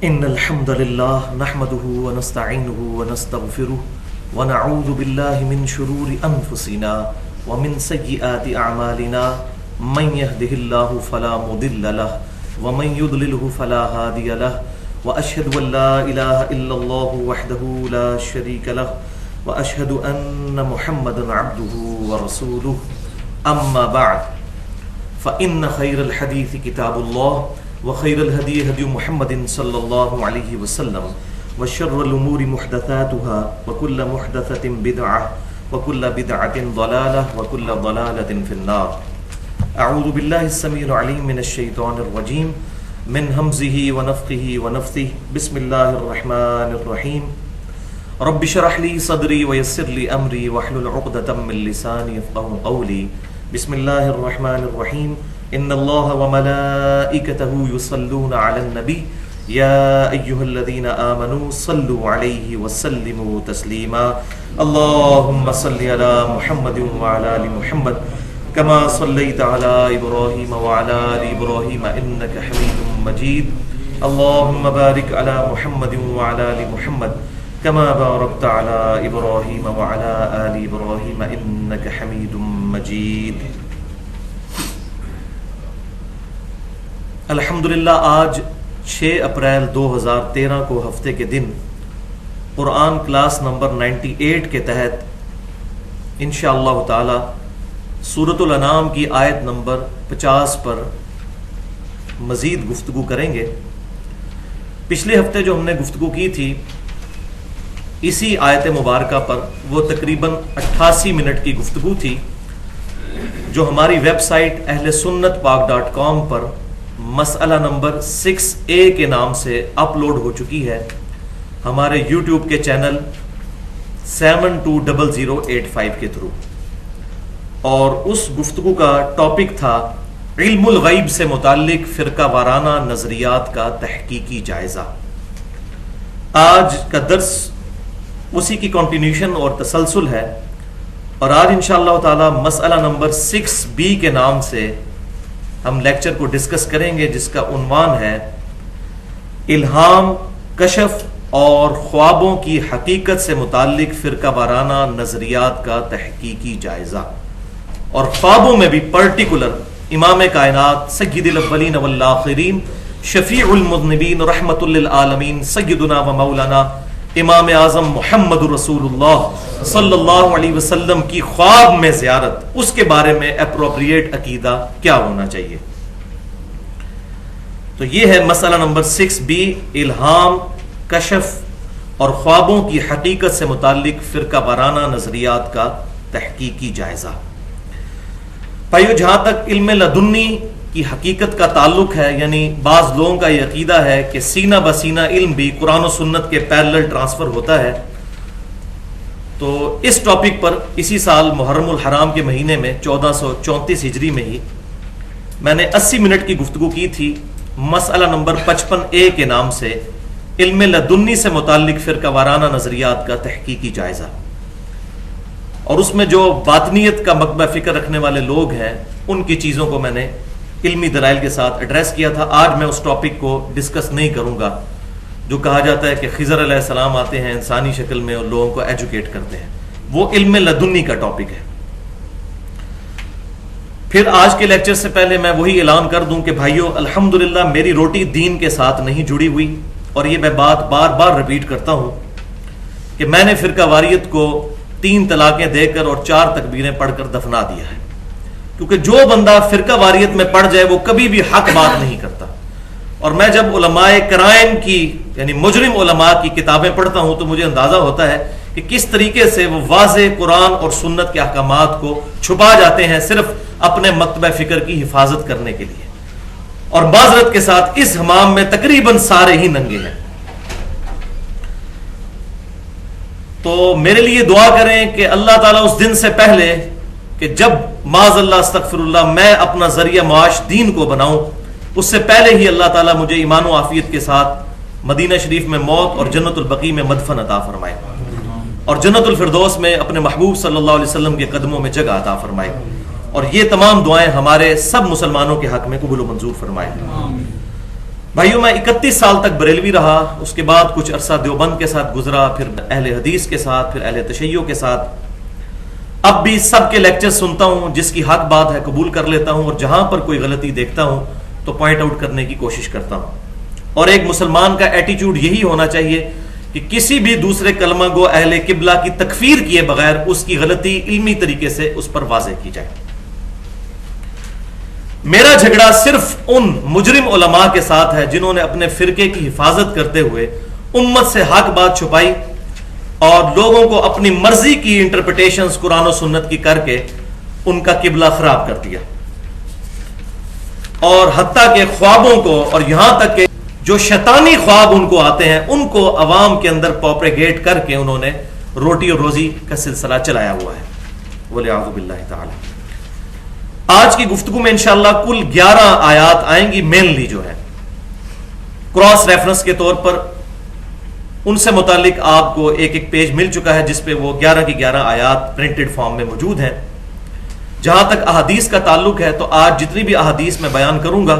إن الحمد لله نحمده ونستعينه ونستغفره ونعوذ بالله من شرور أنفسنا ومن سيئات أعمالنا من يهده الله فلا مضل له ومن يضلله فلا هادي له وأشهد أن لا إله إلا الله وحده لا شريك له وأشهد أن محمدا عبده ورسوله أما بعد فإن خير الحديث كتاب الله وخير الهدي هدي محمد صلى الله عليه وسلم وشر الأمور محدثاتها وكل محدثة بدعة وكل بدعة ضلالة وكل ضلالة في النار. أعوذ بالله السميع العليم من الشيطان الرجيم من همزه ونفخه ونفثه. بسم الله الرحمن الرحيم. رب اشرح لي صدري ويسر لي أمري واحلل عقدة من لساني يفقهوا قولي. بسم الله الرحمن الرحيم. إن الله وملائكته يصلون على النبي يا أيها الذين آمنوا صلوا عليه وسلموا تسليما. اللهم صل على محمد وعلى آل محمد كما صليت على إبراهيم وعلى آل إبراهيم إنك حميد مجيد. اللهم بارك على محمد وعلى آل محمد كما باركت على إبراهيم وعلى آل إبراهيم إنك حميد مجيد. الحمدللہ آج 6 اپریل 2013 کو ہفتے کے دن قرآن کلاس نمبر 98 کے تحت انشاءاللہ تعالی سورۃ الانعام کی آیت نمبر 50 پر مزید گفتگو کریں گے. پچھلے ہفتے جو ہم نے گفتگو کی تھی اسی آیت مبارکہ پر، وہ تقریباً 88 منٹ کی گفتگو تھی جو ہماری ویب سائٹ اہل سنت پاک.com پر مسئلہ نمبر 6A کے نام سے اپلوڈ ہو چکی ہے ہمارے یوٹیوب کے چینل 720085 کے تھرو. اور اس گفتگو کا ٹاپک تھا علم الغیب سے متعلق فرقہ وارانہ نظریات کا تحقیقی جائزہ. آج کا درس اسی کی کنٹینیوشن اور تسلسل ہے، اور آج انشاءاللہ تعالی مسئلہ نمبر 6B کے نام سے ہم لیکچر کو ڈسکس کریں گے، جس کا عنوان ہے الہام، کشف اور خوابوں کی حقیقت سے متعلق فرقہ وارانہ نظریات کا تحقیقی جائزہ. اور خوابوں میں بھی پرٹیکولر امام کائنات سید الاولین والآخرین شفیع المذنبین رحمت للعالمین سیدنا و مولانا امام اعظم محمد رسول اللہ صلی اللہ علیہ وسلم کی خواب میں زیارت، اس کے بارے میں اپروپریٹ عقیدہ کیا ہونا چاہیے. تو یہ ہے مسئلہ نمبر 6B، الہام، کشف اور خوابوں کی حقیقت سے متعلق فرقہ وارانہ نظریات کا تحقیقی جائزہ. بھائیو، جہاں تک علم لدنی کی حقیقت کا تعلق ہے، یعنی بعض لوگوں کا یہ عقیدہ ہے کہ سینہ بسینہ علم بھی قرآن و سنت کے پیرلل ٹرانسفر ہوتا ہے، تو اس ٹاپک پر اسی سال محرم الحرام کے مہینے میں 1434 ہجری میں ہی میں نے 80 منٹ کی گفتگو کی تھی مسئلہ نمبر 55A کے نام سے علم لدنی سے متعلق فرقہ وارانہ نظریات کا تحقیقی جائزہ. اور اس میں جو باطنیت کا مکتبہ فکر رکھنے والے لوگ ہیں ان کی چیزوں کو میں نے علمی دلائل کے ساتھ ایڈریس کیا تھا. آج میں اس ٹاپک کو ڈسکس نہیں کروں گا جو کہا جاتا ہے کہ خضر علیہ السلام آتے ہیں انسانی شکل میں اور لوگوں کو ایجوکیٹ کرتے ہیں. وہ علم لدنی کا ٹاپک ہے. پھر آج کے لیکچر سے پہلے میں وہی اعلان کر دوں کہ بھائیو، الحمدللہ میری روٹی دین کے ساتھ نہیں جڑی ہوئی، اور یہ میں بات بار بار ریپیٹ کرتا ہوں کہ میں نے فرقہ واریت کو 3 طلاقیں دے کر اور 4 تکبیریں پڑھ کر دفنا دیا ہے. کیونکہ جو بندہ فرقہ واریت میں پڑ جائے وہ کبھی بھی حق بات نہیں کرتا. اور میں جب علماء کرائم کی یعنی مجرم علماء کی کتابیں پڑھتا ہوں تو مجھے اندازہ ہوتا ہے کہ کس طریقے سے وہ واضح قرآن اور سنت کے احکامات کو چھپا جاتے ہیں صرف اپنے مکتبہ فکر کی حفاظت کرنے کے لیے. اور معذرت کے ساتھ اس حمام میں تقریباً سارے ہی ننگے ہیں. تو میرے لیے دعا کریں کہ اللہ تعالیٰ اس دن سے پہلے کہ جب معاذ اللہ استغفر اللہ میں اپنا ذریعہ معاش دین کو بناؤں، اس سے پہلے ہی اللہ تعالیٰ مجھے ایمان و عافیت کے ساتھ مدینہ شریف میں موت اور جنت البقیع میں مدفن عطا فرمائے، اور جنت الفردوس میں اپنے محبوب صلی اللہ علیہ وسلم کے قدموں میں جگہ عطا فرمائے. اور یہ تمام دعائیں ہمارے سب مسلمانوں کے حق میں قبول و منظور فرمائے. بھائیوں میں 31 سال تک بریلوی رہا، اس کے بعد کچھ عرصہ دیوبند کے ساتھ گزرا، پھر اہل حدیث کے ساتھ، پھر اہل تشیع کے ساتھ۔ اب بھی سب کے لیکچر سنتا ہوں، جس کی حق بات ہے قبول کر لیتا ہوں، اور جہاں پر کوئی غلطی دیکھتا ہوں تو پوائنٹ آؤٹ کرنے کی کوشش کرتا ہوں۔ اور ایک مسلمان کا ایٹیٹیوڈ یہی ہونا چاہیے کہ کسی بھی دوسرے کلمہ گو اہل قبلہ کی تکفیر کیے بغیر اس کی غلطی علمی طریقے سے اس پر واضح کی جائے۔ میرا جھگڑا صرف ان مجرم علماء کے ساتھ ہے جنہوں نے اپنے فرقے کی حفاظت کرتے ہوئے امت سے حق بات چھپائی اور لوگوں کو اپنی مرضی کی انٹرپریٹیشنز قرآن و سنت کی کر کے ان کا قبلہ خراب کر دیا، اور حتیٰ کہ خوابوں کو، اور یہاں تک کہ جو شیطانی خواب ان کو آتے ہیں ان کو عوام کے اندر پروپیگیٹ کر کے انہوں نے روٹی اور روزی کا سلسلہ چلایا ہوا ہے، وَلِعَوْذُ بِاللَّهِ تَعَالَى۔ آج کی گفتگو میں انشاءاللہ کل 11 آیات آئیں گی، مینلی جو ہے کراس ریفرنس کے طور پر۔ ان سے متعلق آپ کو ایک ایک پیج مل چکا ہے جس پہ وہ 11 کی 11 آیات پرنٹڈ فارم میں موجود ہیں۔ جہاں تک احادیث کا تعلق ہے تو آج جتنی بھی احادیث میں بیان کروں گا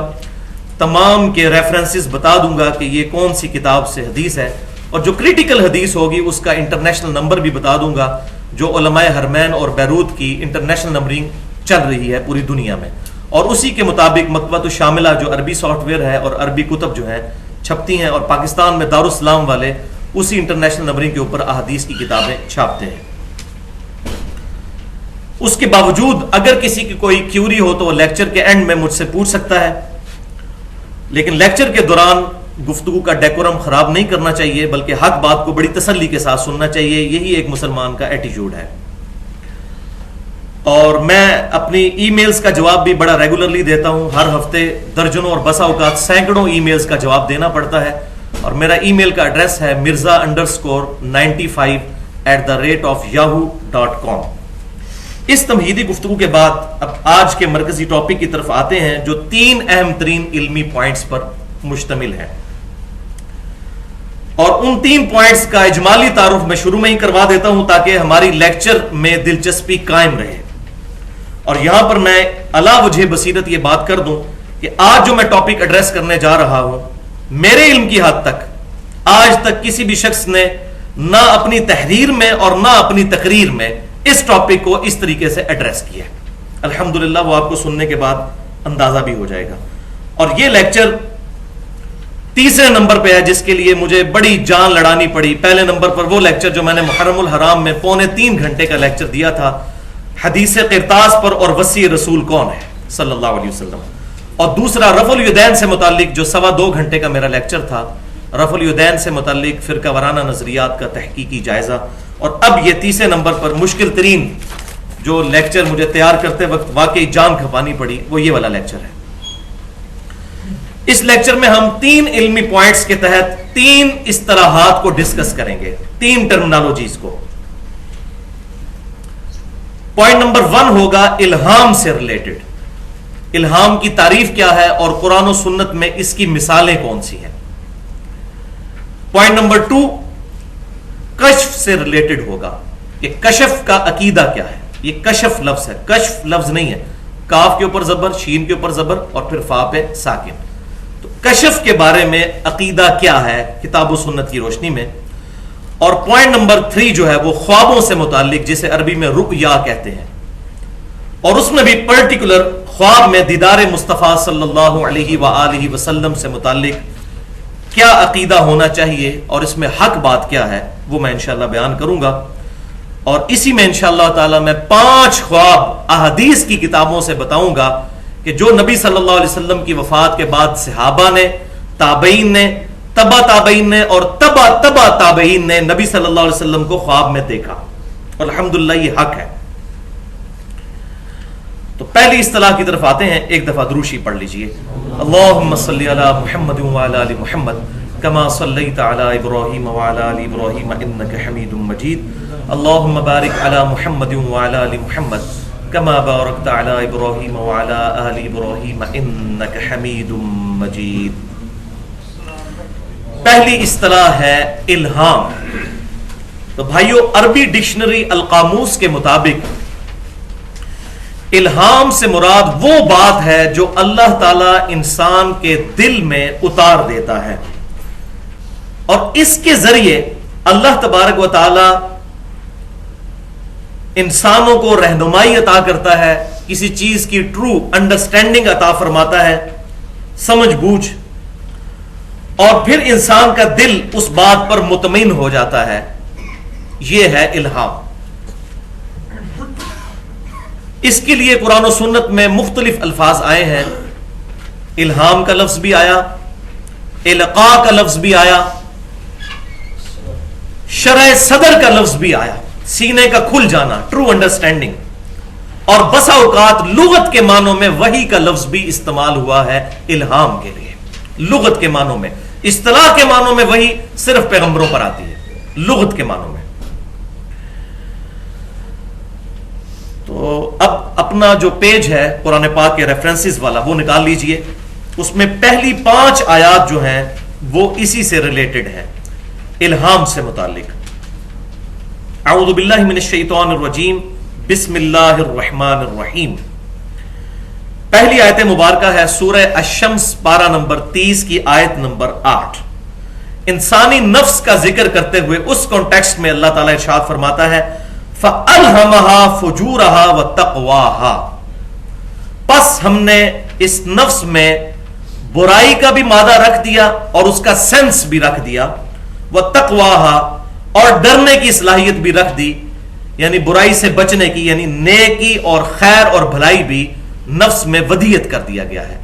تمام کے ریفرنسز بتا دوں گا کہ یہ کون سی کتاب سے حدیث ہے، اور جو کریٹیکل حدیث ہوگی اس کا انٹرنیشنل نمبر بھی بتا دوں گا، جو علماء حرمین اور بیروت کی انٹرنیشنل نمبرنگ چل رہی ہے پوری دنیا میں، اور اسی کے مطابق مکتبۃ الشاملہ جو عربی سافٹ ویئر ہے اور عربی کتب جو ہیں چھپتی ہیں، اور پاکستان میں دارالسلام والے اسی انٹرنیشنل نمبرنگ کے اوپر احادیث کی کتابیں چھاپتے ہیں۔ اس کے باوجود اگر کسی کی کوئی کیوری ہو تو وہ لیکچر کے اینڈ میں مجھ سے پوچھ سکتا ہے، لیکن لیکچر کے دوران گفتگو کا ڈیکورم خراب نہیں کرنا چاہیے، بلکہ حق بات کو بڑی تسلی کے ساتھ سننا چاہیے۔ یہی ایک مسلمان کا ایٹیٹیوڈ ہے۔ اور میں اپنی ای میلز کا جواب بھی بڑا ریگولرلی دیتا ہوں، ہر ہفتے درجنوں اور بسا اوقات سینکڑوں ای میلز کا جواب دینا پڑتا ہے، اور میرا ای میل کا ایڈریس ہے mirza_95@yahoo.com۔ اس تمہیدی گفتگو کے بعد اب آج کے مرکزی ٹاپک کی طرف آتے ہیں جو 3 اہم ترین علمی پوائنٹس پر مشتمل ہے، اور ان 3 پوائنٹس کا اجمالی تعارف میں شروع میں ہی کروا دیتا ہوں تاکہ ہماری لیکچر میں دلچسپی قائم رہے۔ اور یہاں پر میں علا وجہ بصیرت یہ بات کر دوں کہ آج جو میں ٹاپک ایڈریس کرنے جا رہا ہوں، میرے علم کی حد تک آج تک کسی بھی شخص نے نہ اپنی تحریر میں اور نہ اپنی تقریر میں اس ٹاپک کو اس طریقے سے ایڈریس کیا ہے۔ الحمدللہ وہ آپ کو سننے کے بعد اندازہ بھی ہو جائے گا۔ اور یہ لیکچر تیسرے نمبر پہ ہے جس کے لیے مجھے بڑی جان لڑانی پڑی۔ پہلے نمبر پر وہ لیکچر جو میں نے محرم الحرام میں 2.25 گھنٹے کا لیکچر دیا تھا، حدیث قرطاس پر اور وسیع رسول کون ہے صلی اللہ علیہ وسلم، اور دوسرا رفع الیدین سے متعلق جو 2.25 گھنٹے کا میرا لیکچر تھا، رفع الیدین سے متعلق فرقہ وارانہ نظریات کا تحقیقی جائزہ۔ اور اب یہ تیسرے نمبر پر مشکل ترین جو لیکچر مجھے تیار کرتے وقت واقعی جان کھپانی پڑی، وہ یہ والا لیکچر ہے۔ اس لیکچر میں ہم 3 علمی پوائنٹس کے تحت 3 اصطلاحات کو ڈسکس کریں گے، 3 ٹرمنالوجیز کو۔ پوائنٹ نمبر 1 ہوگا الہام سے ریلیٹڈ، الہام کی تعریف کیا ہے اور قرآن و سنت میں اس کی مثالیں کون سی ہیں۔ پوائنٹ نمبر 2 کشف سے ریلیٹڈ ہوگا کہ کشف کا عقیدہ کیا ہے۔ یہ کشف لفظ ہے، کشف لفظ نہیں ہے، کاف کے اوپر زبر، شین کے اوپر زبر اور پھر فا پہ ساکن۔ تو کشف کے بارے میں عقیدہ کیا ہے کتاب و سنت کی روشنی میں۔ اور پوائنٹ نمبر 3 جو ہے وہ خوابوں سے متعلق، جسے عربی میں رؤیا کہتے ہیں، اور اس میں بھی پرٹیکولر خواب میں دیدار مصطفیٰ صلی اللہ علیہ وآلہ وسلم سے متعلق کیا عقیدہ ہونا چاہیے اور اس میں حق بات کیا ہے، وہ میں انشاءاللہ بیان کروں گا۔ اور اسی میں انشاءاللہ تعالی میں 5 خواب احادیث کی کتابوں سے بتاؤں گا کہ جو نبی صلی اللہ علیہ وسلم کی وفات کے بعد صحابہ نے، تابعین نے، تبا تابعین نے اور تبا تبا تابعین نے نبی صلی اللہ علیہ وسلم کو خواب میں دیکھا، اور الحمدللہ یہ حق ہے۔ تو پہلی اصطلاح کی طرف آتے ہیں، ایک دفعہ دروشی پڑھ لیجئے۔ اللہم صلی علی محمد وعلی آل محمد کما صلیت علی ابراہیم وعلی آل ابراہیم انک حمید مجید۔ اللہم بارک علی محمد وعلی آل محمد کما بارکت علی ابراہیم وعلی آل ابراہیم انک حمید مجید۔ پہلی اصطلاح ہے الہام۔ تو بھائیو، عربی ڈکشنری القاموس کے مطابق الہام سے مراد وہ بات ہے جو اللہ تعالیٰ انسان کے دل میں اتار دیتا ہے، اور اس کے ذریعے اللہ تبارک و تعالی انسانوں کو رہنمائی عطا کرتا ہے، کسی چیز کی ٹرو انڈرسٹینڈنگ عطا فرماتا ہے، سمجھ بوجھ، اور پھر انسان کا دل اس بات پر مطمئن ہو جاتا ہے. یہ ہے الہام. اس کے لیے قرآن و سنت میں مختلف الفاظ آئے ہیں. الہام کا لفظ بھی آیا، القاء کا لفظ بھی آیا، شرح صدر کا لفظ بھی آیا، سینے کا کھل جانا، ٹرو انڈرسٹینڈنگ. اور بسا اوقات لغت کے معنوں میں وحی کا لفظ بھی استعمال ہوا ہے الہام کے لیے، لغت کے معنوں میں. اصطلاح کے معنوں میں وحی صرف پیغمبروں پر آتی ہے، لغت کے معنوں میں. تو اب اپنا جو پیج ہے قرآن پاک کے ریفرنسز والا وہ نکال لیجئے. اس میں پہلی 5 آیات جو ہیں وہ اسی سے ریلیٹڈ ہیں، الہام سے متعلق. اعوذ باللہ من الشیطان الرجیم، بسم اللہ الرحمن الرحیم. پہلی آیت مبارکہ ہے سورہ الشمس پارہ نمبر 30 کی آیت نمبر 8. انسانی نفس کا ذکر کرتے ہوئے اس کانٹیکسٹ میں اللہ تعالیٰ ارشاد فرماتا ہے فَأَلْهَمَهَا فُجُورَهَا وَتَقْوَاهَا، پس ہم نے اس نفس میں برائی کا بھی مادہ رکھ دیا اور اس کا سینس بھی رکھ دیا، وَتَقْوَاهَا، اور ڈرنے کی صلاحیت بھی رکھ دی، یعنی برائی سے بچنے کی، یعنی نیکی اور خیر اور بھلائی بھی نفس میں ودیت کر دیا گیا ہے.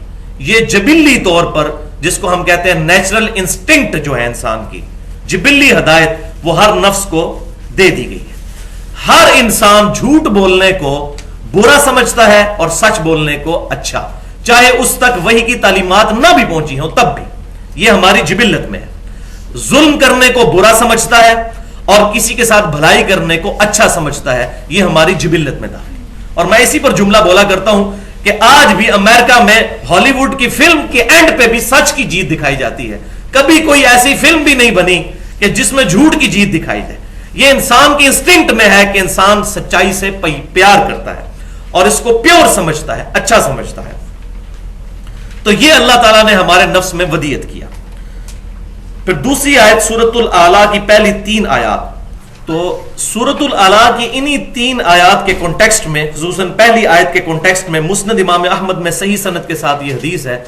یہ جبلی طور پر جس کو ہم کہتے ہیں نیچرل انسٹنکٹ جو ہے انسان کی جبلی ہدایت، وہ ہر نفس کو دے دی گئی ہے. ہر انسان جھوٹ بولنے کو برا سمجھتا ہے اور سچ بولنے کو اچھا، چاہے اس تک وحی کی تعلیمات نہ بھی پہنچی ہوں تب بھی. یہ ہماری جبلت میں ہے. ظلم کرنے کو برا سمجھتا ہے اور کسی کے ساتھ بھلائی کرنے کو اچھا سمجھتا ہے، یہ ہماری جبلت میں داخل. اور میں اسی پر جملہ بولا کرتا ہوں کہ آج بھی امریکہ میں ہالی ووڈ کی فلم کے اینڈ پہ بھی سچ کی جیت دکھائی جاتی ہے. کبھی کوئی ایسی فلم بھی نہیں بنی کہ جس میں جھوٹ کی جیت دکھائی دے. یہ انسان کی انسٹنکٹ میں ہے کہ انسان سچائی سے پیار کرتا ہے اور اس کو پیور سمجھتا ہے، اچھا سمجھتا ہے. تو یہ اللہ تعالیٰ نے ہمارے نفس میں ودیت کیا. پھر دوسری آیت سورۃ الاعلیٰ کی پہلی 3 آیات. تو سورۃ الاعلیٰ کی انہی 3 آیات کے کانٹیکسٹ میں، خصوصاً پہلی آیت کے کانٹیکسٹ میں، مسند امام احمد میں صحیح سند کے ساتھ یہ حدیث ہے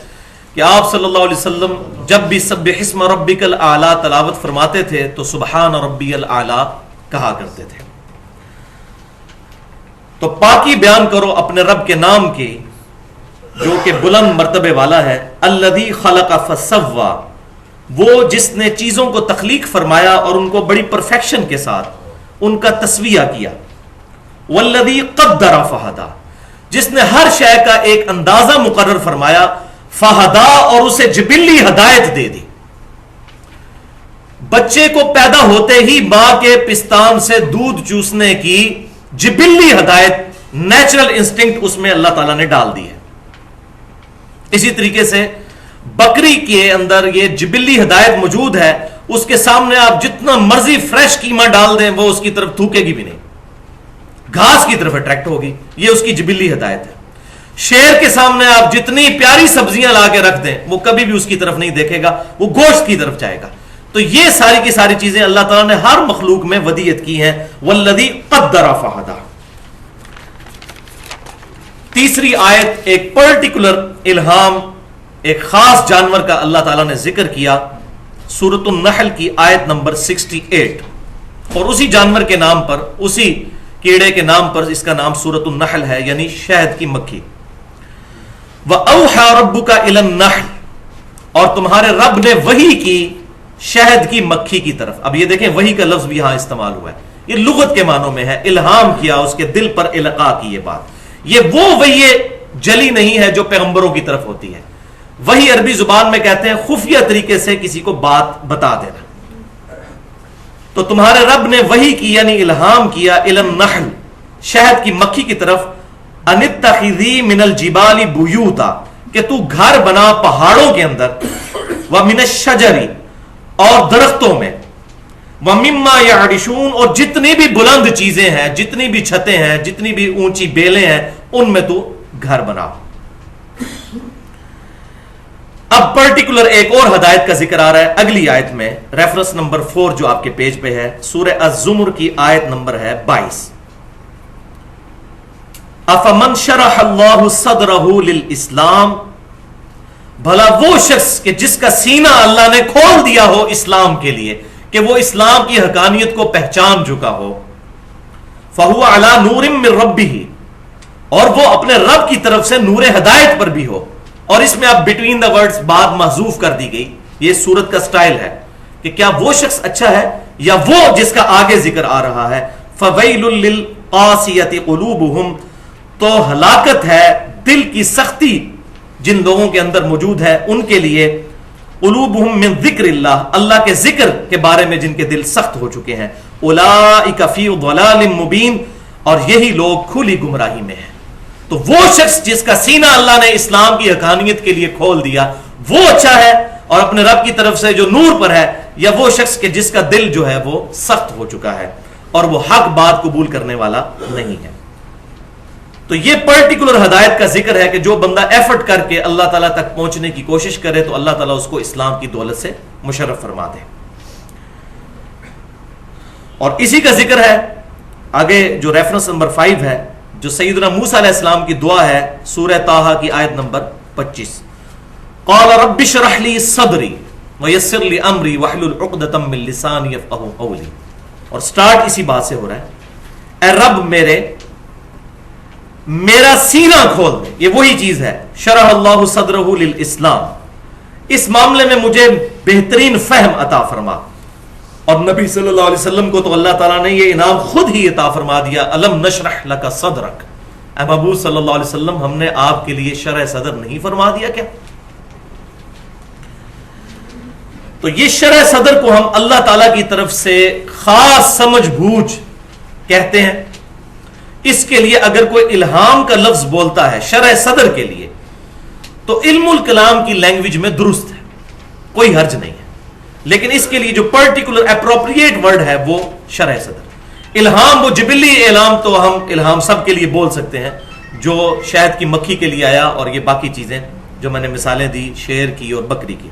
کہ آپ صلی اللہ علیہ وسلم جب بھی سبح اسم ربک الاعلیٰ تلاوت فرماتے تھے تو سبحان ربی الاعلیٰ کہا کرتے تھے. تو پاکی بیان کرو اپنے رب کے نام کی جو کہ بلند مرتبے والا ہے. الذی خلق فسوی، وہ جس نے چیزوں کو تخلیق فرمایا اور ان کو بڑی پرفیکشن کے ساتھ ان کا تسویہ کیا. والذی قدر فہدی، جس نے ہر شے کا ایک اندازہ مقرر فرمایا. فہدا، اور اسے جبلی ہدایت دے دی. بچے کو پیدا ہوتے ہی ماں کے پستان سے دودھ چوسنے کی جبلی ہدایت، نیچرل انسٹنکٹ اس میں اللہ تعالیٰ نے ڈال دی ہے. اسی طریقے سے بکری کے اندر یہ جبلی ہدایت موجود ہے. اس کے سامنے آپ جتنا مرضی فریش قیمہ ڈال دیں وہ اس کی طرف تھوکے گی بھی نہیں، گھاس کی طرف اٹریکٹ ہوگی. یہ اس کی جبلی ہدایت ہے. شیر کے سامنے آپ جتنی پیاری سبزیاں لا کے رکھ دیں وہ کبھی بھی اس کی طرف نہیں دیکھے گا، وہ گوشت کی طرف جائے گا. تو یہ ساری کی ساری چیزیں اللہ تعالیٰ نے ہر مخلوق میں ودیت کی ہیں. والذی قدر فہدی. تیسری آیت ایک پرٹیکولر الہام، ایک خاص جانور کا اللہ تعالیٰ نے ذکر کیا. سورۃ النحل کی آیت نمبر 68، اور اسی جانور کے نام پر، اسی کیڑے کے نام پر اس کا نام سورۃ النحل ہے، یعنی شہد کی مکھی. وَأَوْحَى رَبُّكَ إِلَى النَّحْلِ، اور تمہارے رب نے وحی کی شہد کی مکھی کی طرف. اب یہ دیکھیں وحی کا لفظ بھی یہاں استعمال ہوا ہے، یہ لغت کے معنوں میں ہے. الہام کیا، اس کے دل پر القاء کی. یہ بات، یہ وہ وحی جلی نہیں ہے جو پیغمبروں کی طرف ہوتی ہے. وحی عربی زبان میں کہتے ہیں خفیہ طریقے سے کسی کو بات بتا دینا. تو تمہارے رب نے وحی کی یعنی الہام کیا الی النحل، شہد کی مکھی کی طرف. ان اتخذی من الجبال بیوتا، کہ تو گھر بنا پہاڑوں کے اندر. ومن الشجر، اور درختوں میں. وَمِمَّا يَعْرِشُونَ، اور جتنی بھی بلند چیزیں ہیں، جتنی بھی چھتیں ہیں، جتنی بھی اونچی بیلیں ہیں، ان میں تو گھر بنا. اب پرٹیکولر ایک اور ہدایت کا ذکر آ رہا ہے اگلی آیت میں، ریفرنس نمبر 4 جو آپ کے پیج پہ ہے، سورہ الزمر کی آیت نمبر ہے 22. افمن شرح اللہ صدرہ للاسلام، بھلا وہ شخص کہ جس کا سینہ اللہ نے کھول دیا ہو اسلام کے لیے، کہ وہ اسلام کی حقانیت کو پہچان چکا ہو، فہو علی نور من ربہ، اور وہ اپنے رب کی طرف سے نور ہدایت پر بھی ہو. اور اس میں اب بٹوین دا ورڈز بات محذوف کر دی گئی. یہ سورت کا سٹائل ہے کہ کیا وہ شخص اچھا ہے یا وہ جس کا آگے ذکر آ رہا ہے. فویل للقاسیۃ قلوبہم، تو ہلاکت ہے دل کی سختی جن لوگوں کے اندر موجود ہے ان کے لیے. قلوبہم من ذکر اللہ، اللہ کے ذکر کے بارے میں جن کے دل سخت ہو چکے ہیں. اولئک فی ضلال مبین، اور یہی لوگ کھلی گمراہی میں ہیں. تو وہ شخص جس کا سینہ اللہ نے اسلام کی حقانیت کے لیے کھول دیا وہ اچھا ہے اور اپنے رب کی طرف سے جو نور پر ہے، یا وہ شخص کہ جس کا دل جو ہے وہ سخت ہو چکا ہے اور وہ حق بات قبول کرنے والا نہیں ہے. تو یہ پرٹیکولر ہدایت کا ذکر ہے کہ جو بندہ ایفرٹ کر کے اللہ تعالیٰ تک پہنچنے کی کوشش کرے تو اللہ تعالیٰ اس کو اسلام کی دولت سے مشرف فرما دے. اور اسی کا ذکر ہے آگے جو ریفرنس نمبر 5 ہے، جو سیدنا موسیٰ علیہ السلام کی دعا ہے، سورہ طٰہٰ کی آیت نمبر 25. قال رب اشرح لی صدری ویسر لی امری واحلل عقدۃ من لسانی یفقہوا قولی. اور سٹارٹ اسی بات سے ہو رہا ہے، اے رب میرا سینہ کھول دے. یہ وہی چیز ہے، شرح اللہ صدرہ للاسلام، اس معاملے میں مجھے بہترین فہم عطا فرما. اور نبی صلی اللہ علیہ وسلم کو تو اللہ تعالیٰ نے یہ انعام خود ہی عطا فرما دیا، الم نشرح لک صدرک. اے محبوب صلی اللہ علیہ وسلم، ہم نے آپ کے لیے شرح صدر نہیں فرما دیا کیا؟ تو یہ شرح صدر کو ہم اللہ تعالیٰ کی طرف سے خاص سمجھ بوجھ کہتے ہیں. اس کے لیے اگر کوئی الہام کا لفظ بولتا ہے شرح صدر کے لیے تو علم الکلام کی لینگویج میں درست ہے، کوئی حرج نہیں ہے. لیکن اس کے لیے جو پرٹیکولر اپروپریٹ ورڈ ہے وہ شرح صدر. الہام، وہ جبلی الہام تو ہم الہام سب کے لیے بول سکتے ہیں، جو شہد کی مکھی کے لیے آیا اور یہ باقی چیزیں جو میں نے مثالیں دی شیر کی اور بکری کی.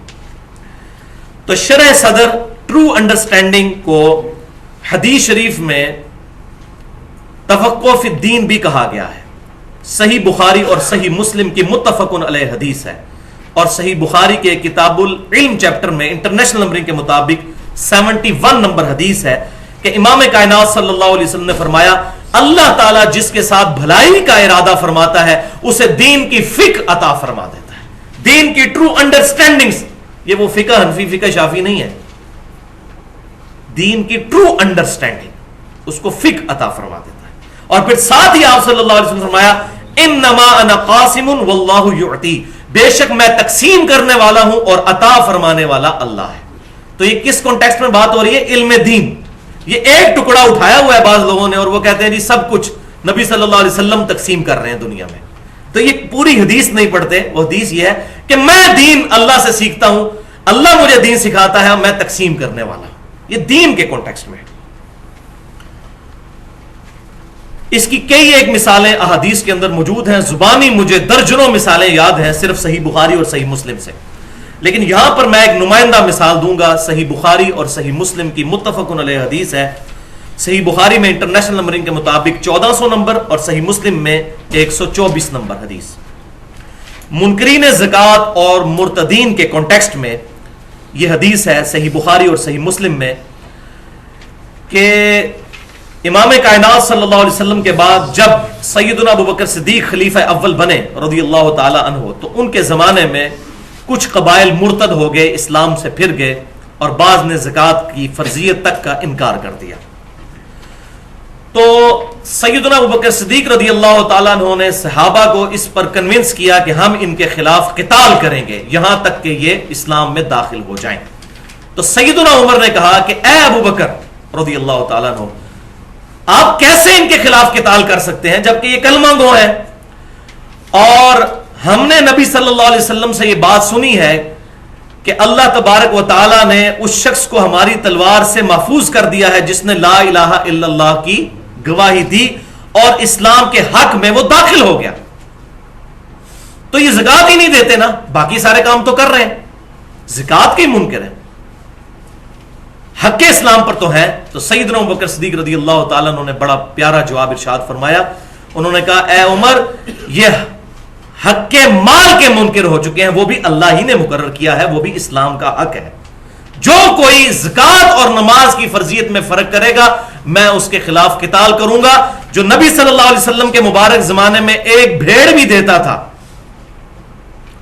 تو شرح صدر ٹرو انڈرسٹینڈنگ کو حدیث شریف میں تفقہ فی الدین بھی کہا گیا ہے. صحیح بخاری اور صحیح مسلم کی متفق علیہ حدیث ہے، اور صحیح بخاری کے کتاب العلم چیپٹر میں انٹرنیشنل نمبرنگ کے مطابق 71 نمبر حدیث ہے کہ امام کائنات صلی اللہ علیہ وسلم نے فرمایا، اللہ تعالیٰ جس کے ساتھ بھلائی کا ارادہ فرماتا ہے اسے دین کی فقہ عطا فرما دیتا ہے. دین کی ٹرو انڈرسٹینڈنگ، یہ وہ فقہ حنفی فقہ شافی نہیں ہے، دین کی ٹرو انڈرسٹینڈنگ اس کو فقہ عطا فرما دیتا ہے. اور پھر ساتھ ہی آپ صلی اللہ علیہ وسلم نے فرمایا، انما انا قاسم واللہ یعطی، بے شک میں تقسیم کرنے والا ہوں اور عطا فرمانے والا اللہ ہے. تو یہ کس کانٹیکسٹ میں بات ہو رہی ہے؟ علم دین. یہ ایک ٹکڑا اٹھایا ہوا ہے بعض لوگوں نے اور وہ کہتے ہیں جی سب کچھ نبی صلی اللہ علیہ وسلم تقسیم کر رہے ہیں دنیا میں. تو یہ پوری حدیث نہیں پڑھتے. وہ حدیث یہ ہے کہ میں دین اللہ سے سیکھتا ہوں، اللہ مجھے دین سکھاتا ہے، میں تقسیم کرنے والا ہوں. یہ دین کے کانٹیکسٹ میں. اس کی کئی ایک مثالیں احادیث کے اندر موجود ہیں، زبانی مجھے درجنوں مثالیں یاد ہیں صرف صحیح بخاری اور صحیح مسلم سے. لیکن یہاں پر میں ایک نمائندہ مثال دوں گا. صحیح بخاری اور صحیح مسلم کی متفق علیہ حدیث ہے. صحیح بخاری میں انٹرنیشنل نمبرنگ کے مطابق 1400 نمبر اور صحیح مسلم میں 124 نمبر حدیث. منکرین زکوٰۃ اور مرتدین کے کانٹیکسٹ میں یہ حدیث ہے صحیح بخاری اور صحیح مسلم میں کہ امام کائنات صلی اللہ علیہ وسلم کے بعد جب سیدنا ابوبکر صدیق خلیفہ اول بنے رضی اللہ تعالی عنہ، تو ان کے زمانے میں کچھ قبائل مرتد ہو گئے، اسلام سے پھر گئے، اور بعض نے زکوٰۃ کی فرضیت تک کا انکار کر دیا. تو سیدنا ابوبکر صدیق رضی اللہ تعالیٰ عنہ نے صحابہ کو اس پر کنونس کیا کہ ہم ان کے خلاف قتال کریں گے یہاں تک کہ یہ اسلام میں داخل ہو جائیں. تو سیدنا عمر نے کہا کہ اے ابوبکر رضی اللہ تعالیٰ عنہ، آپ کیسے ان کے خلاف قتال کر سکتے ہیں جبکہ یہ کلمہ گو ہیں، اور ہم نے نبی صلی اللہ علیہ وسلم سے یہ بات سنی ہے کہ اللہ تبارک و تعالی نے اس شخص کو ہماری تلوار سے محفوظ کر دیا ہے جس نے لا الہ الا اللہ کی گواہی دی اور اسلام کے حق میں وہ داخل ہو گیا. تو یہ زکات ہی نہیں دیتے نا, باقی سارے کام تو کر رہے ہیں, زکات کے منکر ہیں, حق اسلام پر تو ہے. تو سیدنا ابوبکر صدیق رضی اللہ تعالیٰ عنہ نے بڑا پیارا جواب ارشاد فرمایا. انہوں نے کہا اے عمر, یہ حق کے مال کے منکر ہو چکے ہیں, وہ بھی اللہ ہی نے مقرر کیا ہے, وہ بھی اسلام کا حق ہے. جو کوئی زکات اور نماز کی فرضیت میں فرق کرے گا میں اس کے خلاف قتال کروں گا. جو نبی صلی اللہ علیہ وسلم کے مبارک زمانے میں ایک بھیڑ بھی دیتا تھا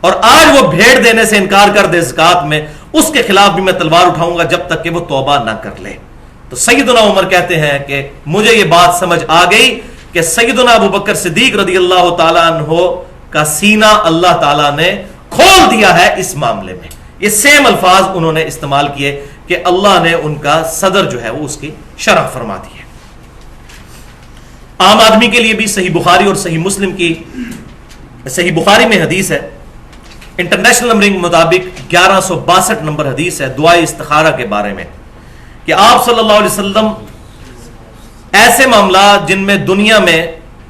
اور آج وہ بھیڑ دینے سے انکار کر دے زکات میں, اس کے خلاف بھی میں تلوار اٹھاؤں گا جب تک کہ وہ توبہ نہ کر لے. تو سیدنا عمر کہتے ہیں کہ مجھے یہ بات سمجھ آ گئی کہ سیدنا ابوبکر صدیق رضی اللہ تعالیٰ عنہ کا سینہ اللہ تعالیٰ نے کھول دیا ہے اس معاملے میں. یہ سیم الفاظ انہوں نے استعمال کیے کہ اللہ نے ان کا صدر جو ہے وہ اس کی شرح فرما دی ہے. عام آدمی کے لیے بھی صحیح بخاری اور صحیح مسلم کی, صحیح بخاری میں حدیث ہے, انٹرنیشنل نمبرنگ مطابق 1162 نمبر حدیث ہے دعائے استخارہ کے بارے میں, کہ آپ صلی اللہ علیہ وسلم ایسے معاملات جن میں دنیا میں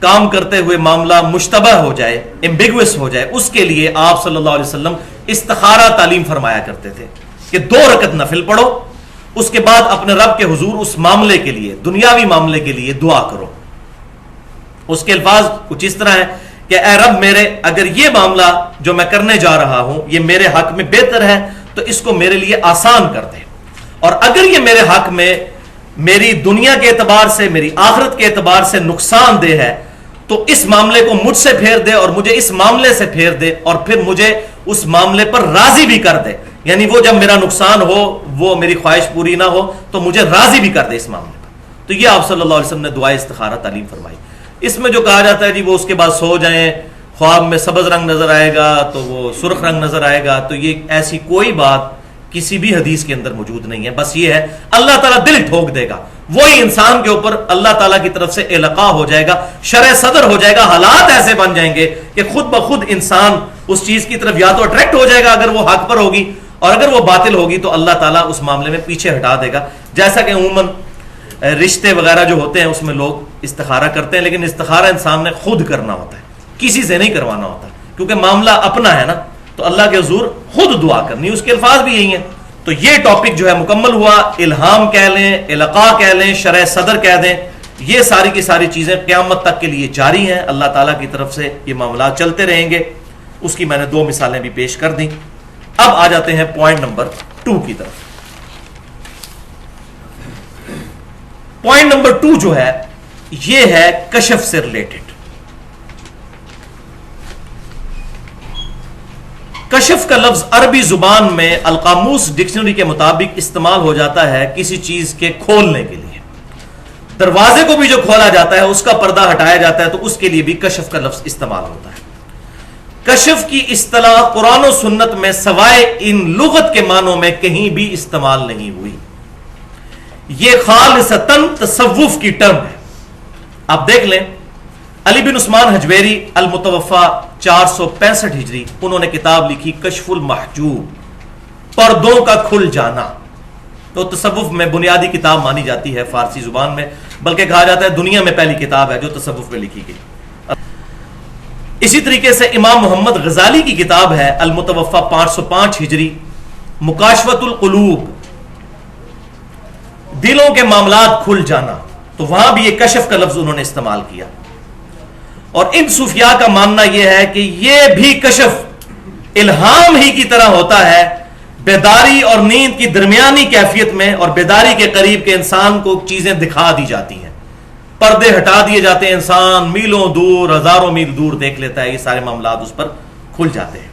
کام کرتے ہوئے معاملہ مشتبہ ہو جائے, ایمبیگوس ہو جائے, اس کے لیے آپ صلی اللہ علیہ وسلم استخارہ تعلیم فرمایا کرتے تھے کہ 2 رکعت نفل پڑھو, اس کے بعد اپنے رب کے حضور اس معاملے کے لیے, دنیاوی معاملے کے لیے دعا کرو. اس کے الفاظ کچھ اس طرح ہیں کہ اے رب میرے, اگر یہ معاملہ جو میں کرنے جا رہا ہوں یہ میرے حق میں بہتر ہے تو اس کو میرے لیے آسان کر دے, اور اگر یہ میرے حق میں میری دنیا کے اعتبار سے, میری آخرت کے اعتبار سے نقصان دہ ہے تو اس معاملے کو مجھ سے پھیر دے اور مجھے اس معاملے سے پھیر دے, اور پھر مجھے اس معاملے پر راضی بھی کر دے. یعنی وہ جب میرا نقصان ہو, وہ میری خواہش پوری نہ ہو تو مجھے راضی بھی کر دے اس معاملے پر. تو یہ آپ صلی اللہ علیہ وسلم نے دعائے استخارہ تعلیم فرمائی. اس میں جو کہا جاتا ہے جی وہ اس کے بعد سو جائیں, خواب میں سبز رنگ نظر آئے گا تو وہ سرخ رنگ نظر آئے گا, تو یہ ایسی کوئی بات کسی بھی حدیث کے اندر موجود نہیں ہے. بس یہ ہے اللہ تعالیٰ دل ٹھوک دے گا, وہی انسان کے اوپر اللہ تعالیٰ کی طرف سے القاء ہو جائے گا, شرع صدر ہو جائے گا, حالات ایسے بن جائیں گے کہ خود بخود انسان اس چیز کی طرف یا تو اٹریکٹ ہو جائے گا اگر وہ حق پر ہوگی, اور اگر وہ باطل ہوگی تو اللہ تعالیٰ اس معاملے میں پیچھے ہٹا دے گا. جیسا کہ عموماً رشتے وغیرہ جو ہوتے ہیں اس میں لوگ استخارہ کرتے ہیں, لیکن استخارہ انسان نے خود کرنا ہوتا ہے, کسی سے نہیں کروانا ہوتا, کیونکہ معاملہ اپنا ہے نا, تو اللہ کے حضور خود دعا کرنی. اس کے الفاظ بھی یہی ہیں. تو یہ ٹاپک جو ہے مکمل ہوا. الہام کہہ لیں, القاء کہہ لیں, شرع صدر کہہ دیں, یہ ساری کی ساری چیزیں قیامت تک کے لیے جاری ہیں. اللہ تعالیٰ کی طرف سے یہ معاملات چلتے رہیں گے. اس کی میں نے 2 مثالیں بھی پیش کر دیں. اب آ جاتے ہیں پوائنٹ نمبر 2 کی طرف. پوائنٹ نمبر 2 جو ہے یہ ہے کشف سے ریلیٹڈ. کشف کا لفظ عربی زبان میں القاموس ڈکشنری کے مطابق استعمال ہو جاتا ہے کسی چیز کے کھولنے کے لیے. دروازے کو بھی جو کھولا جاتا ہے, اس کا پردہ ہٹایا جاتا ہے, تو اس کے لیے بھی کشف کا لفظ استعمال ہوتا ہے. کشف کی اصطلاح قرآن و سنت میں سوائے ان لغت کے معنوں میں کہیں بھی استعمال نہیں ہوئی. یہ خالصتاً تصوف کی ٹرم ہے. آپ دیکھ لیں, علی بن عثمان حجویری المتوفا 465 ہجری, انہوں نے کتاب لکھی کشف المحجوب, پردوں کا کھل جانا. تو تصوف میں بنیادی کتاب مانی جاتی ہے فارسی زبان میں, بلکہ کہا جاتا ہے دنیا میں پہلی کتاب ہے جو تصوف میں لکھی گئی. اسی طریقے سے امام محمد غزالی کی کتاب ہے المتوفا 505 ہجری, مکاشفت القلوب, دلوں کے معاملات کھل جانا. تو وہاں بھی یہ کشف کا لفظ انہوں نے استعمال کیا. اور ان صوفیاء کا ماننا یہ ہے کہ یہ بھی کشف الہام ہی کی طرح ہوتا ہے, بیداری اور نیند کی درمیانی کیفیت میں, اور بیداری کے قریب کے انسان کو چیزیں دکھا دی جاتی ہیں, پردے ہٹا دیے جاتے ہیں, انسان میلوں دور, ہزاروں میل دور دیکھ لیتا ہے, یہ سارے معاملات اس پر کھل جاتے ہیں.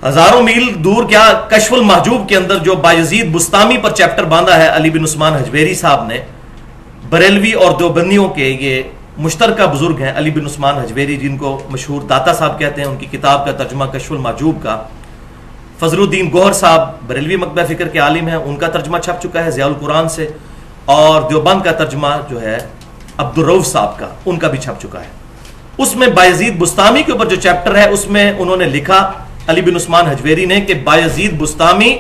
ہزاروں میل دور کیا, کشف المحجوب کے اندر جو بایزید بستامی پر چیپٹر باندھا ہے علی بن عثمان حجویری صاحب نے, بریلوی اور دیوبندیوں کے یہ مشترکہ بزرگ ہیں علی بن عثمان حجویری, جن کو مشہور داتا صاحب کہتے ہیں. ان کی کتاب کا ترجمہ کشف المحجوب کا فضل الدین گوہر صاحب بریلوی مکتبہ فکر کے عالم ہیں, ان کا ترجمہ چھپ چکا ہے ضیاء القرآن سے, اور دیوبند کا ترجمہ جو ہے عبدالرؤف صاحب کا, ان کا بھی چھپ چکا ہے. اس میں بایزید بستامی کے اوپر جو چیپٹر ہے اس میں انہوں نے لکھا علی بن عثمان حجویری نے کہ بایزید بستامی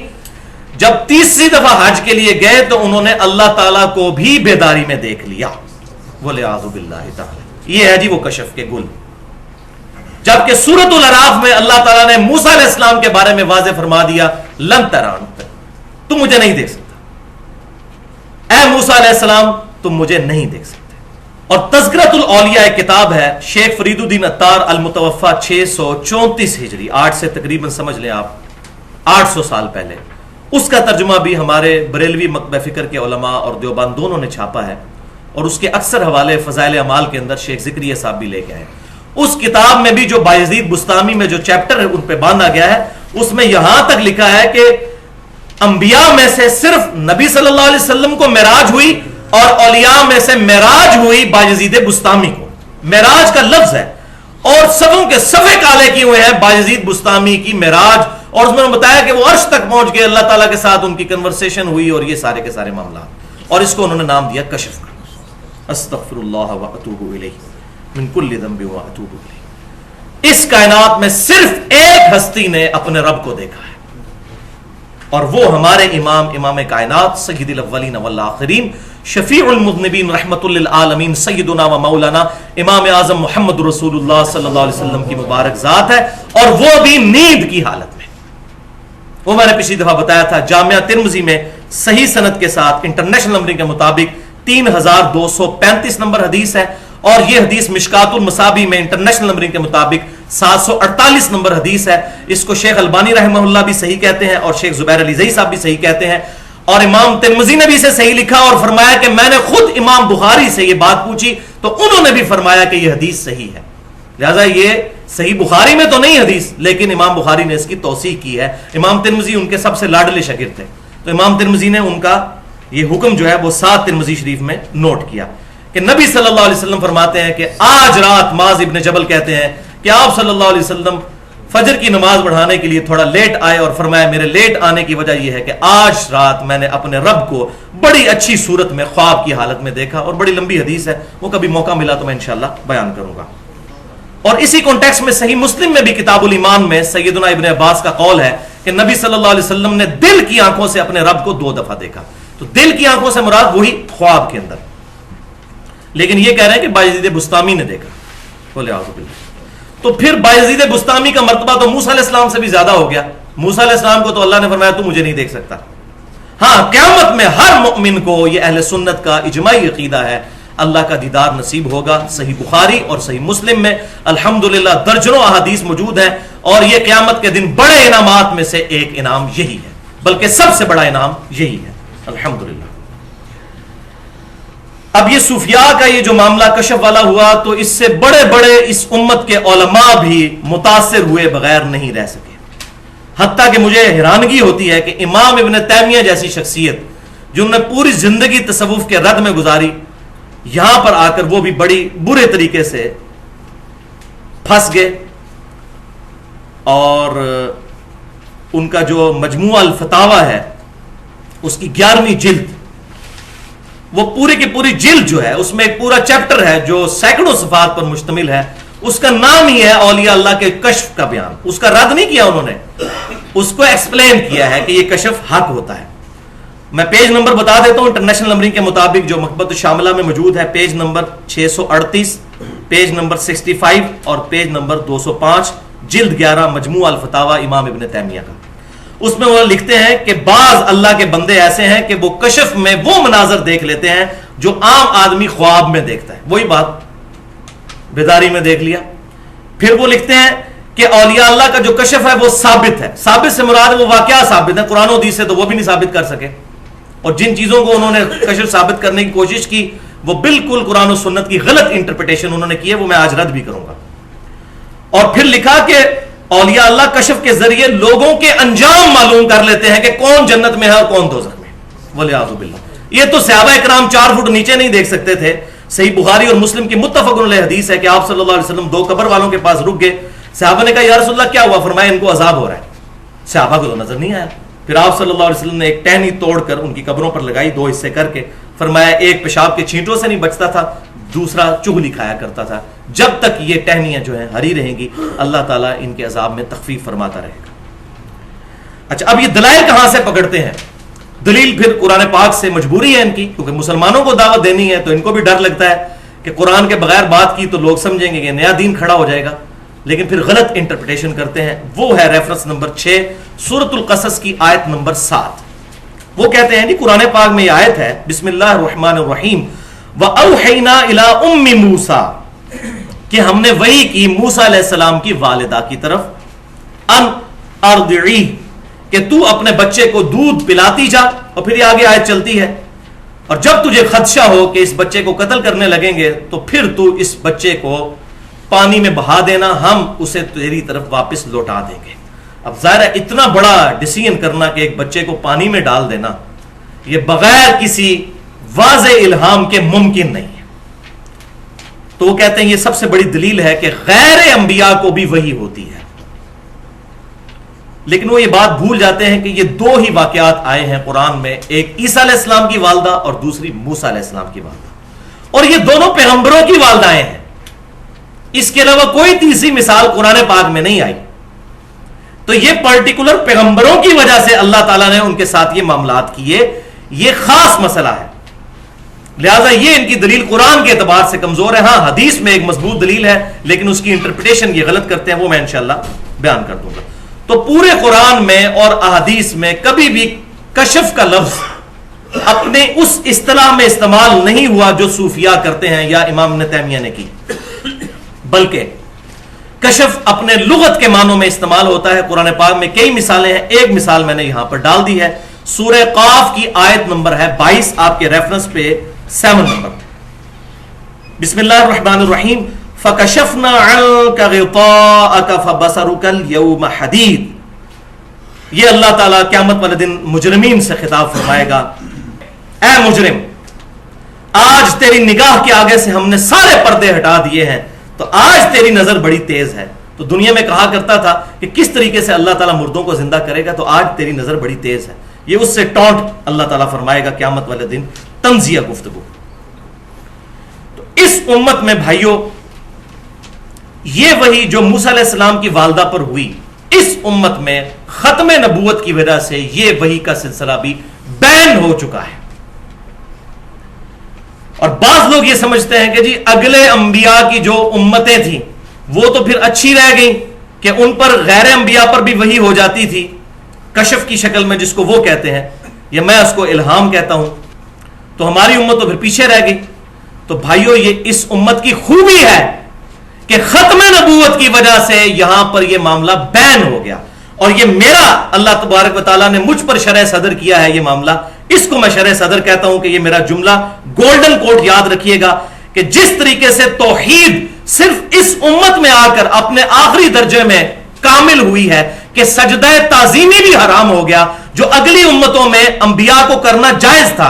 جب تیسری دفعہ حج کے لیے گئے تو انہوں نے اللہ تعالیٰ کو بھی بیداری میں دیکھ لیا. وَلِعَاذُ بِاللَّهِ تعالی. یہ ہے جی وہ کشف کے گل. جبکہ سورۃ الاعراف میں اللہ تعالیٰ نے موسیٰ علیہ السلام کے بارے میں واضح فرما دیا لن ترانی، تم مجھے نہیں دیکھ سکتا. اے موسیٰ علیہ السلام تم مجھے نہیں دیکھ سکتے. اور تذکرۃ الاولیاء ایک کتاب ہے شیخ فرید الدین عطار المتوفا 634 ہجری، 8 سے تقریباً سمجھ لیں آپ 800 سال پہلے. اس کا ترجمہ بھی ہمارے بریلوی مکتبہ فکر کے علماء اور دیوبند دونوں نے چھاپا ہے، اور اس کے اکثر حوالے فضائل اعمال کے اندر شیخ ذکریہ صاحب بھی لے کے آئے. اس کتاب میں بھی جو بایزید بستامی میں جو چیپٹر ہے ان پہ باندھا گیا ہے، اس میں یہاں تک لکھا ہے کہ انبیاء میں سے صرف نبی صلی اللہ علیہ وسلم کو معراج ہوئی، اور اولیاء میں سے معراج ہوئی بایزید بستامی کو. معراج کا لفظ ہے، اور سبوں کے صفے کالے کیے ہوئے ہیں بایزید بستامی کی معراج. اور اس میں بتایا کہ وہ عرش تک پہنچ گئے، اللہ تعالیٰ کے ساتھ ان کی کنورسیشن ہوئی، اور یہ سارے کے سارے معاملات. اور اس کو انہوں نے نام دیا کشف کا. استغفر اللہ واتوب الیہ من کل ذنب واتوب الیہ. اس کائنات میں صرف ایک ہستی نے اپنے رب کو دیکھا ہے، اور وہ ہمارے امام کائنات سید الاولین والآخرین شفیع المذنبین رحمت للعالمین سیدنا و مولانا امام اعظم محمد رسول اللہ صلی اللہ علیہ وسلم کی مبارک ذات ہے، اور وہ بھی نیند کی حالت میں. وہ میں نے پچھلی دفعہ بتایا تھا جامعہ ترمذی میں صحیح سند کے ساتھ انٹرنیشنل نمبرنگ کے مطابق 3235 نمبر حدیث ہے، اور یہ حدیث مشکات المصابیح میں انٹرنیشنل نمبرنگ کے مطابق 748 نمبر حدیث ہے. اس کو شیخ البانی رحمہ اللہ بھی صحیح کہتے ہیں، اور شیخ زبیر علی زئی صاحب بھی صحیح کہتے ہیں، اور امام ترمذی نے بھی اسے صحیح لکھا اور فرمایا کہ میں نے خود امام بخاری سے یہ بات پوچھی تو انہوں نے بھی فرمایا کہ یہ حدیث صحیح ہے. لہذا یہ صحیح بخاری میں تو نہیں حدیث، لیکن امام بخاری نے اس کی توثیق کی ہے. امام ترمذی ان کے سب سے لاڈلے شاگرد تھے، تو امام ترمذی نے ان کا یہ حکم جو ہے وہ 7 ترمذی شریف میں نوٹ کیا کہ نبی صلی اللہ علیہ وسلم فرماتے ہیں کہ آج رات معاذ ابن جبل کہتے ہیں کہ آپ صلی اللہ علیہ وسلم فجر کی نماز پڑھانے کے لیے تھوڑا لیٹ آئے، اور فرمایا میرے لیٹ آنے کی وجہ یہ ہے کہ آج رات میں نے اپنے رب کو بڑی اچھی صورت میں خواب کی حالت میں دیکھا. اور بڑی لمبی حدیث ہے، وہ کبھی موقع ملا تو میں انشاءاللہ بیان کروں گا. اور اسی کانٹیکسٹ میں صحیح مسلم میں بھی کتاب الایمان میں سیدنا ابن عباس کا قول ہے کہ نبی صلی اللہ علیہ وسلم نے دل کی آنکھوں سے اپنے رب کو 2 دفعہ دیکھا. تو دل کی آنکھوں سے مراد وہی خواب کے اندر، لیکن یہ کہہ رہے ہیں کہ بایزید بستامی نے دیکھا. بولے اعوذ باللہ. تو پھر بایزید بستامی کا مرتبہ تو موسیٰ علیہ السلام سے بھی زیادہ ہو گیا. موسیٰ علیہ السلام کو تو اللہ نے فرمایا تو مجھے نہیں دیکھ سکتا. ہاں قیامت میں ہر مؤمن کو، یہ اہل سنت کا اجماعی عقیدہ ہے، اللہ کا دیدار نصیب ہوگا. صحیح بخاری اور صحیح مسلم میں الحمدللہ درجنوں احادیث موجود ہیں، اور یہ قیامت کے دن بڑے انعامات میں سے ایک انعام یہی ہے، بلکہ سب سے بڑا انعام یہی ہے الحمدللہ. اب یہ صوفیاء کا یہ جو معاملہ کشف والا ہوا تو اس سے بڑے بڑے اس امت کے علماء بھی متاثر ہوئے بغیر نہیں رہ سکے. حتیٰ کہ مجھے حیرانگی ہوتی ہے کہ امام ابن تیمیہ جیسی شخصیت جنہوں نے پوری زندگی تصوف کے رد میں گزاری، یہاں پر آ کر وہ بھی بڑی برے طریقے سے پھنس گئے. اور ان کا جو مجموعہ الفتاوی ہے اس کی 11ویں جلد، وہ پورے کی پوری جلد جو ہے اس میں ایک پورا چیپٹر ہے جو سینکڑوں صفات پر مشتمل ہے. اس کا نام ہی ہے اولیاء اللہ کے کشف کا بیان. اس کا رد نہیں کیا انہوں نے، اس کو ایکسپلین کیا ہے کہ یہ کشف حق ہوتا ہے. میں پیج نمبر بتا دیتا ہوں انٹرنیشنل نمبرنگ کے مطابق جو مکتبۃ الشاملہ میں موجود ہے. پیج نمبر 638، پیج نمبر 65 اور پیج نمبر 205، جلد 11 مجموعہ الفتاوی امام ابن تیمیہ کا. اس میں وہ لکھتے ہیں کہ بعض اللہ کے بندے ایسے ہیں کہ وہ کشف میں وہ مناظر دیکھ لیتے ہیں جو عام آدمی خواب میں دیکھتا ہے. وہی بات بیداری میں دیکھ لیا. پھر وہ لکھتے ہیں کہ اولیاء اللہ کا جو کشف ہے وہ ثابت ہے. ثابت سے مراد وہ واقعہ ثابت ہے، قرآن و حدیث سے تو وہ بھی نہیں ثابت کر سکے. اور جن چیزوں کو انہوں نے کشف ثابت کرنے کی کوشش کی وہ بالکل قرآن و سنت کی غلط انٹرپریٹیشن انہوں نے کی ہے، وہ میں آج رد بھی کروں گا. اور پھر لکھا کہ اولیاء اللہ کشف کے ذریعے لوگوں کے انجام معلوم کر لیتے ہیں کہ کون جنت میں ہے اور کون دوزخ میں. وَلِعَاذُ بِاللَّهِ. یہ تو صحابہ اکرام 4 فٹ نیچے نہیں دیکھ سکتے تھے. صحیح بخاری اور مسلم کی متفق علیہ حدیث ہے کہ آپ صلی اللہ علیہ وسلم 2 قبر والوں کے پاس رک گئے. صحابہ نے کہا یا رسول اللہ کیا ہوا؟ فرمایا ان کو عذاب ہو رہا ہے. صحابہ کو تو نظر نہیں آیا. پھر آپ صلی اللہ علیہ وسلم نے ایک ٹہنی توڑ کر ان کی قبروں پر لگائی 2 حصے کر کے. فرمایا ایک پیشاب کے چھینٹوں سے نہیں بچتا تھا، دوسرا چغلی کھایا کرتا تھا. جب تک یہ ٹہنیاں جو ہیں ہری رہیں گی اللہ تعالیٰ ان کے عذاب میں تخفیف فرماتا رہے گا. اچھا اب یہ دلائل کہاں سے پکڑتے ہیں؟ دلیل پھر قرآن پاک سے مجبوری ہے ان کی، کیونکہ مسلمانوں کو دعوت دینی ہے تو ان کو بھی ڈر لگتا ہے کہ قرآن کے بغیر بات کی تو لوگ سمجھیں گے کہ نیا دین کھڑا ہو جائے گا، لیکن پھر غلط انٹرپریٹیشن کرتے ہیں. وہ ہے ریفرنس نمبر 6 سورۃ القصص کی آیت نمبر 7. وہ کہتے ہیں جی قرآن پاک میں یہ آیت ہے بسم اللہ الرحمن الرحیم وَأَوْحَيْنَا إِلَىٰ أُمِّ مُوسَىٰ کہ ہم نے وحی کی موسیٰ علیہ السلام کی والدہ کی طرف ان ارضعیہ کہ تو اپنے بچے کو دودھ پلاتی جا، اور پھر یہ آگے آیت چلتی ہے اور جب تجھے خدشہ ہو کہ اس بچے کو قتل کرنے لگیں گے تو پھر تو اس بچے کو پانی میں بہا دینا، ہم اسے تیری طرف واپس لوٹا دیں گے. اب ظاہر ہے اتنا بڑا ڈیسیژن کرنا کہ ایک بچے کو پانی میں ڈال دینا یہ بغیر کسی واضح الہام کے ممکن نہیں ہے. تو وہ کہتے ہیں یہ سب سے بڑی دلیل ہے کہ غیر انبیاء کو بھی وحی ہوتی ہے. لیکن وہ یہ بات بھول جاتے ہیں کہ یہ دو ہی واقعات آئے ہیں قرآن میں، ایک عیسیٰ علیہ السلام کی والدہ اور دوسری موسیٰ علیہ السلام کی والدہ، اور یہ دونوں پیغمبروں کی والدائیں ہیں. اس کے علاوہ کوئی تیسری مثال قرآن پاک میں نہیں آئی. تو یہ پرٹیکولر پیغمبروں کی وجہ سے اللہ تعالیٰ نے ان کے ساتھ یہ معاملات کیے، یہ خاص مسئلہ ہے. لہٰذا یہ ان کی دلیل قرآن کے اعتبار سے کمزور ہے. ہاں حدیث میں ایک مضبوط دلیل ہے لیکن اس کی انٹرپریٹیشن یہ غلط کرتے ہیں، وہ میں انشاءاللہ بیان کر دوں گا. تو پورے قرآن میں اور احادیث میں کبھی بھی کشف کا لفظ اپنے اس اصطلاح میں استعمال نہیں ہوا جو صوفیاء کرتے ہیں یا امام ابن تیمیہ نے کی، بلکہ کشف اپنے لغت کے معنوں میں استعمال ہوتا ہے. قرآن پاک میں کئی مثالیں ہیں، ایک مثال میں نے یہاں پر ڈال دی ہے. سورہ قاف کی آیت نمبر ہے 22 آپ کے ریفرنس پہ 7 نمبر. بسم اللہ الرحمن الرحیم فَكَشَفْنَا عَنْكَ غِطَاءَكَ فَبَصَرُكَ الْيَوْمَ حَدِيدٌ. یہ اللہ تعالیٰ قیامت والے دن مجرمین سے خطاب فرمائے گا، اے مجرم آج تیری نگاہ کے آگے سے ہم نے سارے پردے ہٹا دیے ہیں تو آج تیری نظر بڑی تیز ہے. تو دنیا میں کہا کرتا تھا کہ کس طریقے سے اللہ تعالیٰ مردوں کو زندہ کرے گا، تو آج تیری نظر بڑی تیز ہے. یہ اس سے ٹونٹ اللہ تعالیٰ فرمائے گا قیامت والے دن، تنزیہ گفتگو. تو اس امت میں بھائیوں یہ وہی جو موسیٰ علیہ السلام کی والدہ پر ہوئی، اس امت میں ختم نبوت کی وجہ سے یہ وحی کا سلسلہ بھی بین ہو چکا ہے. اور بعض لوگ یہ سمجھتے ہیں کہ جی اگلے انبیاء کی جو امتیں تھیں وہ تو پھر اچھی رہ گئیں کہ ان پر غیر انبیاء پر بھی وحی ہو جاتی تھی کشف کی شکل میں، جس کو وہ کہتے ہیں یا میں اس کو الہام کہتا ہوں، تو ہماری امت تو پھر پیچھے رہ گئی. تو بھائیو یہ اس امت کی خوبی ہے کہ ختم نبوت کی وجہ سے یہاں پر یہ معاملہ بین ہو گیا، اور یہ میرا اللہ تبارک و تعالیٰ نے مجھ پر شرح صدر کیا ہے یہ معاملہ. اس کو میں شرح صدر کہتا ہوں کہ یہ میرا جملہ گولڈن کوٹ یاد رکھیے گا کہ جس طریقے سے توحید صرف اس امت میں آ کر اپنے آخری درجے میں کامل ہوئی ہے کہ سجدہ تعظیمی بھی حرام ہو گیا، جو اگلی امتوں میں انبیاء کو کرنا جائز تھا.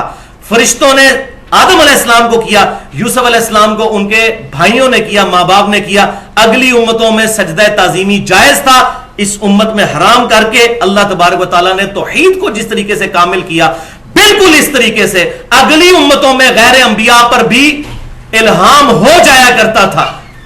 فرشتوں نے آدم علیہ السلام کو کیا، یوسف علیہ السلام کو ان کے بھائیوں نے کیا، ماں باپ نے کیا. اگلی امتوں میں سجدہ تعظیمی جائز تھا، اس امت میں حرام کر کے اللہ تبارک و تعالیٰ نے توحید کو جس طریقے سے کامل کیا، بالکل اس طریقے سے اگلی امتوں میں غیر انبیاء پر بھی الہام ہو جایا کرتا تھا،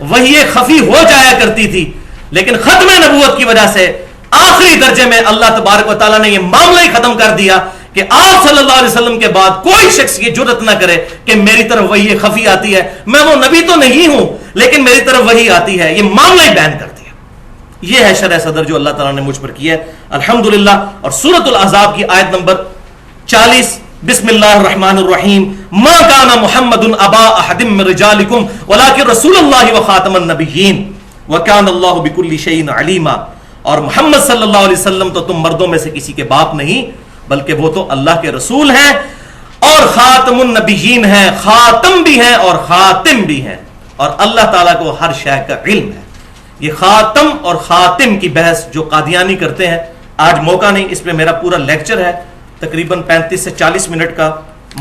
وحی خفی ہو جایا کرتی تھی. لیکن ختم نبوت کی وجہ سے آخری درجے میں اللہ تبارک و تعالیٰ نے یہ معاملہ ہی ختم کر دیا کہ آپ صلی اللہ علیہ وسلم کے بعد کوئی شخص یہ جرت نہ کرے کہ میری طرف وحی خفی آتی ہے، میں وہ نبی تو نہیں ہوں لیکن میری طرف وحی آتی ہے. یہ معاملہ ہی بیان کر دیا. یہ ہے شرح صدر جو اللہ تعالیٰ نے مجھ پر کیا ہے الحمدللہ. اور سورۃ الاحزاب کی آیت نمبر 40 بسم اللہ الرحمن الرحیم ما کان محمد ابا احد من رجالکم ولکن رسول اللہ وخاتم النبیین وکان اللہ بکل شیء علیما. اور محمد صلی اللہ علیہ وسلم تو تم مردوں میں سے کسی کے باپ نہیں بلکہ وہ تو اللہ کے رسول ہیں اور خاتم النبیین ہیں، خاتم بھی ہیں اور خاتم بھی ہیں، اور اللہ تعالیٰ کو ہر شے کا علم ہے. یہ خاتم اور خاتم کی بحث جو قادیانی کرتے ہیں، آج موقع نہیں، اس پہ میرا پورا لیکچر ہے تقریباً 35 سے 40 منٹ کا،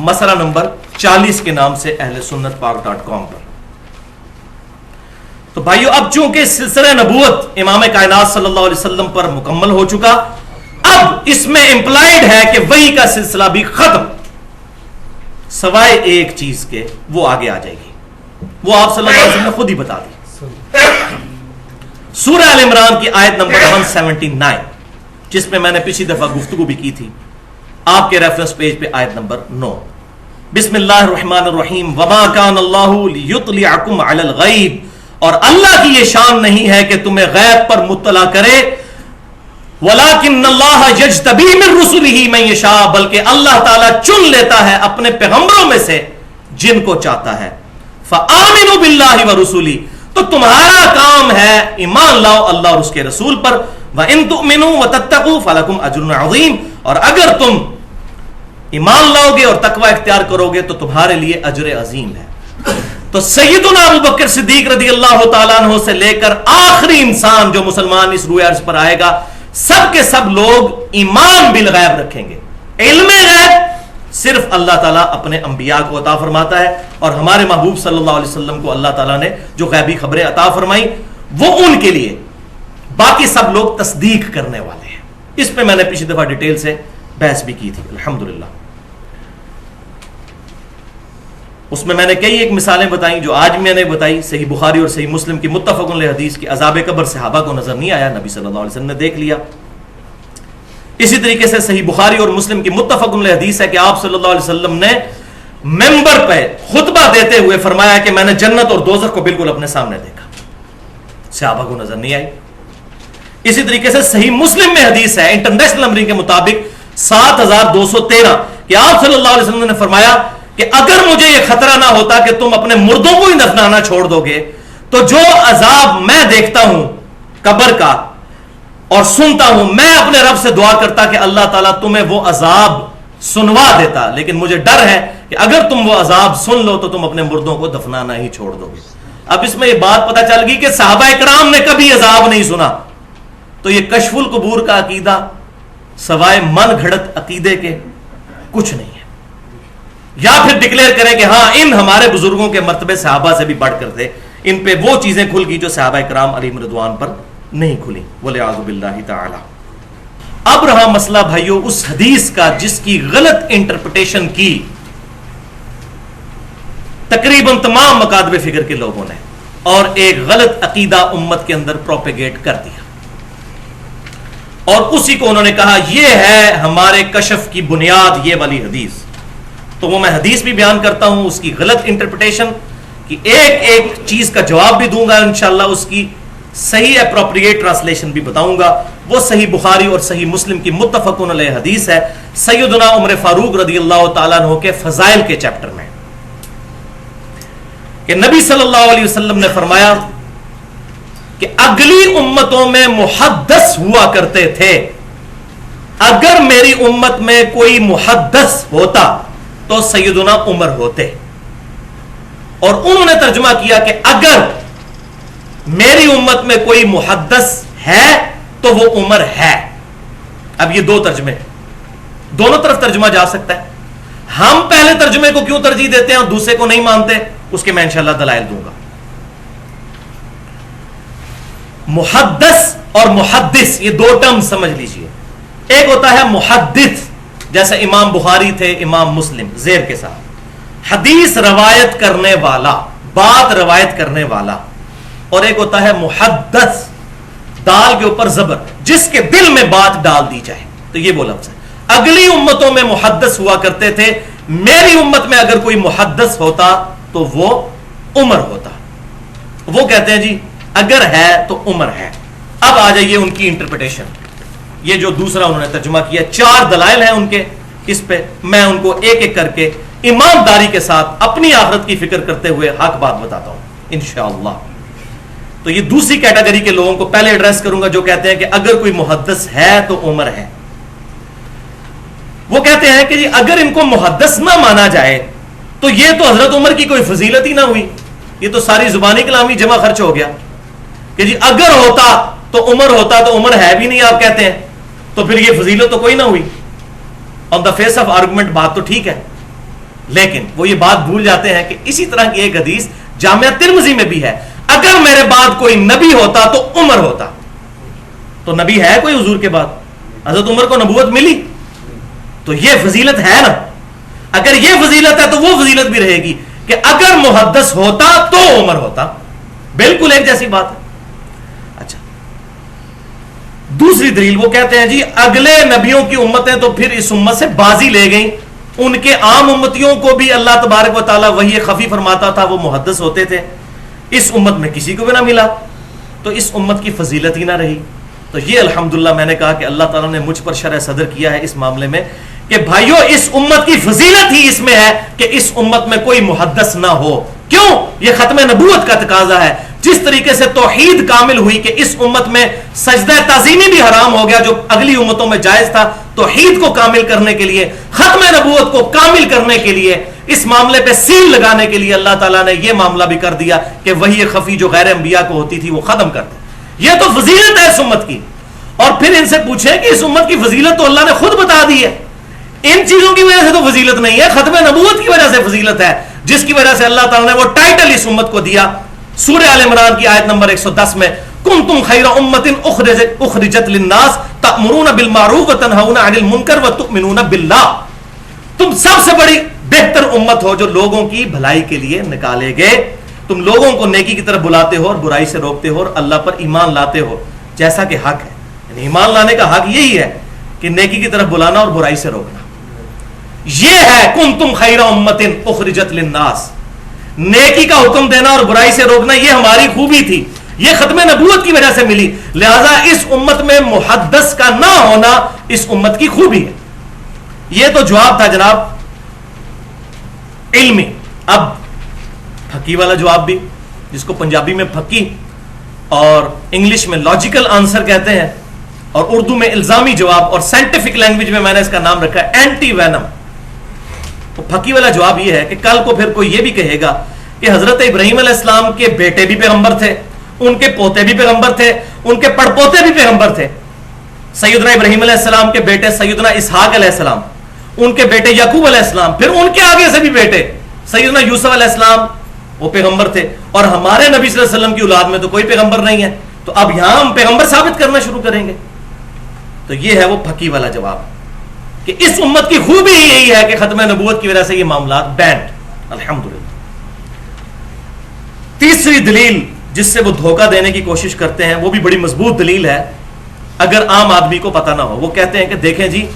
مسئلہ نمبر 40 کے نام سے اہل سنت پاک.com پر. تو بھائیو اب چونکہ سلسلہ نبوت امام کائنات صلی اللہ علیہ وسلم پر مکمل ہو چکا، اب اس میں امپلائڈ ہے کہ وحی کا سلسلہ بھی ختم، سوائے ایک چیز کے، وہ آگے آ جائے گی. وہ آپ صلی اللہ علیہ وسلم نے خود ہی بتا دی. سورہ ال عمران کی آیت نمبر 179 جس پہ میں نے پچھلی دفعہ گفتگو بھی کی تھی, آپ کے ریفرنس پیج پہ آیت نمبر 9. بسم اللہ الرحمن الرحیم. وما کان اللہ لیطلعکم علی الغیب, اور اللہ کی یہ شان نہیں ہے کہ تمہیں غیب پر مطلع کرے. ولیکن اللہ یجتبی من رسلہ من یشاء, بلکہ اللہ تعالیٰ چن لیتا ہے اپنے پیغمبروں میں سے جن کو چاہتا ہے. فآمنوا باللہ ورسولہ, تو تمہارا کام ہے ایمان لاؤ اللہ اور اس کے رسول پر. وَإِن تُؤْمِنُوا وَتَتَّقُوا فَلَكُمْ أَجْرٌ عَظِيمٌ, اور اگر تم ایمان لاؤ گے اور تقوی اختیار کرو گے تو تمہارے لیے اجر عظیم ہے. تو سیدنا ابو بکر صدیق رضی اللہ تعالیٰ عنہ سے لے کر آخری انسان جو مسلمان اس روئے عرض پر آئے گا, سب کے سب لوگ ایمان بالغیب رکھیں گے. علم غیب صرف اللہ تعالیٰ اپنے انبیاء کو عطا فرماتا ہے, اور ہمارے محبوب صلی اللہ علیہ وسلم کو اللہ تعالیٰ نے جو غیبی خبریں عطا فرمائی وہ ان کے لیے, باقی سب لوگ تصدیق کرنے والے ہیں. اس پہ میں نے پچھلی دفعہ ڈیٹیل سے بحث بھی کی تھی الحمدللہ. اس میں نے کئی ایک مثالیں بتائیں جو آج میں نے بتائی. صحیح بخاری اور صحیح مسلم کی متفق علیہ حدیث کی عذاب قبر صحابہ کو نظر نہیں آیا, نبی صلی اللہ علیہ وسلم نے دیکھ لیا. اسی طریقے سے صحیح بخاری اور مسلم کی متفق علیہ حدیث ہے کہ آپ صلی اللہ علیہ وسلم نے منبر پہ خطبہ دیتے ہوئے فرمایا کہ میں نے جنت اور دوزخ کو بالکل اپنے سامنے دیکھا, صحابہ کو نظر نہیں آئی. اسی طریقے سے صحیح مسلم میں حدیث ہے انٹرنیشنل نمبرنگ کے مطابق 7213 کہ آپ صلی اللہ علیہ وسلم نے فرمایا کہ اگر مجھے یہ خطرہ نہ ہوتا کہ تم اپنے مردوں کو ہی دفنانا چھوڑ دو گے تو جو عذاب میں دیکھتا ہوں قبر کا اور سنتا ہوں, میں اپنے رب سے دعا کرتا کہ اللہ تعالیٰ تمہیں وہ عذاب سنوا دیتا, لیکن مجھے ڈر ہے کہ اگر تم وہ عذاب سن لو تو تم اپنے مردوں کو دفنانا ہی چھوڑ دو گے. اب اس میں یہ بات پتہ چل گئی کہ صحابہ کرام نے کبھی عذاب نہیں سنا, تو یہ کشف القبور کا عقیدہ سوائے من گھڑت عقیدے کے کچھ نہیں ہے. یا پھر ڈکلیئر کریں کہ ہاں ان ہمارے بزرگوں کے مرتبے صحابہ سے بھی بڑھ کر تھے, ان پہ وہ چیزیں کھل گئی جو صحابہ کرام علیہم رضوان پر نہیں کھلی, والعیاذ باللہ تعالی. اب رہا مسئلہ بھائیو اس حدیث کا جس کی غلط انٹرپریٹیشن کی تقریباً تمام مکاتب فکر کے لوگوں نے, اور ایک غلط عقیدہ امت کے اندر پروپیگیٹ کر دیا, اور اسی کو انہوں نے کہا یہ ہے ہمارے کشف کی بنیاد, یہ والی حدیث. تو وہ میں حدیث بھی بیان کرتا ہوں, اس کی غلط انٹرپریٹیشن کی ایک ایک چیز کا جواب بھی دوں گا انشاءاللہ, اس کی صحیح اپروپریٹ ٹرانسلیشن بھی بتاؤں گا. وہ صحیح بخاری اور صحیح مسلم کی متفق علیہ حدیث ہے سیدنا عمر فاروق رضی اللہ تعالیٰ عنہ کے فضائل کے چیپٹر میں, کہ نبی صلی اللہ علیہ وسلم نے فرمایا کہ اگلی امتوں میں محدث ہوا کرتے تھے, اگر میری امت میں کوئی محدث ہوتا تو سیدنا عمر ہوتے. اور انہوں نے ترجمہ کیا کہ اگر میری امت میں کوئی محدث ہے تو وہ عمر ہے. اب یہ دو ترجمے, دونوں طرف ترجمہ جا سکتا ہے. ہم پہلے ترجمے کو کیوں ترجیح دیتے ہیں اور دوسرے کو نہیں مانتے, اس کے میں انشاءاللہ دلائل دوں گا. محدث اور محدث یہ دو ٹرم سمجھ لیجئے. ایک ہوتا ہے محدث جیسے امام بخاری تھے, امام مسلم زیر کے ساتھ, حدیث روایت کرنے والا, بات روایت کرنے والا. اور ایک ہوتا ہے محدث, دال کے اوپر زبر, جس کے دل میں بات ڈال دی جائے, تو یہ وہ لفظ ہے. اگلی امتوں میں محدث ہوا کرتے تھے, میری امت میں اگر کوئی محدث ہوتا تو وہ عمر ہوتا. وہ کہتے ہیں جی اگر ہے تو عمر ہے. اب آ جائیے ان کی انٹرپریٹیشن. یہ جو دوسرا انہوں نے ترجمہ کیا, 4 دلائل ہیں ان کے, اس پہ میں ان کو ایک ایک کر کے ایمانداری کے ساتھ اپنی آخرت کی فکر کرتے ہوئے حق بات بتاتا ہوں انشاءاللہ. تو یہ دوسری کیٹیگری کے لوگوں کو پہلے ایڈریس کروں گا جو کہتے ہیں کہ اگر کوئی محدث ہے تو عمر ہے. وہ کہتے ہیں کہ جی اگر ان کو محدث نہ مانا جائے تو یہ تو حضرت عمر کی کوئی فضیلت ہی نہ ہوئی, یہ تو ساری زبانی کلامی جمع خرچ ہو گیا کہ جی اگر ہوتا تو عمر ہوتا, تو عمر ہے بھی نہیں آپ کہتے ہیں, تو پھر یہ فضیلت تو کوئی نہ ہوئی. آن دا فیس آف آرگومنٹ بات تو ٹھیک ہے, لیکن وہ یہ بات بھول جاتے ہیں کہ اسی طرح کی ایک حدیث جامعہ ترمذی میں بھی ہے, اگر میرے بعد کوئی نبی ہوتا تو عمر ہوتا. تو نبی ہے کوئی حضور کے بعد, حضرت عمر کو نبوت ملی, تو یہ فضیلت ہے نا. اگر یہ فضیلت ہے تو وہ فضیلت بھی رہے گی. کہ اگر محدث ہوتا تو عمر ہوتا. بالکل ایک جیسی بات ہے. اچھا دوسری دلیل وہ کہتے ہیں جی اگلے نبیوں کی امتیں تو پھر اس امت سے بازی لے گئیں, ان کے عام امتیوں کو بھی اللہ تبارک و تعالیٰ وحی خفی فرماتا تھا, وہ محدث ہوتے تھے, اس امت میں کسی کو بھی نہ ملا تو اس امت کی فضیلت ہی نہ رہی. تو یہ الحمدللہ میں نے کہا کہ اللہ تعالیٰ نے مجھ پر شرح صدر کیا ہے اس معاملے میں کہ بھائیو اس امت کی فضیلت ہی اس میں ہے کہ اس امت میں کوئی محدث نہ ہو. کیوں؟ یہ ختم نبوت کا تقاضا ہے. جس طریقے سے توحید کامل ہوئی کہ اس امت میں سجدہ تعظیمی بھی حرام ہو گیا جو اگلی امتوں میں جائز تھا, توحید کو کامل کرنے کے لیے, ختم نبوت کو کامل کرنے کے لیے, اس معاملے پہ سیل لگانے کے لیے اللہ تعالیٰ نے یہ معاملہ بھی کر دیا کہ وحی خفی جو غیر انبیاء کو ہوتی تھی وہ ختم کر دی. یہ تو فضیلت ہے اس امت کی. اور پھر ان سے پوچھیں کہ اس امت کی فضیلت تو اللہ نے خود بتا دی ہے, ان چیزوں کی وجہ سے تو فضیلت نہیں ہے, ختم نبوت کی وجہ سے فضیلت ہے, جس کی وجہ سے اللہ تعالیٰ نے وہ ٹائٹل اس امت کو دیا. سورہ آل عمران کی آیت نمبر 110 میں کنتم خیر امت اخرجت للناس تأمرون بالمعروف وتنہون عن المنکر وتؤمنون باللہ, تم سب سے بڑی بہتر امت ہو جو لوگوں کی بھلائی کے لیے نکالے گئے. تم لوگوں کو نیکی کی طرف بلاتے ہو اور برائی سے روکتے ہو اور اللہ پر ایمان لاتے ہو جیسا کہ حق ہے. یعنی ایمان لانے کا حق یہی ہے کہ نیکی کی طرف بلانا اور برائی سے روکنا. یہ ہے کنتم خیر امت اخرجت للناس, نیکی کا حکم دینا اور برائی سے روکنا یہ ہماری خوبی تھی, یہ ختم نبوت کی وجہ سے ملی. لہذا اس امت میں محدث کا نہ ہونا اس امت کی خوبی ہے. یہ تو جواب تھا جناب علمی. اب پھکی والا جواب بھی, جس کو پنجابی میں پھکی اور انگلش میں لاجیکل آنسر کہتے ہیں اور اردو میں الزامی جواب, اور سائنٹیفک لینگویج میں میں نے اس کا نام رکھا ہے اینٹی وینم. تو پھکی والا جواب یہ ہے کہ کل کو پھر کوئی یہ بھی کہے گا کہ حضرت ابراہیم علیہ السلام کے بیٹے بھی پیغمبر تھے, ان کے پوتے بھی پیغمبر تھے, ان کے پڑپوتے بھی پیغمبر تھے. سیدنا ابراہیم علیہ السلام کے بیٹے سیدنا اسحاق علیہ السلام, ان کے بیٹے یعقوب علیہ السلام, پھر ان کے آگے سے بھی بیٹے سیدنا یوسف علیہ السلام, وہ پیغمبر تھے. اور ہمارے نبی صلی اللہ علیہ وسلم کی اولاد میں تو کوئی پیغمبر نہیں ہے, تو اب یہاں ہم پیغمبر ثابت کرنا شروع کریں گے. تو یہ ہے وہ پھکی والا جواب کہ اس امت کی خوبی یہی ہے کہ ختم نبوت کی وجہ سے یہ معاملات بینڈ. الحمدللہ. تیسری دلیل جس سے وہ دھوکہ دینے کی کوشش کرتے ہیں وہ بھی بڑی مضبوط دلیل ہے اگر عام آدمی کو پتہ نہ ہو. وہ کہتے ہیں کہ دیکھیں جی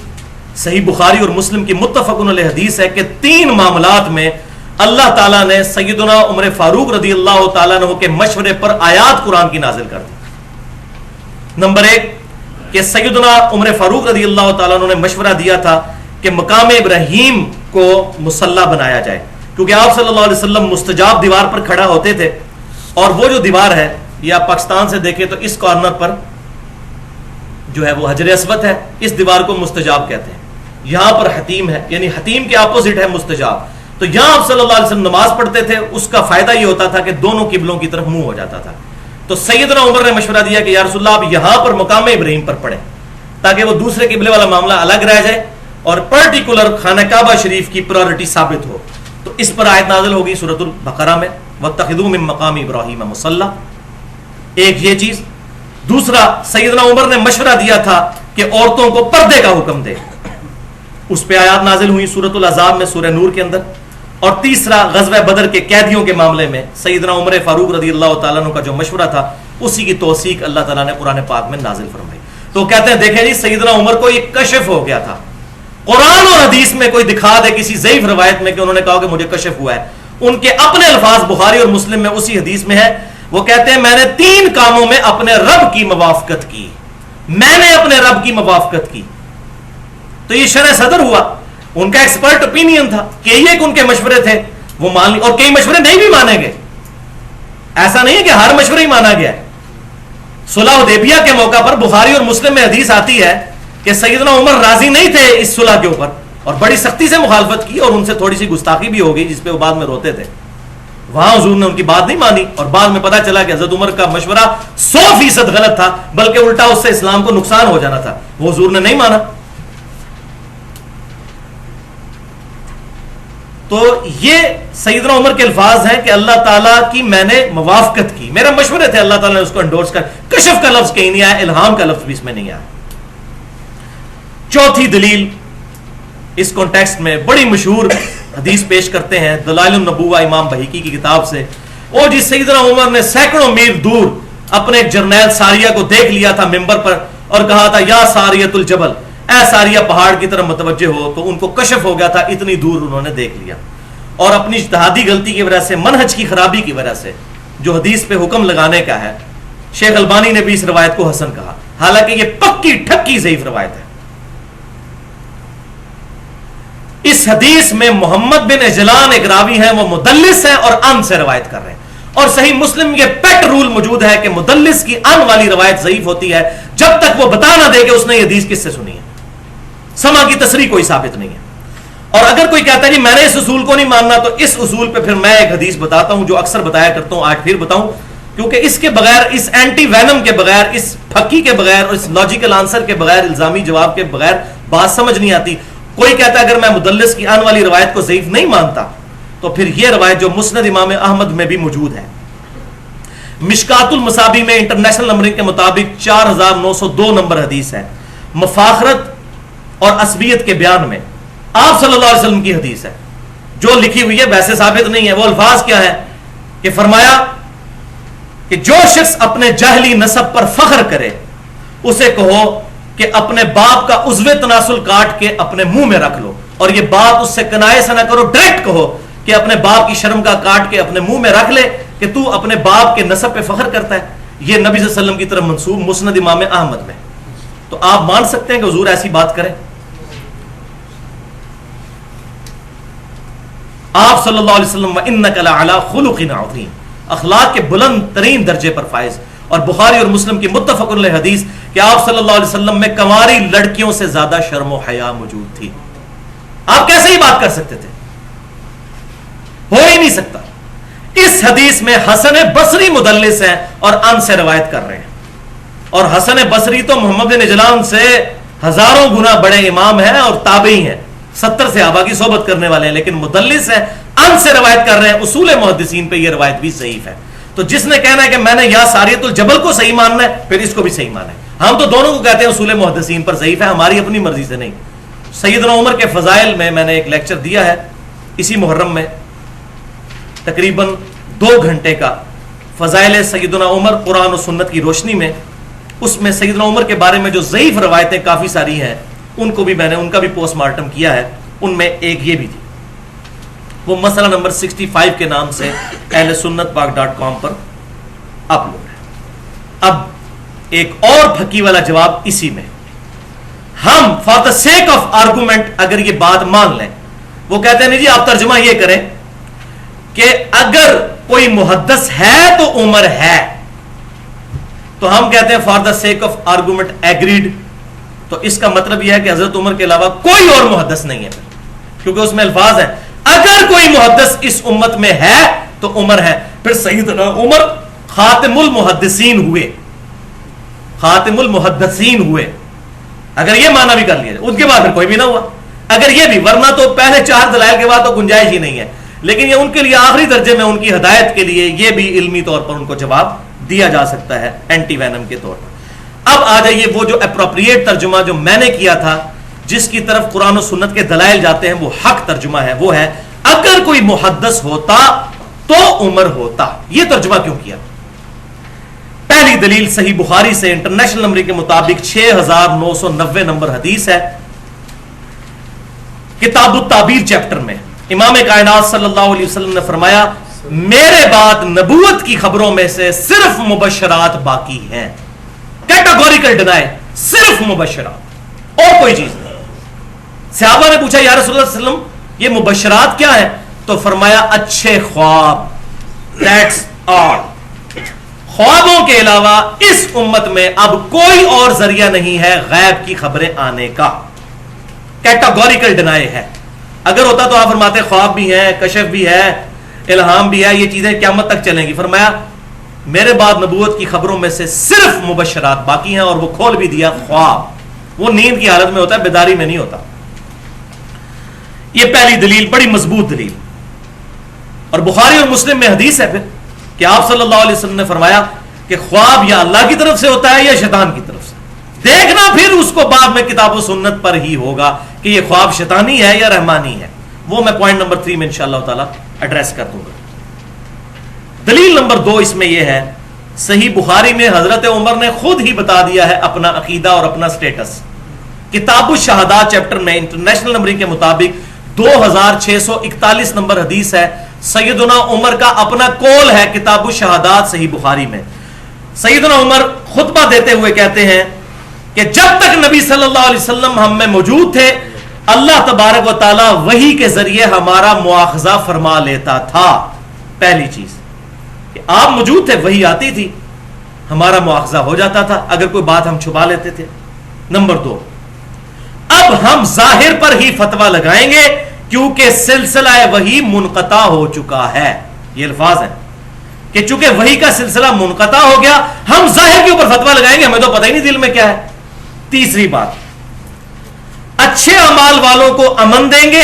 صحیح بخاری اور مسلم کی متفق علیہ حدیث ہے کہ 3 معاملات میں اللہ تعالیٰ نے سیدنا عمر فاروق رضی اللہ تعالیٰ عنہ کے مشورے پر آیات قرآن کی نازل کر دی. نمبر 1 کہ سیدنا عمر فاروق رضی اللہ تعالیٰ عنہ نے مشورہ دیا تھا کہ مقام ابراہیم کو مصلی بنایا جائے, کیونکہ آپ صلی اللہ علیہ وسلم مستجاب دیوار پر کھڑا ہوتے تھے, اور وہ جو دیوار ہے یہ آپ پاکستان سے دیکھیں تو اس کارنر پر جو ہے وہ حجر اسود ہے, اس دیوار کو مستجاب کہتے ہیں. یہاں پر حتیم ہے, یعنی حتیم کے اپوزٹ ہے مستجاب. تو یہاں آپ صلی اللہ علیہ وسلم نماز پڑھتے تھے, اس کا فائدہ یہ ہوتا تھا کہ دونوں قبلوں کی طرف منہ ہو جاتا تھا. تو سیدنا عمر نے مشورہ دیا کہ یا رسول اللہ آپ یہاں پر مقام ابراہیم پر پڑھیں تاکہ وہ دوسرے قبلے والا معاملہ الگ رہ جائے اور پرٹیکولر خانہ کعبہ شریف کی پرائورٹی ثابت ہو. تو اس پر آیت نازل ہوگی سورۃ البقرہ میں وَاتَّخِذُوا مِن مَّقَامِ إِبْرَاهِيمَ مُصَلًّى. ایک یہ چیز. دوسرا سیدنا عمر نے مشورہ دیا تھا کہ عورتوں کو پردے کا حکم دے, اس پہ آیات نازل ہوئی سورۃ الاحزاب میں سورہ نور کے اندر. اور تیسرا غزوہ بدر کے قیدیوں کے معاملے میں سیدنا عمر فاروق رضی اللہ تعالیٰ عنہ کا جو مشورہ تھا اسی کی توثیق اللہ تعالیٰ نے قرآن پاک میں نازل فرمائی. تو کہتے ہیں دیکھیں جی سیدنا عمر کو یہ کشف ہو گیا تھا. قرآن اور حدیث میں کوئی دکھا دے کسی ضعیف روایت میں کہ انہوں نے کہا کہ مجھے کشف ہوا ہے, ان کے اپنے الفاظ بخاری اور مسلم میں اسی حدیث میں ہے. وہ کہتے ہیں میں نے 3 کاموں میں اپنے رب کی موافقت کی, میں نے اپنے رب کی موافقت کی. تو یہ شرح صدر ہوا, ان کا ایکسپرٹ اوپینین تھا کہ یہ ان کے مشورے تھے وہ مان لی, اور کئی مشورے نہیں بھی مانے گئے. ایسا نہیں ہے کہ ہر مشورہ ہی مانا گیا ہے. صلح حدیبیہ کے موقع پر بخاری اور مسلم میں حدیث آتی ہے کہ سیدنا عمر راضی نہیں تھے اس صلح کے اوپر اور بڑی سختی سے مخالفت کی, اور ان سے تھوڑی سی گستاخی بھی ہو گئی جس پہ وہ بعد میں روتے تھے. وہاں حضور نے ان کی بات نہیں مانی, اور بعد میں پتا چلا کہ حضرت عمر کا مشورہ 100% غلط تھا, بلکہ الٹا اس سے اسلام کو نقصان ہو جانا تھا. وہ حضور نے نہیں مانا. تو یہ سیدنا عمر کے الفاظ ہیں کہ اللہ تعالیٰ کی میں نے موافقت کی, میرے مشورے تھے, اللہ تعالیٰ نے اس کو انڈورس کر. کشف کا لفظ کہیں نہیں آیا, الہام کا لفظ بھی اس میں نہیں آیا. چوتھی دلیل اس کانٹیکسٹ میں بڑی مشہور حدیث پیش کرتے ہیں دلائل النبوہ امام بہیقی کی کتاب سے، او جی سیدنا عمر نے سینکڑوں میل دور اپنے ایک جرنیل ساریہ کو دیکھ لیا تھا ممبر پر اور کہا تھا یا ساریۃ الجبل، اے ساریہ پہاڑ کی طرف متوجہ ہو، تو ان کو کشف ہو گیا تھا، اتنی دور انہوں نے دیکھ لیا. اور اپنی اجتہادی غلطی کی وجہ سے، منہج کی خرابی کی وجہ سے جو حدیث پہ حکم لگانے کا ہے، شیخ البانی نے بھی اس روایت کو حسن کہا، حالانکہ یہ پکی ٹھکی ضعیف روایت ہے. اس حدیث میں محمد بن اجلان ایک راوی ہیں، وہ مدلس ہیں اور ان سے روایت کر رہے ہیں، اور صحیح مسلم یہ پیٹ رول موجود ہے کہ مدلس کی ان والی روایت ضعیف ہوتی ہے جب تک وہ بتا نہ دے کہ اس نے یہ حدیث کس سے سنی ہے. سما کی تصریح کوئی ثابت نہیں ہے. اور اگر کوئی کہتا ہے جی میں نے اس اصول کو نہیں ماننا، تو اس اصول پہ پھر میں ایک حدیث بتاتا ہوں جو اکثر بتایا کرتا ہوں، آج پھر بتاؤں، کیونکہ اس کے بغیر، اس اینٹی وینم کے بغیر، اس پھکی کے بغیر اور اس لاجیکل آنسر کے بغیر، الزامی جواب کے بغیر بات سمجھ نہیں آتی. کوئی کہتا ہے اگر میں مدلس کی ان والی روایت کو ضعیف نہیں مانتا تو پھر یہ روایت جو مسند امام احمد میں بھی موجود ہے، مشکات المصابیح میں انٹرنیشنل نمبرنگ کے مطابق 4902 نمبر حدیث ہے، مفاخرت اور عصبیت کے بیان میں آپ صلی اللہ علیہ وسلم کی حدیث ہے جو لکھی ہوئی ہے، ویسے ثابت نہیں ہے. وہ الفاظ کیا ہے کہ فرمایا کہ جو شخص اپنے جاہلی نسب پر فخر کرے اسے کہو کہ اپنے باپ کا عضو تناسل کاٹ کے اپنے منہ میں رکھ لو، اور یہ بات اس سے کنائے سے نہ کرو، ڈائریکٹ کہو کہ اپنے باپ کی شرم کا کاٹ کے اپنے منہ میں رکھ لے کہ تو اپنے باپ کے نسب پہ فخر کرتا ہے. یہ نبی صلی اللہ علیہ وسلم کی طرف منسوب مسند امام احمد میں. تو آپ مان سکتے ہیں کہ حضور ایسی بات کریں؟ آپ صلی اللہ علیہ وسلم وَإِنَّكَ لَعَلَىٰ خُلُقٍ عَظِيمٍ، اخلاق کے بلند ترین درجے پر فائز. اور بخاری اور مسلم کی متفق علیہ حدیث کہ آپ صلی اللہ علیہ وسلم میں کنواری لڑکیوں سے زیادہ شرم و حیا موجود تھی. آپ کیسے ہی بات کر سکتے تھے؟ ہو ہی نہیں سکتا. اس حدیث میں حسن بصری مدلس ہیں اور ان سے روایت کر رہے ہیں، اور حسن بصری تو محمد بن اجلان سے ہزاروں گنا بڑے امام ہیں اور تابعی ہیں، 70 صحابہ کی صحبت کرنے والے ہیں، لیکن مدلس ہیں، ان سے روایت کر رہے ہیں. اصول محدثین پہ یہ روایت بھی ضعیف ہے. تو جس نے کہنا ہے کہ میں نے یا ساریۃ الجبل کو صحیح ماننا ہے، پھر اس کو بھی صحیح ماننا ہے. ہم تو دونوں کو کہتے ہیں اصول محدثین پر ضعیف ہے، ہماری اپنی مرضی سے نہیں. سیدنا عمر کے فضائل میں نے ایک لیکچر دیا ہے اسی محرم میں، تقریباً 2 گھنٹے کا، فضائل سیدنا عمر قرآن و سنت کی روشنی میں. اس میں سیدنا عمر کے بارے میں جو ضعیف روایتیں کافی ساری ہیں ان کو بھی میں نے ان کا بھی پوسٹ مارٹم کیا ہے. ان میں ایک یہ بھی تھی، وہ مسئلہ نمبر 65 کے نام سے اہل سنت پاک.com پر اپلوڈ ہے. اب ایک اور پھکی والا جواب اسی میں. ہم for the sake of argument اگر یہ بات مان لیں، وہ کہتے ہیں نہیں جی آپ ترجمہ یہ کریں کہ اگر کوئی محدث ہے تو عمر ہے، تو ہم کہتے ہیں for the sake of argument agreed. تو اس کا مطلب یہ ہے کہ حضرت عمر کے علاوہ کوئی اور محدث نہیں ہے، کیونکہ اس میں الفاظ ہیں اگر کوئی محدث اس امت میں ہے تو عمر ہے. پھر سیدنا عمر خاتم المحدثین ہوئے، خاتم المحدثین ہوئے. اگر یہ معنی بھی کر لیا جائے، ان کے بعد پھر کوئی بھی نہ ہوا. اگر یہ بھی، ورنہ تو پہلے 4 دلائل کے بعد تو گنجائش ہی نہیں ہے. لیکن یہ ان کے لیے آخری درجے میں ان کی ہدایت کے لیے یہ بھی علمی طور پر ان کو جواب دیا جا سکتا ہے اینٹی وینم کے طور پر. اب آ جائیے وہ جو اپروپریٹ ترجمہ جو میں نے کیا تھا، جس کی طرف قرآن و سنت کے دلائل جاتے ہیں، وہ حق ترجمہ ہے. وہ ہے اگر کوئی محدث ہوتا تو عمر ہوتا. یہ ترجمہ کیوں کیا؟ پہلی دلیل صحیح بخاری سے انٹرنیشنل نمبر کے مطابق 6990 نمبر حدیث ہے، کتاب التعبیر چیپٹر میں امام کائنات صلی اللہ علیہ وسلم نے فرمایا میرے بعد نبوت کی خبروں میں سے صرف مبشرات باقی ہیں. کیٹاگوریکل ڈینائی، صرف مبشرات اور کوئی چیز نہیں. صحابہ نے پوچھا یا رسول اللہ صلی اللہ علیہ وسلم یہ مبشرات کیا ہیں؟ تو فرمایا اچھے خواب. That's all. خوابوں کے علاوہ اس امت میں اب کوئی اور ذریعہ نہیں ہے غیب کی خبریں آنے کا. کیٹاگوریکل ڈینائی ہے. اگر ہوتا تو آپ فرماتے خواب بھی ہیں، کشف بھی ہے، الہام بھی ہے، یہ چیزیں قیامت تک چلیں گی. فرمایا میرے بعد نبوت کی خبروں میں سے صرف مبشرات باقی ہیں، اور وہ کھول بھی دیا خواب. وہ نیند کی حالت میں ہوتا ہے، بیداری میں نہیں ہوتا. یہ پہلی دلیل، بڑی مضبوط دلیل. اور بخاری اور مسلم میں حدیث ہے پھر کہ آپ صلی اللہ علیہ وسلم نے فرمایا کہ خواب یا اللہ کی طرف سے ہوتا ہے یا شیطان کی طرف سے. دیکھنا پھر اس کو بعد میں کتاب و سنت پر ہی ہوگا کہ یہ خواب شیطانی ہے یا رحمانی ہے. وہ میں پوائنٹ نمبر 3 میں انشاءاللہ تعالی ایڈریس کر دوں گا. دلیل نمبر 2 اس میں یہ ہے، صحیح بخاری میں حضرت عمر نے خود ہی بتا دیا ہے اپنا عقیدہ اور اپنا سٹیٹس. کتاب الشہادات چیپٹر میں انٹرنیشنل نمبرنگ کے مطابق 2641 نمبر حدیث ہے. سیدنا عمر کا اپنا قول ہے کتاب الشہادات صحیح بخاری میں. سیدنا عمر خطبہ دیتے ہوئے کہتے ہیں کہ جب تک نبی صلی اللہ علیہ وسلم ہم میں موجود تھے، اللہ تبارک و تعالی وحی کے ذریعے ہمارا مواخذہ فرما لیتا تھا. پہلی چیز کہ آپ موجود تھے، وحی آتی تھی، ہمارا مواخذہ ہو جاتا تھا اگر کوئی بات ہم چھپا لیتے تھے. نمبر 2، اب ہم ظاہر پر ہی فتویٰ لگائیں گے کیونکہ سلسلہ وحی منقطع ہو چکا ہے. یہ الفاظ ہیں کہ چونکہ وحی کا سلسلہ منقطع ہو گیا، ہم ظاہر کے اوپر فتویٰ لگائیں گے، ہمیں تو پتہ ہی نہیں دل میں کیا ہے. تیسری بات، اچھے اعمال والوں کو امن دیں گے،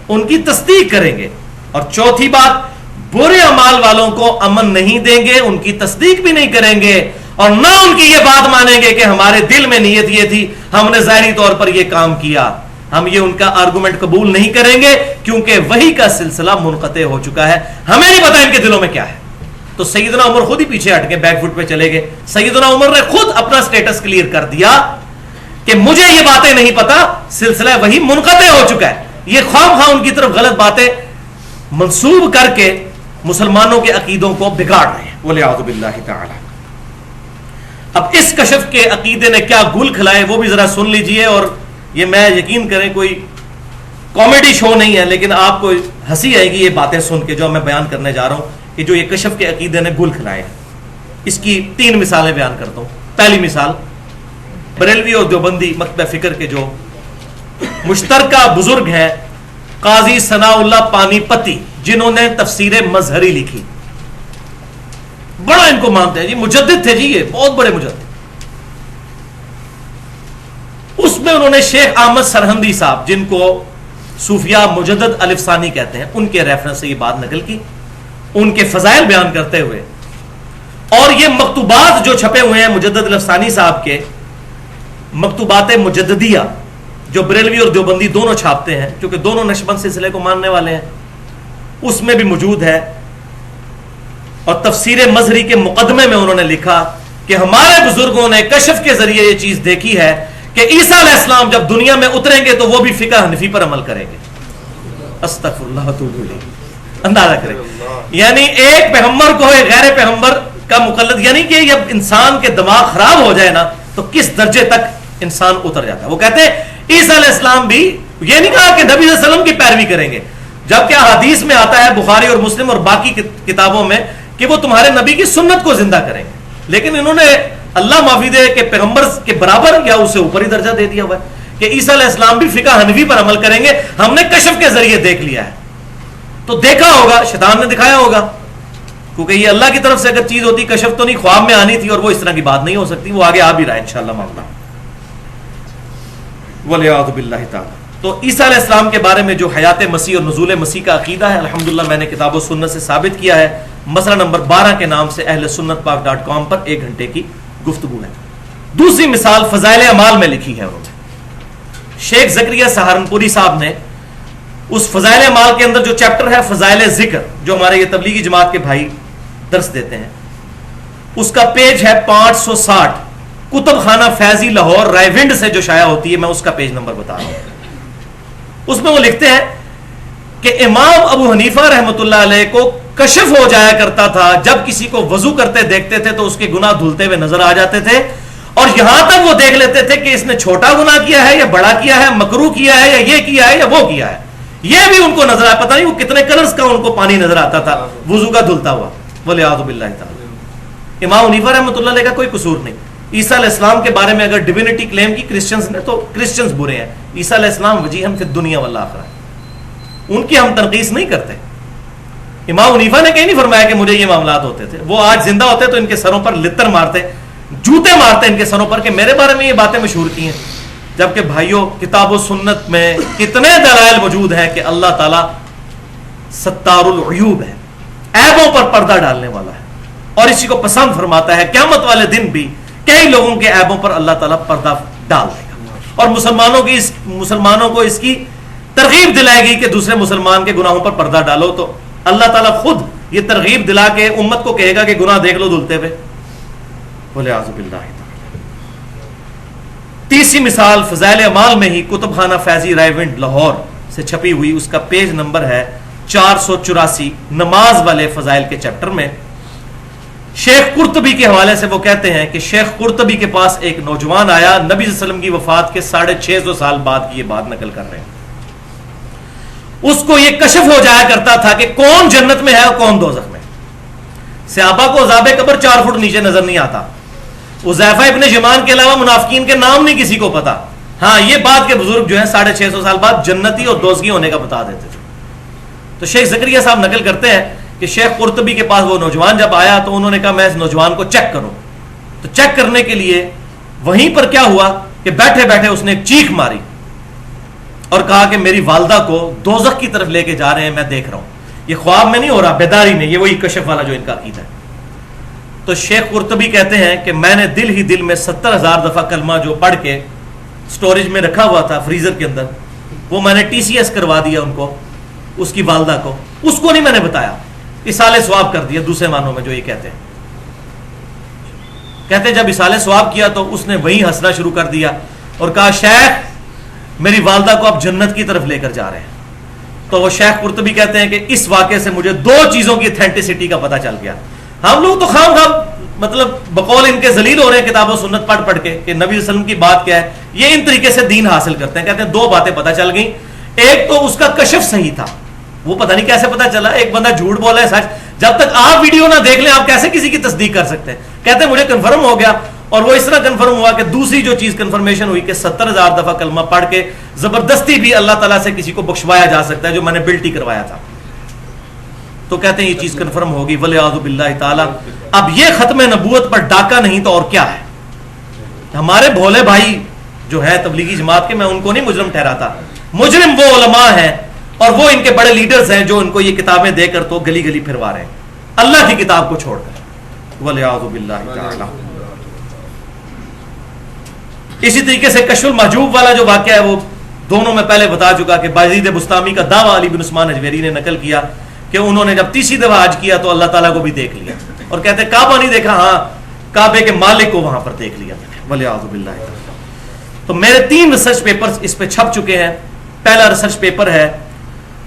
ان کی تصدیق کریں گے. اور چوتھی بات، برے اعمال والوں کو امن نہیں دیں گے، ان کی تصدیق بھی نہیں کریں گے، اور نہ ان کی یہ بات مانیں گے کہ ہمارے دل میں نیت یہ تھی، ہم نے ظاہری طور پر یہ کام کیا. ہم یہ ان کا آرگومنٹ قبول نہیں کریں گے کیونکہ وحی کا سلسلہ منقطع ہو چکا ہے، ہمیں نہیں پتا ان کے دلوں میں کیا ہے. تو سیدنا عمر خود ہی پیچھے ہٹ کے بیک فٹ پہ چلے گئے. سیدنا عمر نے خود اپنا سٹیٹس کلیئر کر دیا کہ مجھے یہ باتیں نہیں پتا، سلسلہ وحی منقطع ہو چکا ہے. یہ خواہ خواہ ان کی طرف غلط باتیں منسوب کر کے مسلمانوں کے عقیدوں کو بگاڑ رہے ہیں. وَلِعَوْذُ بِاللَّهِ تَعَالَى. اب اس کشف کے عقیدے نے کیا گل کھلائے وہ بھی ذرا سن لیجئے. اور یہ میں یقین کریں کوئی کامیڈی شو نہیں ہے، لیکن آپ کو ہنسی آئے گی یہ باتیں سن کے جو میں بیان کرنے جا رہا ہوں کہ جو یہ کشف کے عقیدے نے گل کھلائے. اس کی 3 مثالیں بیان کرتا ہوں. پہلی مثال، بریلوی اور دیوبندی مکتبہ فکر کے جو مشترکہ بزرگ ہیں قاضی ثناء اللہ پانی پتی، جنہوں نے تفسیر مظہری لکھی، بڑا ان کو مانتے ہیں جی، مجدد تھے جی، یہ بہت بڑے مجدد. اس میں انہوں نے شیخ احمد سرہندی صاحب، جن کو صوفیہ مجدد الف ثانی کہتے ہیں، ان کے ریفرنس سے یہ بات نقل کی، ان کے فضائل بیان کرتے ہوئے. اور یہ مکتوبات جو چھپے ہوئے ہیں مجدد الف ثانی صاحب کے، مکتوبات مجددیہ جو بریلوی اور دیوبندی دونوں چھاپتے ہیں، کیونکہ دونوں نقشبند سلسلے کو ماننے والے ہیں، اس میں بھی موجود ہے. اور تفسیر مظہری کے مقدمے میں انہوں نے لکھا کہ ہمارے بزرگوں نے کشف کے ذریعے یہ چیز دیکھی ہے کہ عیسیٰ علیہ السلام جب دنیا میں اتریں گے تو وہ بھی فقہ حنفی پر عمل کریں گے. استغفر اللہ واتوب الیہ. اندازہ کریں، یعنی ایک پیغمبر کو ایک غیر پیغمبر کا مقلد، یعنی کہ جب انسان کے دماغ خراب ہو جائے نا تو کس درجے تک انسان اتر جاتا ہے. وہ کہتے ہیں عیسیٰ علیہ السلام بھی، یہ نہیں کہا کہ نبی صلی اللہ علیہ وسلم کی پیروی کریں گے، جبکہ حدیث میں آتا ہے بخاری اور مسلم اور باقی کتابوں میں کہ وہ تمہارے نبی کی سنت کو زندہ کریں گے. لیکن انہوں نے اللہ معافی دے کہ پیغمبر کے برابر یا اس سے اوپر ہی درجہ دے دیا ہوا ہے کہ عیسیٰ علیہ السلام بھی فقہ حنفی پر عمل کریں گے. ہم نے کشف کے ذریعے دیکھ لیا ہے. تو دیکھا ہوگا، شیطان نے دکھایا ہوگا، کیونکہ یہ اللہ کی طرف سے اگر چیز ہوتی، کشف تو نہیں، خواب میں آنی تھی، اور وہ اس طرح کی بات نہیں ہو سکتی. وہ آگے آ بھی رہا ہے انشاءاللہ معاملہ. وَلِعَوْذُ بِاللَّهِ تَعَالَى. تو عیسیٰ علیہ السلام کے بارے میں جو حیات مسیح اور نزول مسیح کا عقیدہ ہے، الحمدللہ میں نے کتاب و سنت سے ثابت کیا ہے. مسئلہ نمبر 12 کے نام سے اہل سنت پاک .com پر 1 گھنٹے کی گفتگو ہے. دوسری مثال فضائل اعمال میں لکھی ہے انہوں نے. شیخ زکریا سہارنپوری صاحب نے اس فضائل اعمال کے اندر جو چیپٹر ہے فضائل ذکر، جو ہمارے یہ تبلیغی جماعت کے بھائی درس دیتے ہیں، اس کا پیج ہے 560. کتب خانہ فیضی لاہور رائے ونڈ سے جو شائع ہوتی ہے، میں اس کا پیج نمبر بتا رہا ہوں. اس میں وہ لکھتے ہیں کہ امام ابو حنیفہ رحمۃ اللہ علیہ کو کشف ہو جایا کرتا تھا، جب کسی کو وضو کرتے دیکھتے تھے تو اس کے گناہ دھلتے ہوئے نظر آ جاتے تھے، اور یہاں تک وہ دیکھ لیتے تھے کہ اس نے چھوٹا گناہ کیا ہے یا بڑا کیا ہے، مکروہ کیا ہے یا یہ کیا ہے یا وہ کیا ہے. یہ بھی ان کو نظر آیا، پتہ نہیں وہ کتنے کلرز کا ان کو پانی نظر آتا تھا وضو کا دھلتا ہوا. وَلِعَوْذُ بِاللَّهِ تعالیٰ. امام حنیفہ رحمۃ اللہ علیہ کا کوئی قصور نہیں. عیسیٰ علیہ السلام کے بارے میں اگر ڈیوینٹی کلیم کی کرسچنز نے تو کرسچنز برے ہیں. عیسیٰ علیہ السلام وجیہاً فی الدنیا والآخرہ، ان کی ہم تنقیص نہیں کرتے. امام حنیفہ نے کہیں نہیں فرمایا کہ مجھے یہ معاملات ہوتے تھے. وہ آج زندہ ہوتے تو ان کے سروں پر لتر مارتے، جوتے مارتے ان کے سروں پر کہ میرے بارے میں یہ باتیں مشہور کی ہیں. جبکہ بھائیوں کتاب و سنت میں کتنے دلائل موجود ہیں کہ اللہ تعالیٰ ستار العیوب ہے، عیبوں پر پردہ ڈالنے والا ہے، اور اسی کو پسند فرماتا ہے. قیامت والے دن بھی کئی لوگوں کے عیبوں پر اللہ تعالیٰ پردہ ڈال دے گا، اور مسلمانوں کو اس کی ترغیب دلائے گی کہ دوسرے مسلمان کے گناہوں پر پردہ ڈالو، تو اللہ تعالیٰ خود یہ ترغیب دلا کے امت کو کہے گا کہ گناہ دیکھ لو دھلتے ہوئے. بولے اعوذ باللہ. تیسری مثال فضائل اعمال میں ہی کتب خانہ فیضی رائے ونڈ لاہور سے چھپی ہوئی، اس کا پیج نمبر ہے 484، نماز والے فضائل کے چیپٹر میں شیخ قرطبی کے حوالے سے وہ کہتے ہیں کہ شیخ قرطبی کے پاس ایک نوجوان آیا، نبی صلی اللہ علیہ وسلم کی وفات کے 650 سال بعد کی یہ بات نقل کر رہے ہیں. اس کو یہ کشف ہو جایا کرتا تھا کہ کون جنت میں ہے اور کون دوزخ میں. صحابہ کو عذاب قبر 4 فٹ نیچے نظر نہیں آتا. حذیفہ ابن یمان کے علاوہ منافقین کے نام نہیں کسی کو پتا. ہاں یہ بات کے بزرگ جو ہیں 650 سال بعد جنتی اور دوزخی ہونے کا بتا دیتے تھے. تو شیخ زکریا صاحب نقل کرتے ہیں کہ شیخ قرطبی کے پاس وہ نوجوان جب آیا تو انہوں نے کہا میں اس نوجوان کو چیک کروں. تو چیک کرنے کے لیے وہیں پر کیا ہوا کہ بیٹھے بیٹھے اس نے ایک چیخ ماری اور کہا کہ میری والدہ کو دوزخ کی طرف لے کے جا رہے ہیں، میں دیکھ رہا ہوں. یہ خواب میں نہیں ہو رہا، بیداری میں. یہ وہی کشف والا جو ان کا عقیدہ ہے. تو شیخ قرطبی کہتے ہیں کہ میں نے دل ہی دل میں 70,000 دفعہ کلمہ جو پڑھ کے سٹوریج میں رکھا ہوا تھا فریزر کے اندر، وہ میں نے TCS کروا دیا ان کو، اس کی والدہ کو. اس کو نہیں میں نے بتایا، اصالہ ثواب کر دیا دوسرے معنوں میں جو یہ کہتے ہیں. کہتے ہیں جب اصالہ ثواب کیا تو اس نے وہیں ہنسنا شروع کر دیا اور کہا شیخ میری والدہ کو آپ جنت کی طرف لے کر جا رہے ہیں. تو وہ شیخ قرطبی کہتے ہیں کہ اس واقعے سے مجھے 2 چیزوں کی اتھینٹسٹی کا پتہ چل گیا. ہم لوگ تو خام مطلب بقول ان کے ذلیل ہو رہے ہیں کتاب و سنت پڑھ پڑھ کے کہ نبی صلی اللہ علیہ وسلم کی بات کیا ہے. یہ ان طریقے سے دین حاصل کرتے ہیں. کہتے ہیں 2 باتیں پتہ چل گئیں. ایک تو اس کا کشف صحیح تھا، وہ پتہ نہیں کیسے پتہ چلا. ایک بندہ جھوٹ بولا ہے سچ، جب تک آپ ویڈیو نہ دیکھ لیں آپ کیسے کسی کی تصدیق کر سکتے ہیں. کہتے ہیں مجھے کنفرم ہو گیا. اور وہ اس طرح کنفرم ہوا کہ دوسری جو چیز کنفرمیشن ہوئی کہ 70,000 دفعہ کلمہ پڑھ کے زبردستی بھی اللہ تعالیٰ سے کسی کو بخشوایا جا سکتا ہے جو میں نے بلٹی کروایا تھا. تو کہتے ہیں یہ چیز کنفرم ہوگی ولیعوذ باللہ تعالی. اب یہ ختم نبوت پر ڈاکہ نہیں تو اور کیا ہے. ہمارے بھولے بھائی جو ہے تبلیغی جماعت کے، میں ان کو نہیں مجرم ٹھہراتا. مجرم وہ علماء ہیں اور وہ ان کے بڑے لیڈرز ہیں جو ان کو یہ کتابیں دے کر تو گلی گلی پھروا رہے ہیں اللہ کی کتاب کو چھوڑ کر. ولیعوذ باللہ تعالی. اسی طریقے سے کشف المحجوب والا جو واقعہ ہے وہ دونوں میں پہلے بتا چکا کہ بازید بستامی کا دعویٰ علی بن عثمان اجویری نے نقل کیا کہ انہوں نے جب تیسری دفعہ حج کیا تو اللہ تعالیٰ کو بھی دیکھ لیا. اور کہتے ہیں کعبہ نہیں دیکھا، ہاں کعبے کے مالک کو وہاں پر دیکھ لیا. ولیعوذ باللہ. تو میرے 3 ریسرچ پیپرز اس پہ چھپ چکے ہیں. پہلا ریسرچ پیپر ہے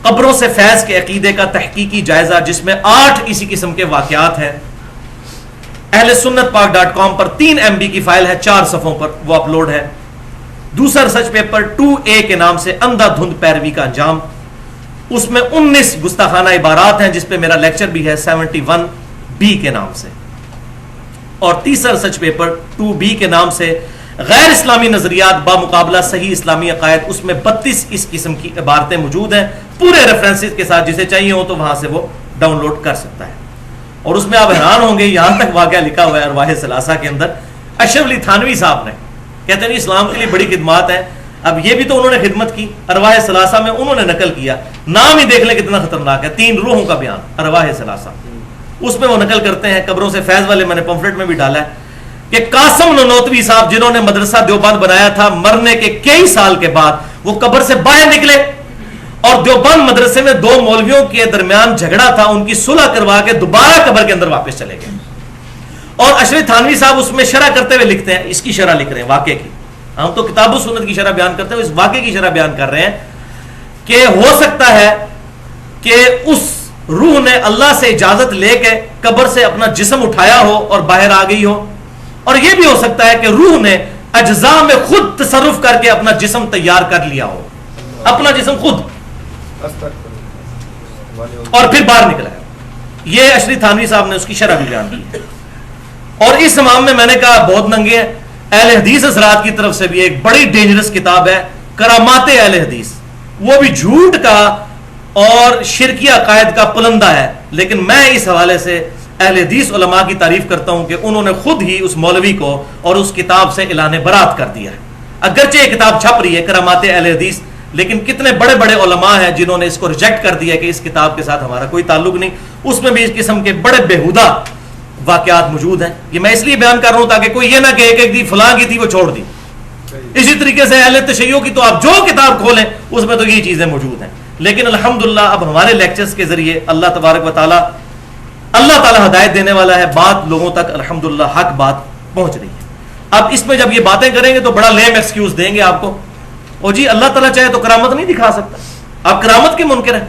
قبروں سے فیض کے عقیدے کا تحقیقی جائزہ، جس میں 8 اسی قسم کے واقعات ہیں. اہل سنت پاک.com پر 3 MB کی فائل ہے، 4 صفحوں پر وہ اپلوڈ ہے. دوسرا ریسرچ پیپر 2A کے نام سے اندھا دھند پیروی کا انجام، اس میں 19 گستاخانہ عبارات ہیں جس پہ میرا لیکچر بھی ہے 71B کے نام سے. اور تیسرا ریسرچ پیپر 2B کے نام سے غیر اسلامی نظریات بامقابلہ صحیح اسلامی عقائد، اس میں 32 اس قسم کی عبارتیں موجود ہیں پورے ریفرنسز کے ساتھ. جسے چاہیے ہو تو وہاں سے وہ ڈاؤن لوڈ کر سکتا ہے. اور اس میں آپ حیران ہوں گے یہاں تک واقعہ لکھا ہوا ہے ارواح ثلاثہ کے اندر. اشرف علی تھانوی صاحب نے کہتے ہیں اسلام کے لیے بڑی خدمات ہیں. اب یہ بھی تو انہوں نے خدمت کی. ارواح ثلاثہ میں انہوں نے نقل کیا، نام ہی دیکھ لیں کتنا خطرناک ہے، 3 روحوں کا بیان ارواح ثلاثہ. اس میں وہ نقل کرتے ہیں قبروں سے فیض والے، میں نے پمفلٹ میں بھی ڈالا ہے کہ قاسم ننوتوی صاحب جنہوں نے مدرسہ دیوبند بنایا تھا، مرنے کے کئی سال کے بعد وہ قبر سے باہر نکلے اور دیوبند مدرسے میں 2 مولویوں کے درمیان جھگڑا تھا، ان کی صلح کروا کے دوبارہ قبر کے اندر واپس چلے گئے. اور اشرف تھانوی صاحب اس میں شرح کرتے ہوئے لکھتے ہیں، اس کی شرح لکھ رہے ہیں واقعے کی. ہم تو کتاب و سنت کی شرح بیان کرتے ہیں، اس واقعے کی شرح بیان کر رہے ہیں کہ ہو سکتا ہے کہ اس روح نے اللہ سے اجازت لے کے قبر سے اپنا جسم اٹھایا ہو اور باہر آ گئی ہو. اور یہ بھی ہو سکتا ہے کہ روح نے اجزاء میں خود تصرف کر کے اپنا جسم تیار کر لیا ہو، اپنا جسم خود، اور پھر باہر نکلا ہے. یہ اشرف تھانوی صاحب نے اس کی شرح بھی بیان کی ہے. اور اس امام میں نے کہا بہت ننگے ہیں. اہل حدیث حضرات کی طرف سے بھی ایک بڑی ڈینجرس کتاب ہے کرامات اہل حدیث. وہ بھی جھوٹ کا اور شرکی عقائد کا پلندہ ہے. لیکن میں اس حوالے سے اہل حدیث علماء کی تعریف کرتا ہوں کہ انہوں نے خود ہی اس مولوی کو اور اس کتاب سے اعلان برات کر دیا ہے. اگرچہ یہ کتاب چھپ رہی ہے کرامات اہل حدیث، لیکن کتنے بڑے بڑے علماء ہیں جنہوں نے اس کو ریجیکٹ کر دیا کہ اس کتاب کے ساتھ ہمارا کوئی تعلق نہیں. اس میں بھی اس قسم کے بڑے بےہودہ واقعات موجود ہیں. یہ میں اس لیے بیان کر رہا ہوں تاکہ کوئی یہ نہ کہے کہ فلاں کی تھی وہ چھوڑ دی. اسی طریقے سے اہل تشیع کی تو آپ جو کتاب کھولیں اس میں تو یہ چیزیں موجود ہیں. لیکن الحمدللہ اب ہمارے لیکچرز کے ذریعے اللہ تبارک و تعالی ہدایت دینے والا ہے, بات لوگوں تک الحمدللہ حق بات پہنچ رہی ہے. اب اس میں جب یہ باتیں کریں گے تو بڑا لیم ایکسکیوز دیں گے آپ کو, اور جی اللہ تعالیٰ چاہے تو کرامت نہیں دکھا سکتا, آپ کرامت کے منکر ہیں.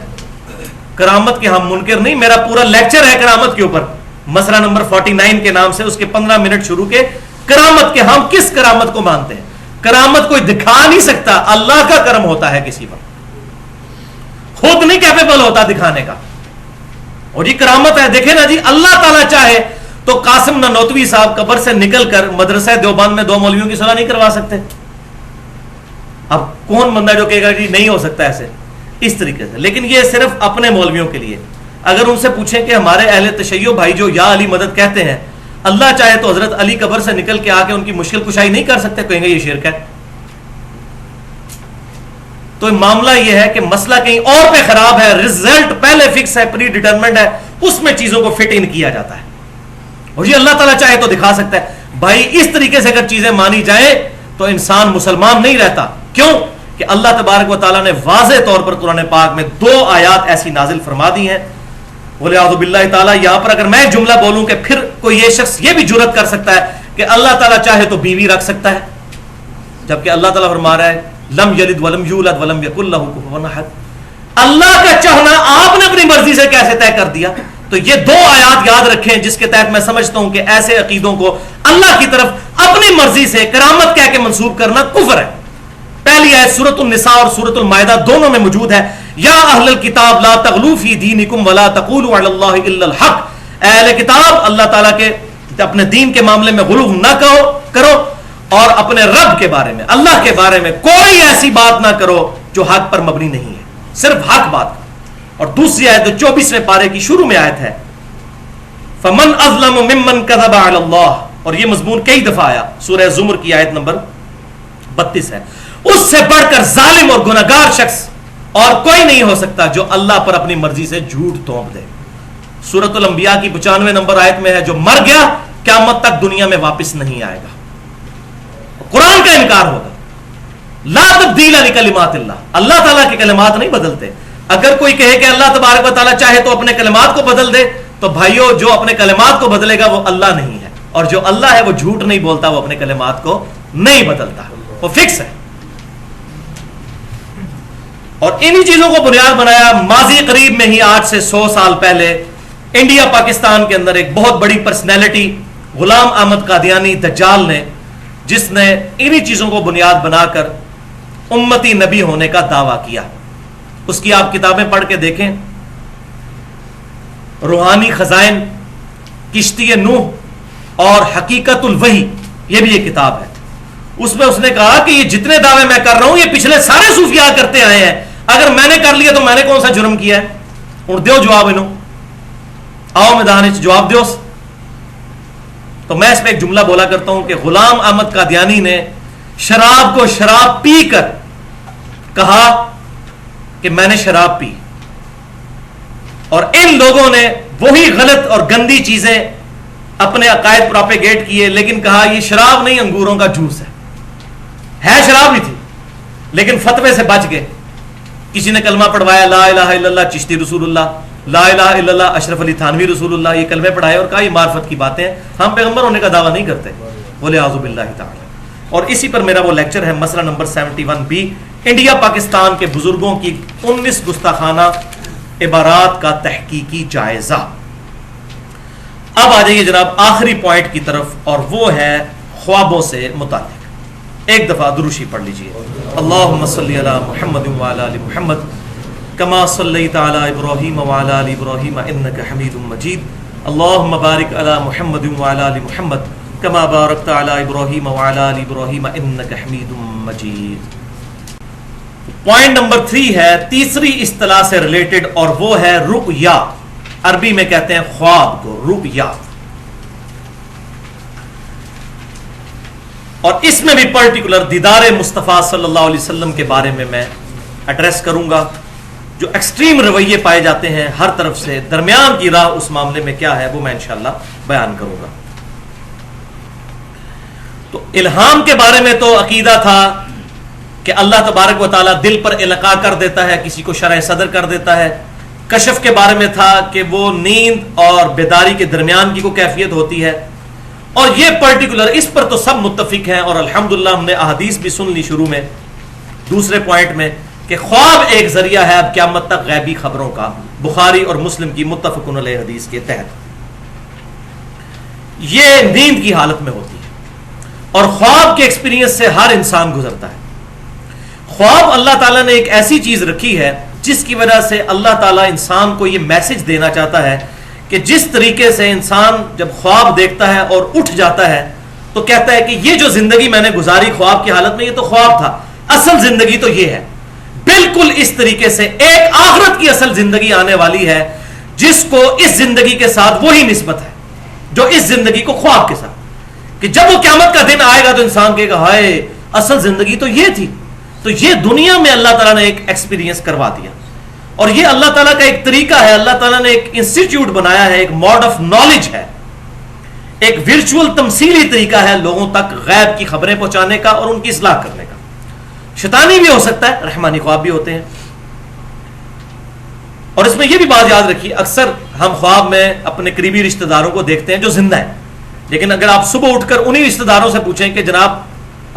کرامت کے ہم منکر نہیں, میرا پورا لیکچر ہے کرامت کے اوپر, مسئلہ نمبر 49 کے نام سے, اس کے 15 منٹ شروع کے کرامت کے. ہم کس کرامت کو مانتے ہیں؟ کرامت کوئی دکھا نہیں سکتا, اللہ کا کرم ہوتا ہے کسی پر, خود نہیں کیپیبل ہوتا دکھانے کا. اور یہ کرامت ہے, دیکھیں نا جی, اللہ تعالیٰ چاہے تو قاسم نانوتوی صاحب قبر سے نکل کر مدرسہ دیوبند میں 2 مولویوں کی صلاح نہیں کروا سکتے. اب کون بندہ جو کہے گا جی نہیں ہو سکتا ایسے, اس طریقے سے. لیکن یہ صرف اپنے مولویوں کے لیے. اگر ان سے پوچھیں کہ ہمارے اہل تشیع بھائی جو یا علی مدد کہتے ہیں, اللہ چاہے تو حضرت علی قبر سے نکل کے آ کے ان کی مشکل کشائی نہیں کر سکتے, کہیں گے یہ شرک ہے. تو معاملہ یہ ہے کہ مسئلہ کہیں اور پہ خراب ہے, رزلٹ پہلے فکس ہے, پری ڈیٹرمنڈ ہے, اس میں چیزوں کو فٹ ان کیا جاتا ہے. اور یہ اللہ تعالیٰ چاہے تو دکھا سکتا ہے. بھائی اس طریقے سے اگر چیزیں مانی جائیں تو انسان مسلمان نہیں رہتا. کیوں کہ اللہ تبارک و تعالیٰ نے واضح طور پر قرآن پاک میں 2 آیات ایسی نازل فرما دی ہیں. وَلِعَوْذُ بِاللَّهِ تعالیٰ, یہاں پر اگر میں جملہ بولوں کہ پھر کوئی یہ شخص یہ بھی جرات کر سکتا ہے کہ اللہ تعالیٰ چاہے تو بیوی رکھ سکتا ہے, جبکہ اللہ تعالیٰ فرما رہا ہے لم یلد ولم یولد ولم یکن لہ کفوا احد. اللہ کا چاہنا آپ نے اپنی مرضی سے کیسے طے کر دیا؟ تو یہ 2 آیات یاد رکھیں جس کے تحت میں سمجھتا ہوں کہ ایسے عقیدوں کو اللہ کی طرف اپنی مرضی سے کرامت کہہ کے منسوب کرنا کفر ہے. پہلی آیت سورۃ النساء اور سورۃ المائدہ دونوں میں موجود ہے, یا اہل الکتاب لا تغلوا فی دینکم ولا تقولوا علی اللہ الا الحق. اہل کتاب, اللہ تعالیٰ کے اپنے دین کے معاملے میں غلو نہ کرو, اور اپنے رب کے بارے میں, اللہ کے بارے میں کوئی ایسی بات نہ کرو جو حق پر مبنی نہیں ہے, صرف حق بات کرو. اور دوسری آیت جو 24ویں پارے کی شروع میں آیت ہے, فمن اظلم ممن کذب علی اللہ, اور یہ مضمون کئی دفعہ آیا, سورہ زمر کی آیت نمبر 32 ہے. اس سے بڑھ کر ظالم اور گناہگار شخص اور کوئی نہیں ہو سکتا جو اللہ پر اپنی مرضی سے جھوٹ تھوپ دے. سورۃ الانبیاء کی 95 نمبر آیت میں ہے, جو مر گیا قیامت تک دنیا میں واپس نہیں آئے گا. قرآن کا انکار ہوگا. لا تبدیل لکلمات اللہ, اللہ تعالیٰ کے کلمات نہیں بدلتے. اگر کوئی کہے کہ اللہ تبارک و تعالیٰ چاہے تو اپنے کلمات کو بدل دے, تو بھائیو جو اپنے کلمات کو بدلے گا وہ اللہ نہیں ہے, اور جو اللہ ہے وہ جھوٹ نہیں بولتا, وہ اپنے کلمات کو نہیں بدلتا, وہ فکس ہے. اور انہی چیزوں کو بنیاد بنایا ماضی قریب میں ہی, آج سے 100 سال پہلے انڈیا پاکستان کے اندر ایک بہت بڑی پرسنالٹی غلام احمد قادیانی دجال نے, جس نے انہی چیزوں کو بنیاد بنا کر امتی نبی ہونے کا دعویٰ کیا. اس کی آپ کتابیں پڑھ کے دیکھیں, روحانی خزائن, کشتی نوح اور حقیقت الوحی, یہ بھی ایک کتاب ہے. اس میں اس نے کہا کہ یہ جتنے دعوے میں کر رہا ہوں یہ پچھلے سارے صوفیاء کرتے آئے ہیں, اگر میں نے کر لیا تو میں نے کون سا جرم کیا ہے؟ اور دیو جواب انہوں, آؤ میدان جواب دیو. تو میں اس میں ایک جملہ بولا کرتا ہوں کہ غلام احمد قادیانی نے شراب کو شراب پی کر کہا کہ میں نے شراب پی, اور ان لوگوں نے وہی غلط اور گندی چیزیں اپنے عقائد پروپیگیٹ کیے, لیکن کہا یہ شراب نہیں انگوروں کا جوس ہے شراب ہی تھی, لیکن فتوے سے بچ گئے. کسی نے کلمہ پڑھوایا لا الہ الا اللہ چشتی رسول اللہ, لا الہ الا اللہ اشرف علی تھانوی رسول اللہ, یہ کلمے پڑھائے اور کہا یہ معرفت کی باتیں ہیں, ہم پیغمبر ہونے کا دعویٰ نہیں کرتے. بولے اعوذ باللہ تعالی. اور اسی پر میرا وہ لیکچر ہے, مسئلہ نمبر 71B, انڈیا پاکستان کے بزرگوں کی 19 گستاخانہ عبارات کا تحقیقی جائزہ. اب آ جائیے جناب آخری پوائنٹ کی طرف, اور وہ ہے خوابوں سے متعلق. ایک دفعہ دروشی پڑھ لیجئے. اللہم صلی علی محمد وعلی آل محمد کما صلیت علی ابراہیم وعلی آل ابراہیم انک حمید مجید. اللہم بارک علی محمد وعلی آل محمد کما بارکت علی ابراہیم وعلی آل ابراہیم انک حمید مجید. پوائنٹ نمبر 3 ہے تیسری اصطلاح سے ریلیٹڈ, اور وہ ہے رؤیا. عربی میں کہتے ہیں خواب کو رؤیا, اور اس میں بھی پرٹیکولر دیدار مصطفیٰ صلی اللہ علیہ وسلم کے بارے میں ایڈریس کروں گا. جو ایکسٹریم رویے پائے جاتے ہیں ہر طرف سے, درمیان کی راہ اس معاملے میں کیا ہے وہ میں انشاءاللہ بیان کروں گا. تو الہام کے بارے میں تو عقیدہ تھا کہ اللہ تبارک و تعالیٰ دل پر القاء کر دیتا ہے، کسی کو شرح صدر کر دیتا ہے. کشف کے بارے میں تھا کہ وہ نیند اور بیداری کے درمیان کی کوئی کیفیت ہوتی ہے. اور یہ پرٹیکولر اس پر تو سب متفق ہیں، اور الحمدللہ ہم نے احادیث بھی سن لی شروع میں دوسرے پوائنٹ میں کہ خواب ایک ذریعہ ہے اب قیامت تک غیبی خبروں کا، بخاری اور مسلم کی متفق علیہ حدیث کے تحت. یہ نیند کی حالت میں ہوتی ہے اور خواب کے ایکسپیرینس سے ہر انسان گزرتا ہے. خواب اللہ تعالیٰ نے ایک ایسی چیز رکھی ہے جس کی وجہ سے اللہ تعالیٰ انسان کو یہ میسج دینا چاہتا ہے کہ جس طریقے سے انسان جب خواب دیکھتا ہے اور اٹھ جاتا ہے تو کہتا ہے کہ یہ جو زندگی میں نے گزاری خواب کی حالت میں، یہ تو خواب تھا، اصل زندگی تو یہ ہے. بالکل اس طریقے سے ایک آخرت کی اصل زندگی آنے والی ہے جس کو اس زندگی کے ساتھ وہی نسبت ہے جو اس زندگی کو خواب کے ساتھ، کہ جب وہ قیامت کا دن آئے گا تو انسان کہے گا ہائے اصل زندگی تو یہ تھی. تو یہ دنیا میں اللہ تعالیٰ نے ایک ایکسپیرینس کروا دیا، اور یہ اللہ تعالیٰ کا ایک طریقہ ہے. اللہ تعالیٰ نے ایک انسٹیٹیوٹ بنایا ہے، ایک موڈ آف نالج ہے، ایک ورچوئل تمثیلی طریقہ ہے لوگوں تک غیب کی خبریں پہنچانے کا اور ان کی اصلاح کرنے کا. شیطانی بھی ہو سکتا ہے، رحمانی خواب بھی ہوتے ہیں. اور اس میں یہ بھی بات یاد رکھیے، اکثر ہم خواب میں اپنے قریبی رشتہ داروں کو دیکھتے ہیں جو زندہ ہیں، لیکن اگر آپ صبح اٹھ کر انہی رشتہ داروں سے پوچھیں کہ جناب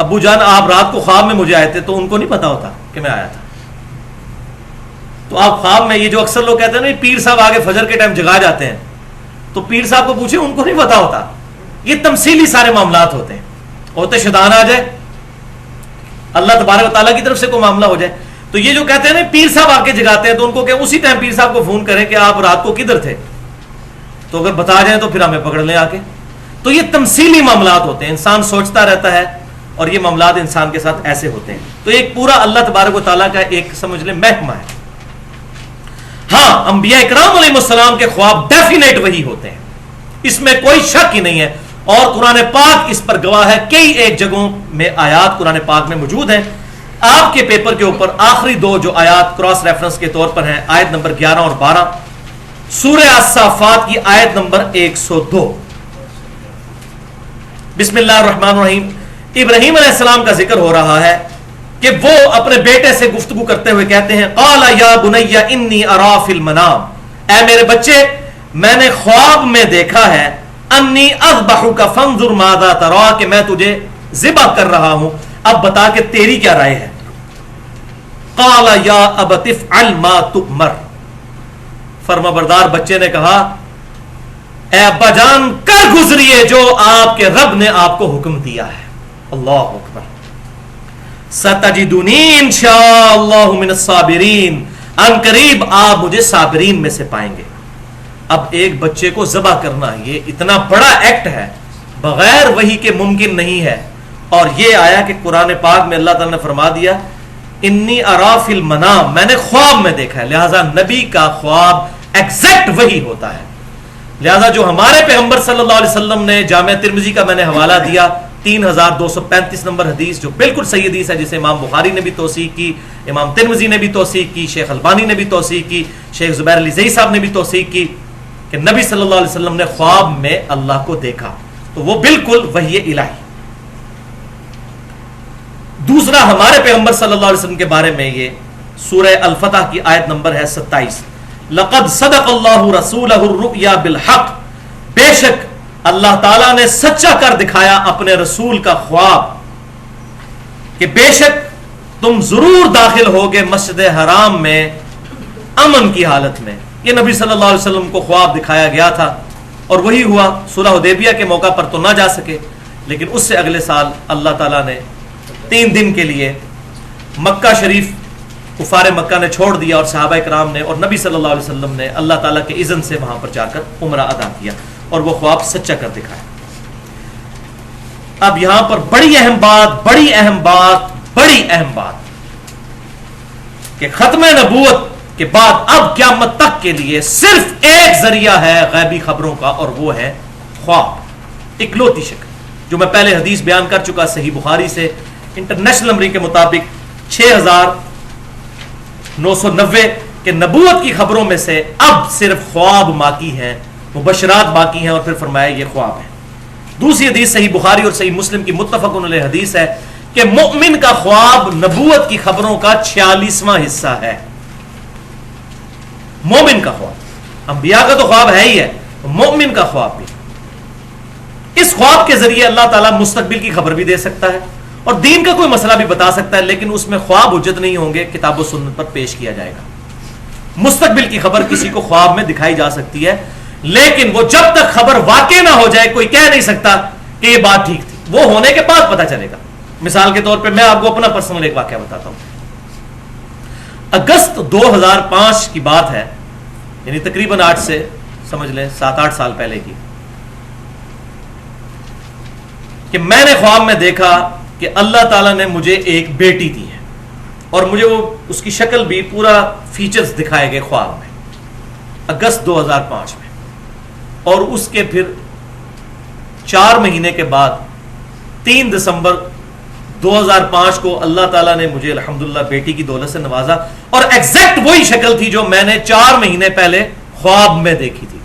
ابو جان آپ رات کو خواب میں مجھے آئے تھے، تو ان کو نہیں پتا ہوتا کہ میں آیا تھا. تو آپ خواب میں یہ جو اکثر لوگ کہتے ہیں نا پیر صاحب آگے فجر کے ٹائم جگا جاتے ہیں، تو پیر صاحب کو پوچھیں ان کو نہیں پتا ہوتا. یہ تمثیلی سارے معاملات ہوتے ہیں. ہوتے شیطان آ جائے، اللہ تبارک و تعالیٰ کی طرف سے کوئی معاملہ ہو جائے. تو یہ جو کہتے ہیں نا پیر صاحب آ کے جگاتے ہیں، تو ان کو کہ اسی ٹائم پیر صاحب کو فون کریں کہ آپ رات کو کدھر تھے، تو اگر بتا جائیں تو پھر ہمیں پکڑ لیں آ کے. تو یہ تمثیلی معاملات ہوتے ہیں، انسان سوچتا رہتا ہے اور یہ معاملات انسان کے ساتھ ایسے ہوتے ہیں. تو ایک پورا اللہ تبارک و تعالیٰ کا ایک سمجھ لیں محکمہ ہے. ہاں انبیاء اکرام علیہ السلام کے خواب ڈیفینیٹ وہی ہوتے ہیں، اس میں کوئی شک ہی نہیں ہے، اور قرآن پاک اس پر گواہ ہے. کئی ایک جگہوں میں آیات قرآن پاک میں موجود ہیں. آپ کے پیپر کے اوپر آخری دو جو آیات کراس ریفرنس کے طور پر ہیں، آیت نمبر 11 اور 12 سورہ الصافات کی آیت نمبر 102. بسم اللہ الرحمن الرحیم. ابراہیم علیہ السلام کا ذکر ہو رہا ہے کہ وہ اپنے بیٹے سے گفتگو کرتے ہوئے کہتے ہیں قال یا بنی انی ارا فی المنام، اے میرے بچے میں نے خواب میں دیکھا ہے انی اذبحک فانظر ماذا ترى، کہ میں تجھے ذبح کر رہا ہوں، اب بتا کہ تیری کیا رائے ہے. قال یا ابت افعل ما تؤمر، فرما بردار بچے نے کہا اے ابا جان کر گزریے جو آپ کے رب نے آپ کو حکم دیا ہے. اللہ اکبر. ستجدنی انشاءاللہ من الصابرین، ان قریب آپ مجھے صابرین میں سے پائیں گے. اب ایک بچے کو ذبح کرنا یہ اتنا بڑا ایکٹ ہے، بغیر وحی کے ممکن نہیں ہے. اور یہ آیا کہ قرآن پاک میں اللہ تعالیٰ نے فرما دیا انی ارا فی المنام، میں نے خواب میں دیکھا ہے. لہٰذا نبی کا خواب ایگزیکٹ وہی ہوتا ہے. لہٰذا جو ہمارے پیغمبر صلی اللہ علیہ وسلم نے جامع ترمذی کا میں نے حوالہ دیا 3235 نمبر حدیث جو بالکل صحیح حدیث ہے، جسے امام بخاری نے بھی توثیق کی، امام ترمذی نے بھی توثیق کی، شیخ البانی نے بھی توثیق کی، شیخ زبیر علی زئی صاحب نے بھی توثیق کی کہ نبی صلی اللہ علیہ وسلم نے خواب میں اللہ کو دیکھا. تو وہ بالکل وحی الہی. دوسرا ہمارے پیغمبر صلی اللہ علیہ وسلم کے بارے میں یہ سورہ الفتح کی آیت نمبر ہے 27. لقد صدق اللہ رسولہ الرؤیا بالحق، بے شک اللہ تعالیٰ نے سچا کر دکھایا اپنے رسول کا خواب کہ بے شک تم ضرور داخل ہوگے مسجد حرام میں امن کی حالت میں. یہ نبی صلی اللہ علیہ وسلم کو خواب دکھایا گیا تھا اور وہی ہوا. صلح حدیبیہ کے موقع پر تو نہ جا سکے، لیکن اس سے اگلے سال اللہ تعالیٰ نے 3 دن کے لیے مکہ شریف کفار مکہ نے چھوڑ دیا اور صحابہ کرام نے اور نبی صلی اللہ علیہ وسلم نے اللہ تعالیٰ کے اذن سے وہاں پر جا کر عمرہ ادا کیا اور وہ خواب سچا کر دکھایا. اب یہاں پر بڑی اہم بات کہ ختم نبوت کے بعد اب قیامت تک کے لیے صرف ایک ذریعہ ہے غیبی خبروں کا، اور وہ ہے خواب. اکلوتی شکل جو میں پہلے حدیث بیان کر چکا صحیح بخاری سے، انٹرنیشنل نمبر کے مطابق 6990 کہ نبوت کی خبروں میں سے اب صرف خواب باقی ہیں، مبشرات باقی ہیں، اور پھر فرمایا یہ خواب ہے. دوسری حدیث صحیح بخاری اور صحیح مسلم کی متفق علیہ حدیث ہے کہ مومن کا خواب نبوت کی خبروں کا 46واں حصہ ہے. مومن کا خواب، انبیاء کا تو خواب ہے ہی ہے، مومن کا خواب بھی. اس خواب کے ذریعے اللہ تعالیٰ مستقبل کی خبر بھی دے سکتا ہے اور دین کا کوئی مسئلہ بھی بتا سکتا ہے، لیکن اس میں خواب حجت نہیں ہوں گے، کتاب و سنت پر پیش کیا جائے گا. مستقبل کی خبر کسی کو خواب میں دکھائی جا سکتی ہے، لیکن وہ جب تک خبر واقع نہ ہو جائے کوئی کہہ نہیں سکتا کہ یہ بات ٹھیک تھی. وہ ہونے کے بعد پتہ چلے گا. مثال کے طور پہ میں آپ کو اپنا پرسنل ایک واقعہ بتاتا ہوں. اگست 2005 کی بات ہے، یعنی تقریباً 8 سے سمجھ لیں 7-8 سال پہلے کی، کہ میں نے خواب میں دیکھا کہ اللہ تعالیٰ نے مجھے ایک بیٹی دی ہے اور مجھے وہ اس کی شکل بھی پورا فیچرز دکھائے گئے خواب میں، اگست 2005 میں. اور اس کے پھر 4 مہینے کے بعد 3 دسمبر 2005 کو اللہ تعالیٰ نے مجھے الحمدللہ بیٹی کی دولت سے نوازا، اور ایگزیکٹ وہی شکل تھی جو میں نے 4 مہینے پہلے خواب میں دیکھی تھی.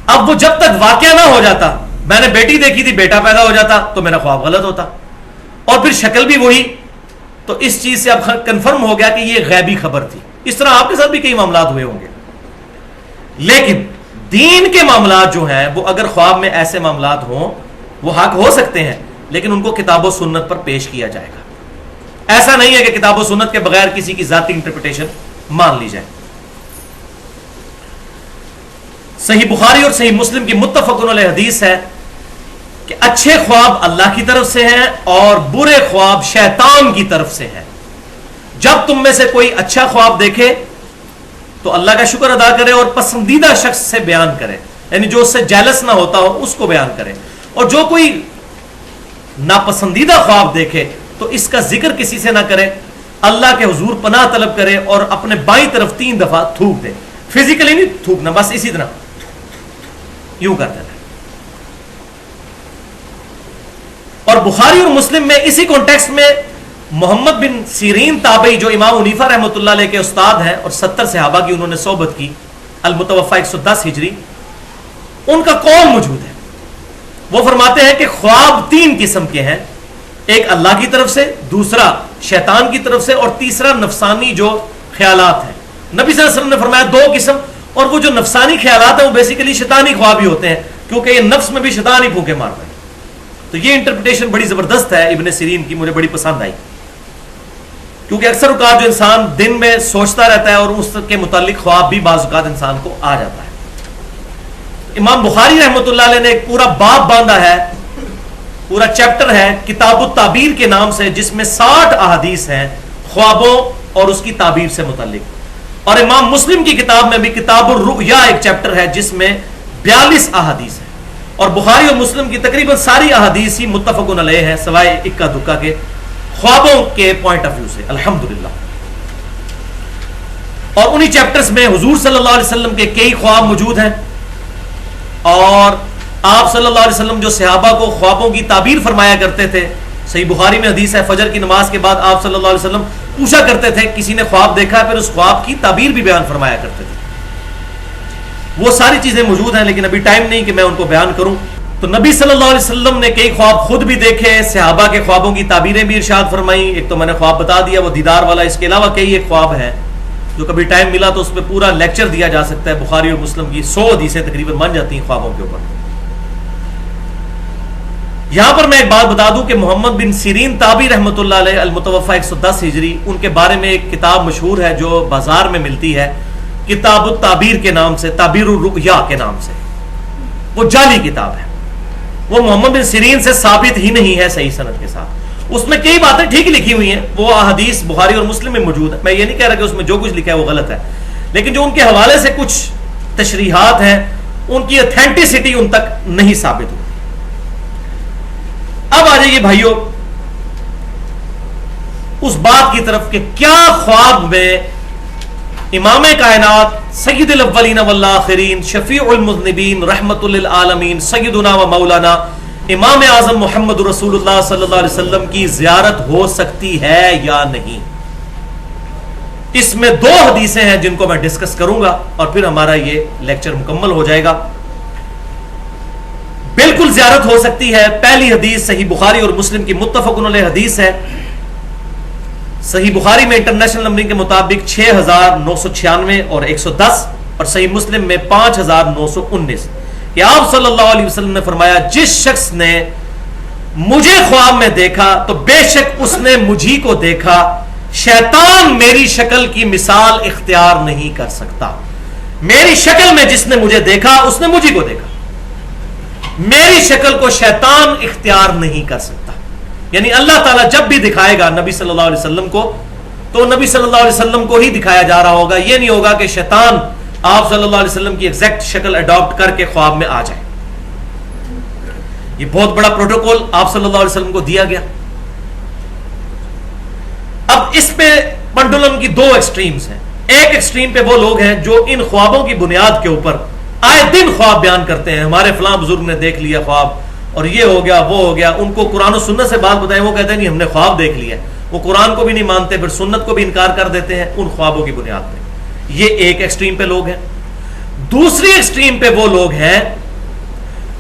اب وہ جب تک واقعہ نہ ہو جاتا، میں نے بیٹی دیکھی تھی، بیٹا پیدا ہو جاتا تو میرا خواب غلط ہوتا، اور پھر شکل بھی وہی. تو اس چیز سے اب کنفرم ہو گیا کہ یہ غیبی خبر تھی. اس طرح آپ کے ساتھ بھی کئی معاملات ہوئے ہوں گے. لیکن دین کے معاملات جو ہیں وہ اگر خواب میں ایسے معاملات ہوں وہ حق ہو سکتے ہیں، لیکن ان کو کتاب و سنت پر پیش کیا جائے گا. ایسا نہیں ہے کہ کتاب و سنت کے بغیر کسی کی ذاتی انٹرپریٹیشن مان لی جائے. صحیح بخاری اور صحیح مسلم کی متفق علیہ حدیث ہے کہ اچھے خواب اللہ کی طرف سے ہیں اور برے خواب شیطان کی طرف سے ہیں. جب تم میں سے کوئی اچھا خواب دیکھے تو اللہ کا شکر ادا کرے اور پسندیدہ شخص سے بیان کرے، یعنی جو اس سے جیلس نہ ہوتا ہو اس کو بیان کرے. اور جو کوئی ناپسندیدہ خواب دیکھے تو اس کا ذکر کسی سے نہ کرے، اللہ کے حضور پناہ طلب کرے اور اپنے بائیں طرف 3 دفعہ تھوک دے. فزیکلی نہیں تھوکنا، بس اسی طرح یوں کرتے رہے. اور بخاری اور مسلم میں اسی کانٹیکسٹ میں محمد بن سیرین تابعی جو امام حنیفہ رحمۃ اللہ علیہ کے استاد ہیں اور 70 صحابہ کی انہوں نے صحبت کی، المتوفی 110 ہجری، ان کا قول موجود ہے. وہ فرماتے ہیں کہ خواب 3 قسم کے ہیں، ایک اللہ کی طرف سے، دوسرا شیطان کی طرف سے، اور تیسرا نفسانی جو خیالات ہیں. نبی صلی اللہ علیہ وسلم نے فرمایا 2 قسم، اور وہ جو نفسانی خیالات ہیں وہ بیسیکلی شیطانی خواب ہی ہوتے ہیں، کیونکہ یہ نفس میں بھی شیطان ہی پھونکے مارتا ہے. تو یہ انٹرپریٹیشن بڑی زبردست ہے ابن سیرین کی، مجھے بڑی پسند آئی، کیونکہ اکثر اوقات جو انسان دن میں سوچتا رہتا ہے اور اس کے متعلق خواب بھی بعض اوقات انسان کو آ جاتا ہے. امام بخاری رحمۃ اللہ علیہ نے ایک پورا باب باندھا ہے، پورا چیپٹر ہے کتاب التعبیر کے نام سے، جس میں 60 احادیث ہیں خوابوں اور اس کی تعبیر سے متعلق. اور امام مسلم کی کتاب میں بھی کتاب الرؤیا ایک چیپٹر ہے جس میں 42 احادیث ہیں. اور بخاری اور مسلم کی تقریباً ساری احادیث ہی متفق علیہ ہیں سوائے اکا دکا کے، خوابوں کے پوائنٹ آف ویو سے الحمدللہ. اور انہی چیپٹرز میں حضور صلی اللہ علیہ وسلم کے کئی خواب موجود ہیں، اور آپ صلی اللہ علیہ وسلم جو صحابہ کو خوابوں کی تعبیر فرمایا کرتے تھے. صحیح بخاری میں حدیث ہے فجر کی نماز کے بعد آپ صلی اللہ علیہ وسلم پوچھا کرتے تھے، کسی نے خواب دیکھا، پھر اس خواب کی تعبیر بھی بیان فرمایا کرتے تھے. وہ ساری چیزیں موجود ہیں لیکن ابھی ٹائم نہیں کہ میں ان کو بیان کروں. تو نبی صلی اللہ علیہ وسلم نے کئی خواب خود بھی دیکھے، صحابہ کے خوابوں کی تعبیریں بھی ارشاد فرمائیں. ایک تو میں نے خواب بتا دیا وہ دیدار والا، اس کے علاوہ کئی ایک خواب ہیں جو کبھی ٹائم ملا تو اس پہ پورا لیکچر دیا جا سکتا ہے. بخاری اور مسلم کی 100 حدیثیں تقریباً بن جاتی ہیں خوابوں کے اوپر. یہاں پر میں ایک بات بتا دوں کہ محمد بن سیرین تابعی رحمۃ اللہ علیہ المتوفی 110 ہجری، ان کے بارے میں ایک کتاب مشہور ہے جو بازار میں ملتی ہے، کتاب التعبیر کے نام سے، تعبیر الرؤیا کے نام سے. وہ جعلی کتاب ہے، وہ محمد بن سیرین سے ثابت ہی نہیں ہے صحیح سند کے ساتھ. اس میں کئی باتیں ٹھیک لکھی ہوئی ہیں، وہ احادیث بخاری اور مسلم میں موجود ہے. میں یہ نہیں کہہ رہا کہ اس میں جو کچھ لکھا ہے وہ غلط ہے، لیکن جو ان کے حوالے سے کچھ تشریحات ہیں ان کی اتھینٹسٹی ان تک نہیں ثابت ہوتی. اب آ جائیے بھائیوں اس بات کی طرف کہ کیا خواب میں امام کائنات سید الاولین والآخرین شفیع المذنبین رحمت للعالمین سیدنا و مولانا امام اعظم محمد رسول اللہ صلی اللہ علیہ وسلم کی زیارت ہو سکتی ہے یا نہیں؟ اس میں 2 حدیثیں ہیں جن کو میں ڈسکس کروں گا اور پھر ہمارا یہ لیکچر مکمل ہو جائے گا. بالکل بالکل زیارت ہو سکتی ہے. پہلی حدیث صحیح بخاری اور مسلم کی متفق علیہ حدیث ہے. صحیح بخاری میں انٹرنیشنل نمبرنگ کے مطابق 6996 اور 110 اور صحیح مسلم میں 5919 کہ آپ صلی اللہ علیہ وسلم نے فرمایا جس شخص نے مجھے خواب میں دیکھا تو بے شک اس نے مجھی کو دیکھا. شیطان میری شکل کی مثال اختیار نہیں کر سکتا. میری شکل میں جس نے مجھے دیکھا اس نے مجھی کو دیکھا. میری شکل کو شیطان اختیار نہیں کر سکتا. یعنی اللہ تعالیٰ جب بھی دکھائے گا نبی صلی اللہ علیہ وسلم کو تو نبی صلی اللہ علیہ وسلم کو ہی دکھایا جا رہا ہوگا. یہ نہیں ہوگا کہ شیطان آپ صلی اللہ علیہ وسلم کی ایگزیکٹ شکل اڈاپٹ کر کے خواب میں آ جائے. یہ بہت بڑا پروٹوکول آپ صلی اللہ علیہ وسلم کو دیا گیا. اب اس پہ پنڈولم کی دو ایکسٹریمز ہیں. ایک ایکسٹریم پہ وہ لوگ ہیں جو ان خوابوں کی بنیاد کے اوپر آئے دن خواب بیان کرتے ہیں. ہمارے فلاں بزرگ نے دیکھ لیا خواب اور یہ ہو گیا وہ ہو گیا. ان کو قرآن و سنت سے بات بتائیں وہ کہتے ہیں نہیں ہم نے خواب دیکھ لیا. وہ قرآن کو بھی نہیں مانتے پھر سنت کو بھی انکار کر دیتے ہیں ان خوابوں کی بنیاد پہ. یہ ایک ایکسٹریم پہ لوگ ہیں. دوسری ایکسٹریم پہ وہ لوگ ہیں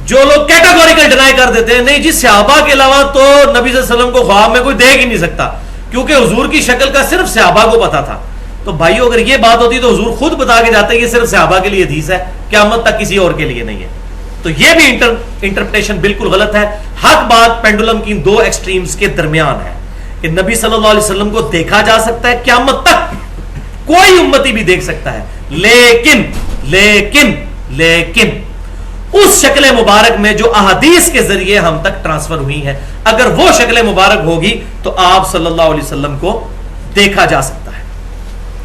جو لوگ کیٹاگوریکل ڈینائی کر دیتے ہیں نہیں جی صحابہ کے علاوہ تو نبی صلی اللہ علیہ وسلم کو خواب میں کوئی دیکھ ہی نہیں سکتا کیونکہ حضور کی شکل کا صرف صحابہ کو پتا تھا. تو بھائیو اگر یہ بات ہوتی تو حضور خود بتا کے جاتے ہیں یہ صرف صحابہ کے لیے حدیث ہے قیامت تک کسی اور کے لیے نہیں ہے. تو یہ بھی انٹرپریٹیشن بالکل غلط ہے. حق بات پینڈولم کی دو ایکسٹریمز کے درمیان ہے کہ نبی صلی اللہ علیہ وسلم کو دیکھا جا سکتا ہے قیامت تک کوئی امتی بھی دیکھ سکتا ہے لیکن لیکن لیکن اس شکل مبارک میں جو احادیث کے ذریعے ہم تک ٹرانسفر ہوئی ہیں اگر وہ شکل مبارک ہوگی تو آپ صلی اللہ علیہ وسلم کو دیکھا جا سکتا ہے.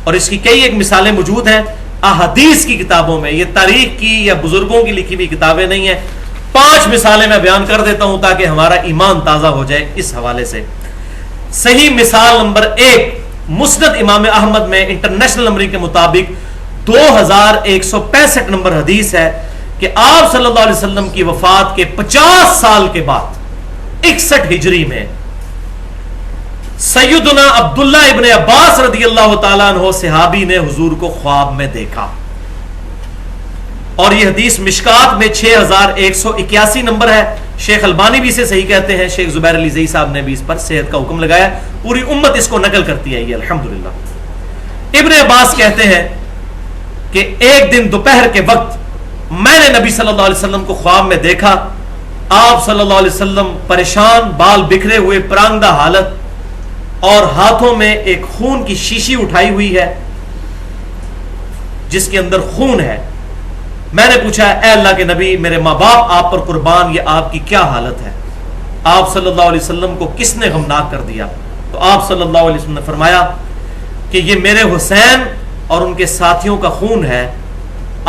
اور اس کی کئی ایک مثالیں موجود ہیں احادیث کی کتابوں میں. یہ تاریخ کی یا بزرگوں کی لکھی ہوئی کتابیں نہیں ہیں. 5 مثالیں میں بیان کر دیتا ہوں تاکہ ہمارا ایمان تازہ ہو جائے اس حوالے سے. صحیح مثال نمبر 1 مسند امام احمد میں انٹرنیشنل نمبرنگ کے مطابق 2165 نمبر حدیث ہے کہ آپ صلی اللہ علیہ وسلم کی وفات کے 50 سال کے بعد 61 ہجری میں سیدنا عبداللہ ابن عباس رضی اللہ تعالیٰ عنہ صحابی نے حضور کو خواب میں دیکھا. اور یہ حدیث مشکات میں 6181 نمبر ہے. شیخ البانی بھی اسے صحیح کہتے ہیں. شیخ زبیر علی زئی صاحب نے بھی اس پر صحت کا حکم لگایا. پوری امت اس کو نقل کرتی ہے یہ الحمدللہ. ابن عباس کہتے ہیں کہ ایک دن دوپہر کے وقت میں نے نبی صلی اللہ علیہ وسلم کو خواب میں دیکھا. آپ صلی اللہ علیہ وسلم پریشان بال بکھرے ہوئے پرانگدہ حالت اور ہاتھوں میں ایک خون کی شیشی اٹھائی ہوئی ہے جس کے اندر خون ہے. میں نے پوچھا اے اللہ کے نبی میرے ماں باپ آپ پر قربان یہ آپ کی کیا حالت ہے. آپ صلی اللہ علیہ وسلم کو کس نے غمناک کر دیا؟ تو آپ صلی اللہ علیہ وسلم نے فرمایا کہ یہ میرے حسین اور ان کے ساتھیوں کا خون ہے.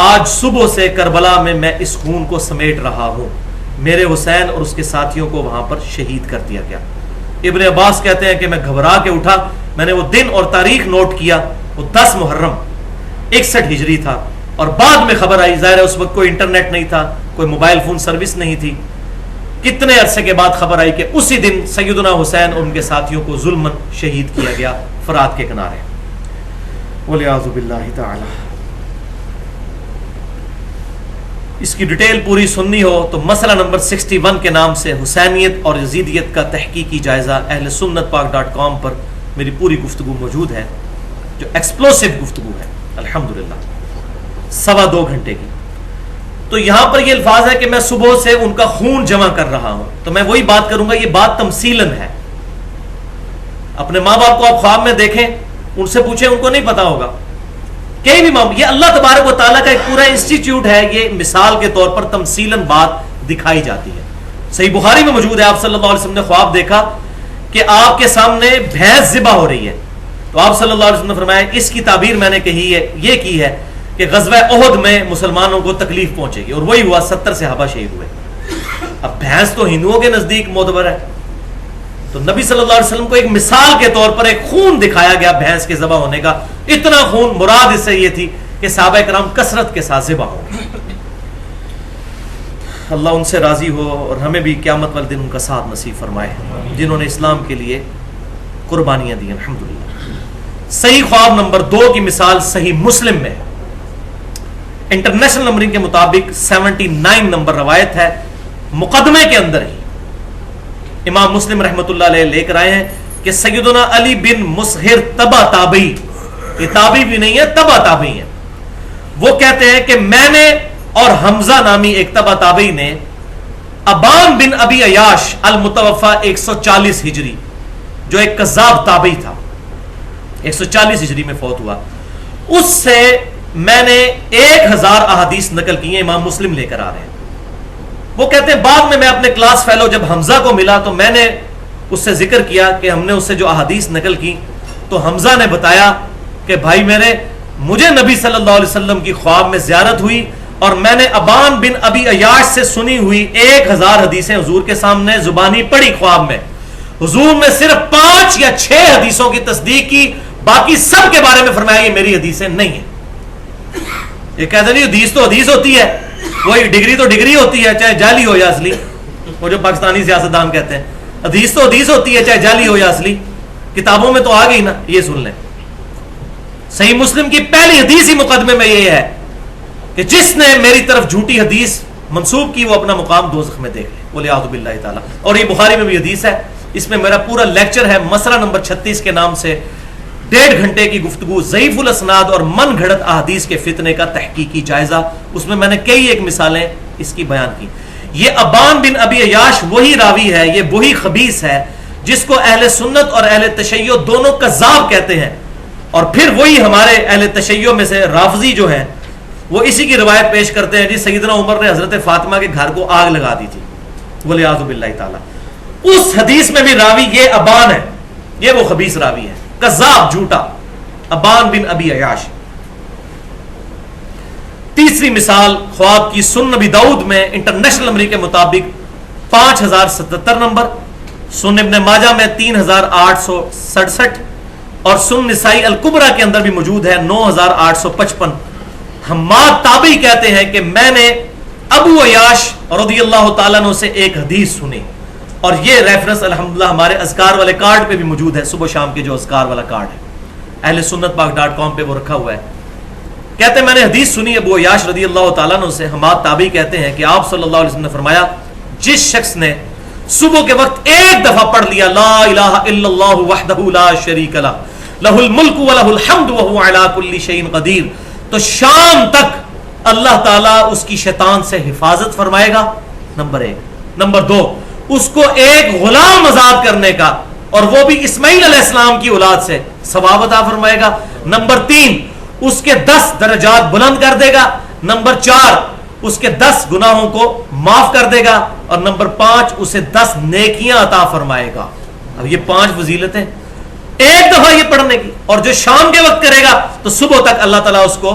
آج صبح سے کربلا میں اس خون کو سمیٹ رہا ہوں. میرے حسین اور اس کے ساتھیوں کو وہاں پر شہید کر دیا گیا. ابن عباس کہتے ہیں کہ میں گھبرا کے اٹھا. میں نے وہ دن اور تاریخ نوٹ کیا. وہ 10 محرم 61 ہجری تھا. اور بعد میں خبر آئی ظاہر ہے اس وقت کوئی انٹرنیٹ نہیں تھا کوئی موبائل فون سروس نہیں تھی. کتنے عرصے کے بعد خبر آئی کہ اسی دن سیدنا حسین اور ان کے ساتھیوں کو ظلماً شہید کیا گیا فرات کے کنارے. وَلِعَاذُ بِاللَّهِ تَعَالَى. اس کی ڈیٹیل پوری سننی ہو تو مسئلہ نمبر 61 کے نام سے حسینیت اور یزیدیت کا تحقیقی جائزہ اہل سنت پاک.com پر میری پوری گفتگو موجود ہے جو ایکسپلوسیو گفتگو ہے الحمدللہ 2.25 گھنٹے کی. تو یہاں پر یہ الفاظ ہے کہ میں صبح سے ان کا خون جمع کر رہا ہوں. تو میں وہی بات کروں گا. یہ بات تمثیلاً ہے. اپنے ماں باپ کو آپ خواب میں دیکھیں ان سے پوچھیں ان کو نہیں پتا ہوگا. کہیں بھی یہ اللہ تبارک و تعالیٰ کا ایک پورا انسٹیٹیوٹ ہے. یہ مثال کے طور پر تمثیلاً بات دکھائی جاتی ہے. صحیح بخاری میں موجود ہے آپ صلی اللہ علیہ وسلم نے خواب دیکھا کہ آپ کے سامنے بھینس ذبح ہو رہی ہے. تو آپ صلی اللہ علیہ وسلم نے فرمایا اس کی تعبیر میں نے کہی ہے یہ کی ہے کہ غزوہ احد میں مسلمانوں کو تکلیف پہنچے گی. اور وہی ہوا 70 صحابہ شہید ہوئے. اب بھینس تو ہندوؤں کے نزدیک معتبر ہے. تو نبی صلی اللہ علیہ وسلم کو ایک مثال کے طور پر ایک خون دکھایا گیا بھینس کے ذبح ہونے کا. اتنا خون مراد اس سے یہ تھی کہ صحابہ کرام کثرت کے ساتھ ذبح ہوں. اللہ ان سے راضی ہو اور ہمیں بھی قیامت والے دن ان کا ساتھ نصیب فرمائے جنہوں نے اسلام کے لیے قربانیاں دی الحمدللہ. صحیح خواب نمبر 2 کی مثال صحیح مسلم میں انٹرنیشنل نمبرنگ کے مطابق 79 نمبر روایت ہے. مقدمے کے اندر ہی امام مسلم رحمۃ اللہ علیہ لے کر آئے ہیں کہ سیدنا علی بن مسہر تبع تابعی، یہ تابعی بھی نہیں ہے، تبع تابعی ہے، وہ کہتے ہیں کہ میں نے اور حمزہ نامی ایک تبع تابعی نے ابان بن ابی عیاش المتوفا 140 ہجری، جو ایک کذاب تابعی تھا، 140 ہجری میں فوت ہوا، اس سے میں نے 1000 احادیث نقل کی ہیں، امام مسلم لے کر آ رہے ہیں۔ وہ کہتے ہیں بعد میں اپنے کلاس فیلو جب حمزہ کو ملا تو میں نے اس سے ذکر کیا کہ ہم نے اس سے جو احادیث نقل کی، تو حمزہ نے بتایا کہ بھائی میرے، مجھے نبی صلی اللہ علیہ وسلم کی خواب میں زیارت ہوئی اور میں نے ابان بن ابی عیاش سے سنی ہوئی 1000 حدیثیں حضور کے سامنے زبانی پڑھی خواب میں، حضور نے صرف 5 یا 6 حدیثوں کی تصدیق کی، باقی سب کے بارے میں فرمایا یہ میری حدیثیں نہیں ہیں۔ یہ کہتے نہیں حدیث تو حدیث ہوتی ہے، وہی ڈگری تو ڈگری ہوتی ہے، چاہے جعلی ہو یا اصلی، وہ جو پاکستانی سیاستدان کہتے ہیں حدیث تو حدیث ہوتی ہے چاہے جعلی ہو یا اصلی، کتابوں میں تو آ گئی نا۔ یہ سن لیں، صحیح مسلم کی پہلی حدیث ہی مقدمے میں یہ ہے کہ جس نے میری طرف جھوٹی حدیث منسوب کی وہ اپنا مقام دوزخ میں دیکھ لے، وَلِعَاذُ بِاللَّهِ تعالیٰ۔ اور یہ بخاری میں بھی حدیث ہے، اس میں میرا پورا لیکچر ہے، مسئلہ نمبر 36 کے نام سے 1.5 گھنٹے کی گفتگو، ضعیف الاسناد اور من گھڑت احادیث کے فتنے کا تحقیقی جائزہ، اس میں نے کئی ایک مثالیں اس کی بیان کی۔ یہ ابان بن ابی عیاش وہی راوی ہے، یہ وہی خبیث ہے جس کو اہل سنت اور اہل تشیع دونوں کذاب کہتے ہیں، اور پھر وہی ہمارے اہل تشیع میں سے رافضی جو ہیں وہ اسی کی روایت پیش کرتے ہیں جی سیدنا عمر نے حضرت فاطمہ کے گھر کو آگ لگا دی تھی، وَلِعَاذُ بِاللَّهِ تعالیٰ۔ اس حدیث میں بھی راوی یہ ابان ہے، یہ وہ خبیث راوی ہے، کذاب جھوٹا، ابان بن ابی عیاش۔ تیسری مثال خواب کی، سنن نبی داؤد میں انٹرنیشنل نمبر کے مطابق 5077 نمبر، سنن ابن ماجہ میں 3867 اور سنن نسائی الکبریٰ کے اندر بھی موجود ہے 9855۔ حماد تابعی کہتے ہیں کہ میں نے ابو عیاش رضی اللہ تعالیٰ عنہ سے ایک حدیث سنی، اور یہ ریفرنس الحمدللہ ہمارے اذکار والے کارڈ پہ بھی موجود ہے، صبح شام کے جو اذکار والا کارڈ ہے اہل سنت پاک.com پہ وہ رکھا ہوا ہے۔ کہتے ہیں میں نے حدیث سنی ابو عیاش رضی اللہ تعالیٰ عنہ سے، حماد تابعی کہتے ہیں کہ آپ صلی اللہ علیہ وسلم نے فرمایا جس شخص نے صبح کے وقت ایک دفعہ پڑھ لیا لا الہ الا اللہ وحدہ لا شریک لہ لہ الملک ولہ الحمد وہو علی کل شیء قدیر، تو شام تک اللہ تعالیٰ اس کی شیطان سے حفاظت فرمائے گا، نمبر 1۔ نمبر 2، اس کو ایک غلام آزاد کرنے کا، اور وہ بھی اسماعیل علیہ السلام کی اولاد سے، ثواب عطا فرمائے گا۔ نمبر 3، اس کے 10 درجات بلند کر دے گا۔ نمبر 4، اس کے 10 گناہوں کو معاف کر دے گا، اور نمبر 5، اسے 10 نیکیاں عطا فرمائے گا۔ اب یہ 5 فضیلتیں ایک دفعہ یہ پڑھنے کی، اور جو شام کے وقت کرے گا تو صبح تک اللہ تعالیٰ اس کو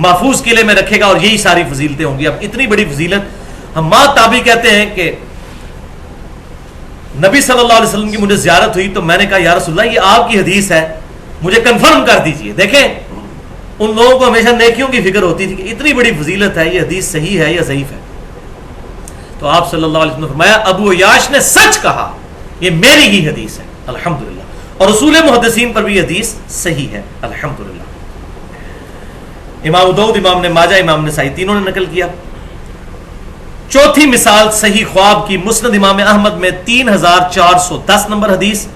محفوظ قلعے میں رکھے گا، اور یہی ساری فضیلتیں ہوں گی۔ اب اتنی بڑی فضیلت، حماد تابعی کہتے ہیں کہ نبی صلی اللہ علیہ وسلم کی مجھے زیارت ہوئی تو میں نے کہا یا رسول اللہ یہ آپ کی حدیث ہے، مجھے کنفرم کر دیجئے۔ دیکھیں ان لوگوں کو ہمیشہ نیکیوں کی فکر ہوتی تھی کہ اتنی بڑی فضیلت ہے، یہ حدیث صحیح ہے یا ضعیف ہے؟ تو آپ صلی اللہ علیہ وسلم نے فرمایا ابو عیاش نے سچ کہا، یہ میری ہی حدیث ہے الحمدللہ، اور اصول محدثین پر بھی حدیث صحیح ہے الحمدللہ۔ امام داؤد، امام نے ماجہ، امام نسائی تینوں نے نقل کیا۔ چوتھی مثال صحیح خواب کی، مسند امام احمد میں 3410 نمبر حدیث،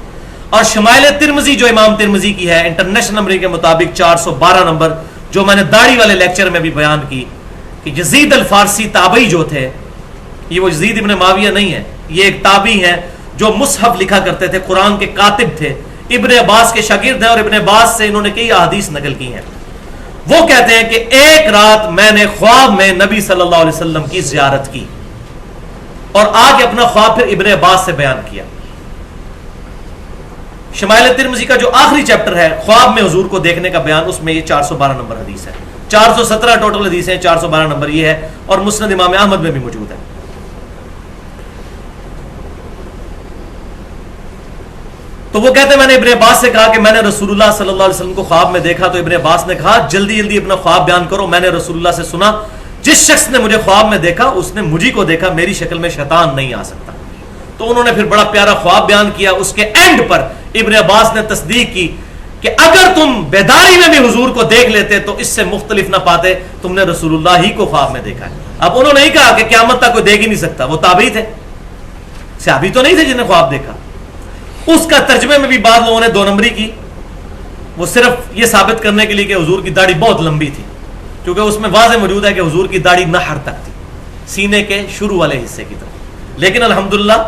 اور شمائل ترمذی جو امام ترمذی کی ہے انٹرنیشنل نمبر کے مطابق 412 نمبر، جو میں نے داڑھی والے لیکچر میں بھی بیان کی کہ یزید الفارسی تابعی جو تھے، یہ وہ یزید ابن معاویہ نہیں ہے، یہ ایک تابعی ہیں جو مصحف لکھا کرتے تھے، قرآن کے کاتب تھے، ابن عباس کے شاگرد ہیں، اور ابن عباس سے انہوں نے کئی احادیث نقل کی ہیں۔ وہ کہتے ہیں کہ ایک رات میں نے خواب میں نبی صلی اللہ علیہ وسلم کی زیارت کی، اور آ کے اپنا خواب پھر ابن عباس سے بیان کیا۔ شمائل ترمذی کا جو آخری چیپٹر ہے خواب میں حضور کو دیکھنے کا بیان، اس میں یہ 412 نمبر حدیث ہے، 417 ٹوٹل حدیث ہیں، 412 نمبر یہ ہے، اور مسند امام احمد میں بھی موجود ہے۔ تو وہ کہتے ہیں میں نے ابن عباس سے کہا کہ میں نے رسول اللہ صلی اللہ علیہ وسلم کو خواب میں دیکھا، تو ابن عباس نے کہا جلدی جلدی اپنا خواب بیان کرو، میں نے رسول اللہ سے سنا جس شخص نے مجھے خواب میں دیکھا اس نے مجھے کو دیکھا، میری شکل میں شیطان نہیں آ سکتا۔ تو انہوں نے پھر بڑا پیارا خواب بیان کیا، اس کے اینڈ پر ابن عباس نے تصدیق کی کہ اگر تم بیداری میں بھی حضور کو دیکھ لیتے تو اس سے مختلف نہ پاتے، تم نے رسول اللہ ہی کو خواب میں دیکھا ہے۔ اب انہوں نے نہیں کہا کہ قیامت تک کوئی دیکھ ہی نہیں سکتا، وہ تابعی تھے، صحابی تو نہیں تھے جنہیں خواب دیکھا. اس کا ترجمے میں بھی بعض لوگوں نے 2 نمبری کی، وہ صرف یہ ثابت کرنے کے لیے کہ حضور کی داڑھی بہت لمبی تھی، کیونکہ اس میں واضح موجود ہے کہ حضور کی داڑھی نحر تک تھی، سینے کے شروع والے حصے کی طرف. لیکن الحمدللہ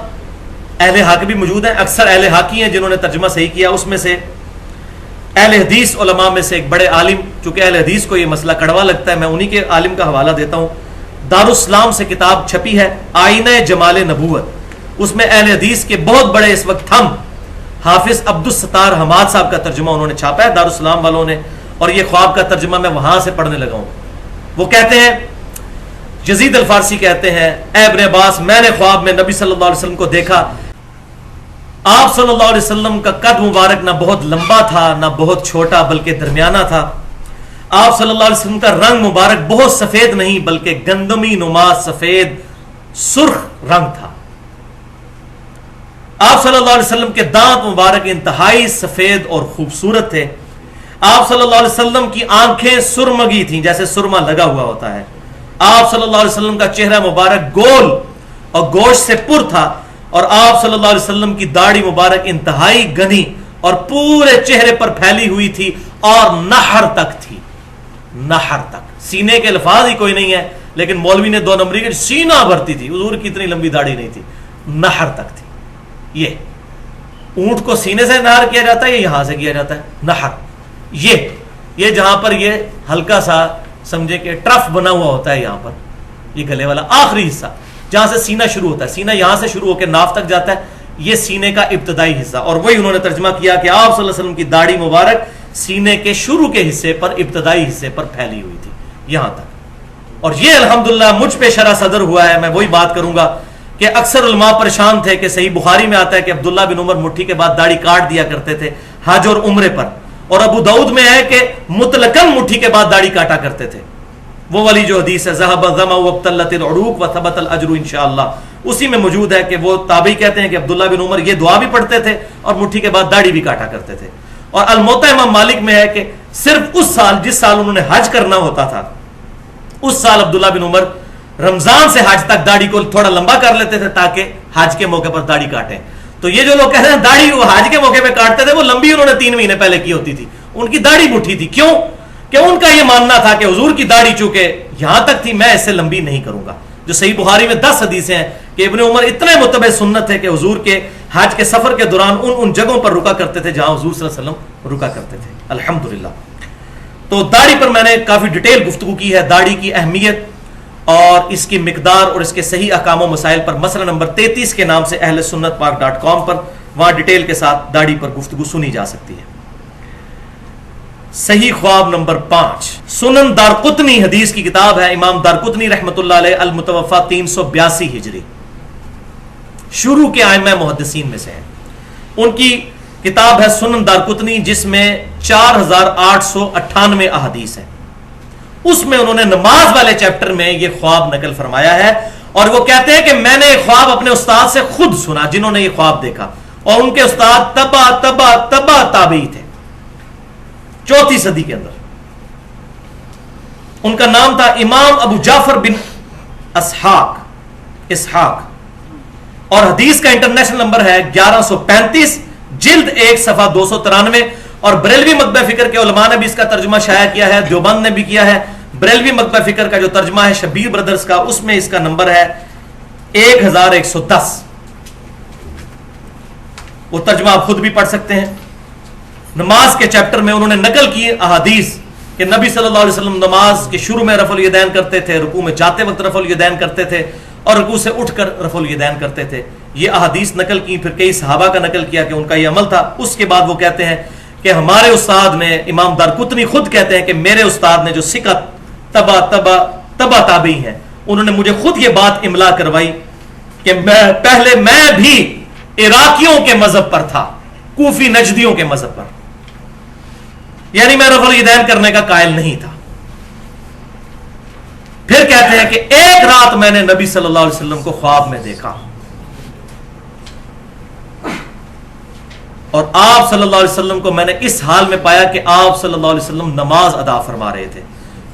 اہل حق بھی موجود ہیں، اکثر اہل حقی ہیں جنہوں نے ترجمہ صحیح کیا. اس میں سے اہل حدیث علماء میں سے ایک بڑے عالم، چونکہ اہل حدیث کو یہ مسئلہ کڑوا لگتا ہے، میں انہی کے عالم کا حوالہ دیتا ہوں. دارالاسلام سے کتاب چھپی ہے آئینہ جمال نبوت، اس میں اہل حدیث کے بہت بڑے اس وقت ہم حافظ عبدالستار حماد صاحب کا ترجمہ انہوں نے چھاپا ہے دارالاسلام والوں نے، اور یہ خواب کا ترجمہ میں وہاں سے پڑھنے لگا ہوں. وہ کہتے ہیں، یزید الفارسی کہتے ہیں، اے ابن عباس میں نے خواب میں نبی صلی اللہ علیہ وسلم کو دیکھا. آپ صلی اللہ علیہ وسلم کا قد مبارک نہ بہت لمبا تھا نہ بہت چھوٹا بلکہ درمیانہ تھا. آپ صلی اللہ علیہ وسلم کا رنگ مبارک بہت سفید نہیں بلکہ گندمی نما سفید سرخ رنگ تھا. آپ صلی اللہ علیہ وسلم کے دانت مبارک انتہائی سفید اور خوبصورت تھے. آپ صلی اللہ علیہ وسلم کی آنکھیں سرمگی تھیں جیسے سرما لگا ہوا ہوتا ہے. آپ صلی اللہ علیہ وسلم کا چہرہ مبارک گول اور گوشت سے پر تھا، اور آپ صلی اللہ علیہ وسلم کی داڑھی مبارک انتہائی گھنی اور پورے چہرے پر پھیلی ہوئی تھی اور نحر تک تھی. نحر تک، سینے کے الفاظ ہی کوئی نہیں ہے، لیکن مولوی نے 2 نمبری کے سینہ بھرتی تھی. حضور کی اتنی لمبی داڑھی نہیں تھی، نحر تک تھی. یہ اونٹ کو سینے سے نہر کیا جاتا ہے یا یہاں سے کیا جاتا ہے نہر؟ یہ جہاں پر یہ ہلکا سا سمجھے کہ ٹرف بنا ہوا ہوتا ہے، یہاں پر یہ گلے والا آخری حصہ جہاں سے سینہ شروع ہوتا ہے، سینہ یہاں سے شروع ہو کے ناف تک جاتا ہے، یہ سینے کا ابتدائی حصہ. اور وہی انہوں نے ترجمہ کیا کہ آپ صلی اللہ علیہ وسلم کی داڑھی مبارک سینے کے شروع کے حصے پر، ابتدائی حصے پر پھیلی ہوئی تھی یہاں تک. اور یہ الحمدللہ مجھ پہ شرح صدر ہوا ہے. میں وہی بات کروں گا کہ اکثر علماء پریشان تھے کہ صحیح بخاری میں آتا ہے کہ عبداللہ بن عمر مٹھی کے بعد داڑھی کاٹ دیا کرتے تھے حج اور عمرے پر، اور ابو داؤد میں ہے کہ مطلقاً مٹھی کے بعد داڑھی کاٹا کرتے تھے. وہ والی جو حدیث ہے ذهب الظمأ وابتلت العروق وثبت الاجر انشاءاللہ، اسی میں موجود ہے کہ وہ تابعی کہتے ہیں کہ عبداللہ بن عمر یہ دعا بھی پڑھتے تھے اور مٹھی کے بعد داڑھی بھی کاٹا کرتے تھے. اور الموطا امام مالک میں ہے کہ صرف اس سال جس سال انہوں نے حج کرنا ہوتا تھا اس سال عبداللہ بن عمر رمضان سے حج تک داڑھی کو تھوڑا لمبا کر لیتے تھے تاکہ حج کے موقع پر داڑھی کاٹیں. تو یہ جو لوگ کہہ رہے ہیں داڑھی وہ حج کے موقع پہ کاٹتے تھے، وہ لمبی انہوں نے 3 مہینے پہلے کی ہوتی تھی، ان کی داڑھی مٹھی تھی. کیوں؟ کہ ان کا یہ ماننا تھا کہ حضور کی داڑھی چونکہ یہاں تک تھی میں اس سے لمبی نہیں کروں گا. جو صحیح بخاری میں 10 حدیثیں ہیں کہ ابن عمر اتنے متبع سنت تھے کہ حضور کے حج کے سفر کے دوران ان جگہوں پر رکا کرتے تھے جہاں حضور صلی اللہ علیہ وسلم رکا کرتے تھے. الحمدللہ. تو داڑھی پر میں نے کافی ڈیٹیل گفتگو کی ہے، داڑھی کی اہمیت اور اس کی مقدار اور اس کے صحیح احکام و مسائل پر مسئلہ نمبر 33 کے نام سے اہل سنت پاک .com پر وہاں ڈیٹیل کے ساتھ داڑھی پر گفتگو سنی جا سکتی ہے. صحیح خواب نمبر 5 سنن دارقطنی حدیث کی کتاب ہے. امام دارقطنی رحمۃ اللہ علیہ المتوفا 382 ہجری، شروع کے ائمہ محدثین میں سے ہیں. ان کی کتاب ہے سنن دارقطنی جس میں 4898 احادیث ہیں. اس میں انہوں نے نماز والے چیپٹر میں یہ خواب نقل فرمایا ہے، اور وہ کہتے ہیں کہ میں نے یہ خواب اپنے استاد سے خود سنا جنہوں نے یہ خواب دیکھا، اور ان کے استاد تبا تابعی تھے 4 صدی کے اندر. ان کا نام تھا امام ابو جعفر بن اسحاق، اور حدیث کا انٹرنیشنل نمبر ہے 1135، جلد 1 صفحہ 293. اور بریلوی مکتبہ فکر کے علماء نے بھی اس کا ترجمہ شائع کیا ہے، دیوبند نے بھی کیا ہے. بریلوی مکتبہ فکر کا جو ترجمہ ہے شبیر برادرز کا، اس میں اس کا نمبر ہے 1110. وہ ترجمہ آپ خود بھی پڑھ سکتے ہیں. نماز کے چیپٹر میں انہوں نے نقل کی احادیث کہ نبی صلی اللہ علیہ وسلم نماز کے شروع میں رفع الیدین کرتے تھے، رکوع میں جاتے وقت رفع الیدین کرتے تھے، اور رکوع سے اٹھ کر رفع الیدین کرتے تھے. یہ احادیث نقل کی. پھر کئی صحابہ کا نقل کیا کہ ان کا یہ عمل تھا. اس کے بعد وہ کہتے ہیں کہ ہمارے استاد نے، امام دارقطنی خود کہتے ہیں کہ میرے استاد نے جو ثقت تبا تابعی ہیں، انہوں نے مجھے خود یہ بات املا کروائی کہ پہلے میں بھی عراقیوں کے مذہب پر تھا، کوفی نجدیوں کے مذہب پر، یعنی میں رفع الیدین کرنے کا قائل نہیں تھا. پھر کہتے ہیں کہ ایک رات میں نے نبی صلی اللہ علیہ وسلم کو خواب میں دیکھا، اور آپ صلی اللہ علیہ وسلم کو میں نے اس حال میں پایا کہ آپ صلی اللہ علیہ وسلم نماز ادا فرما رہے تھے.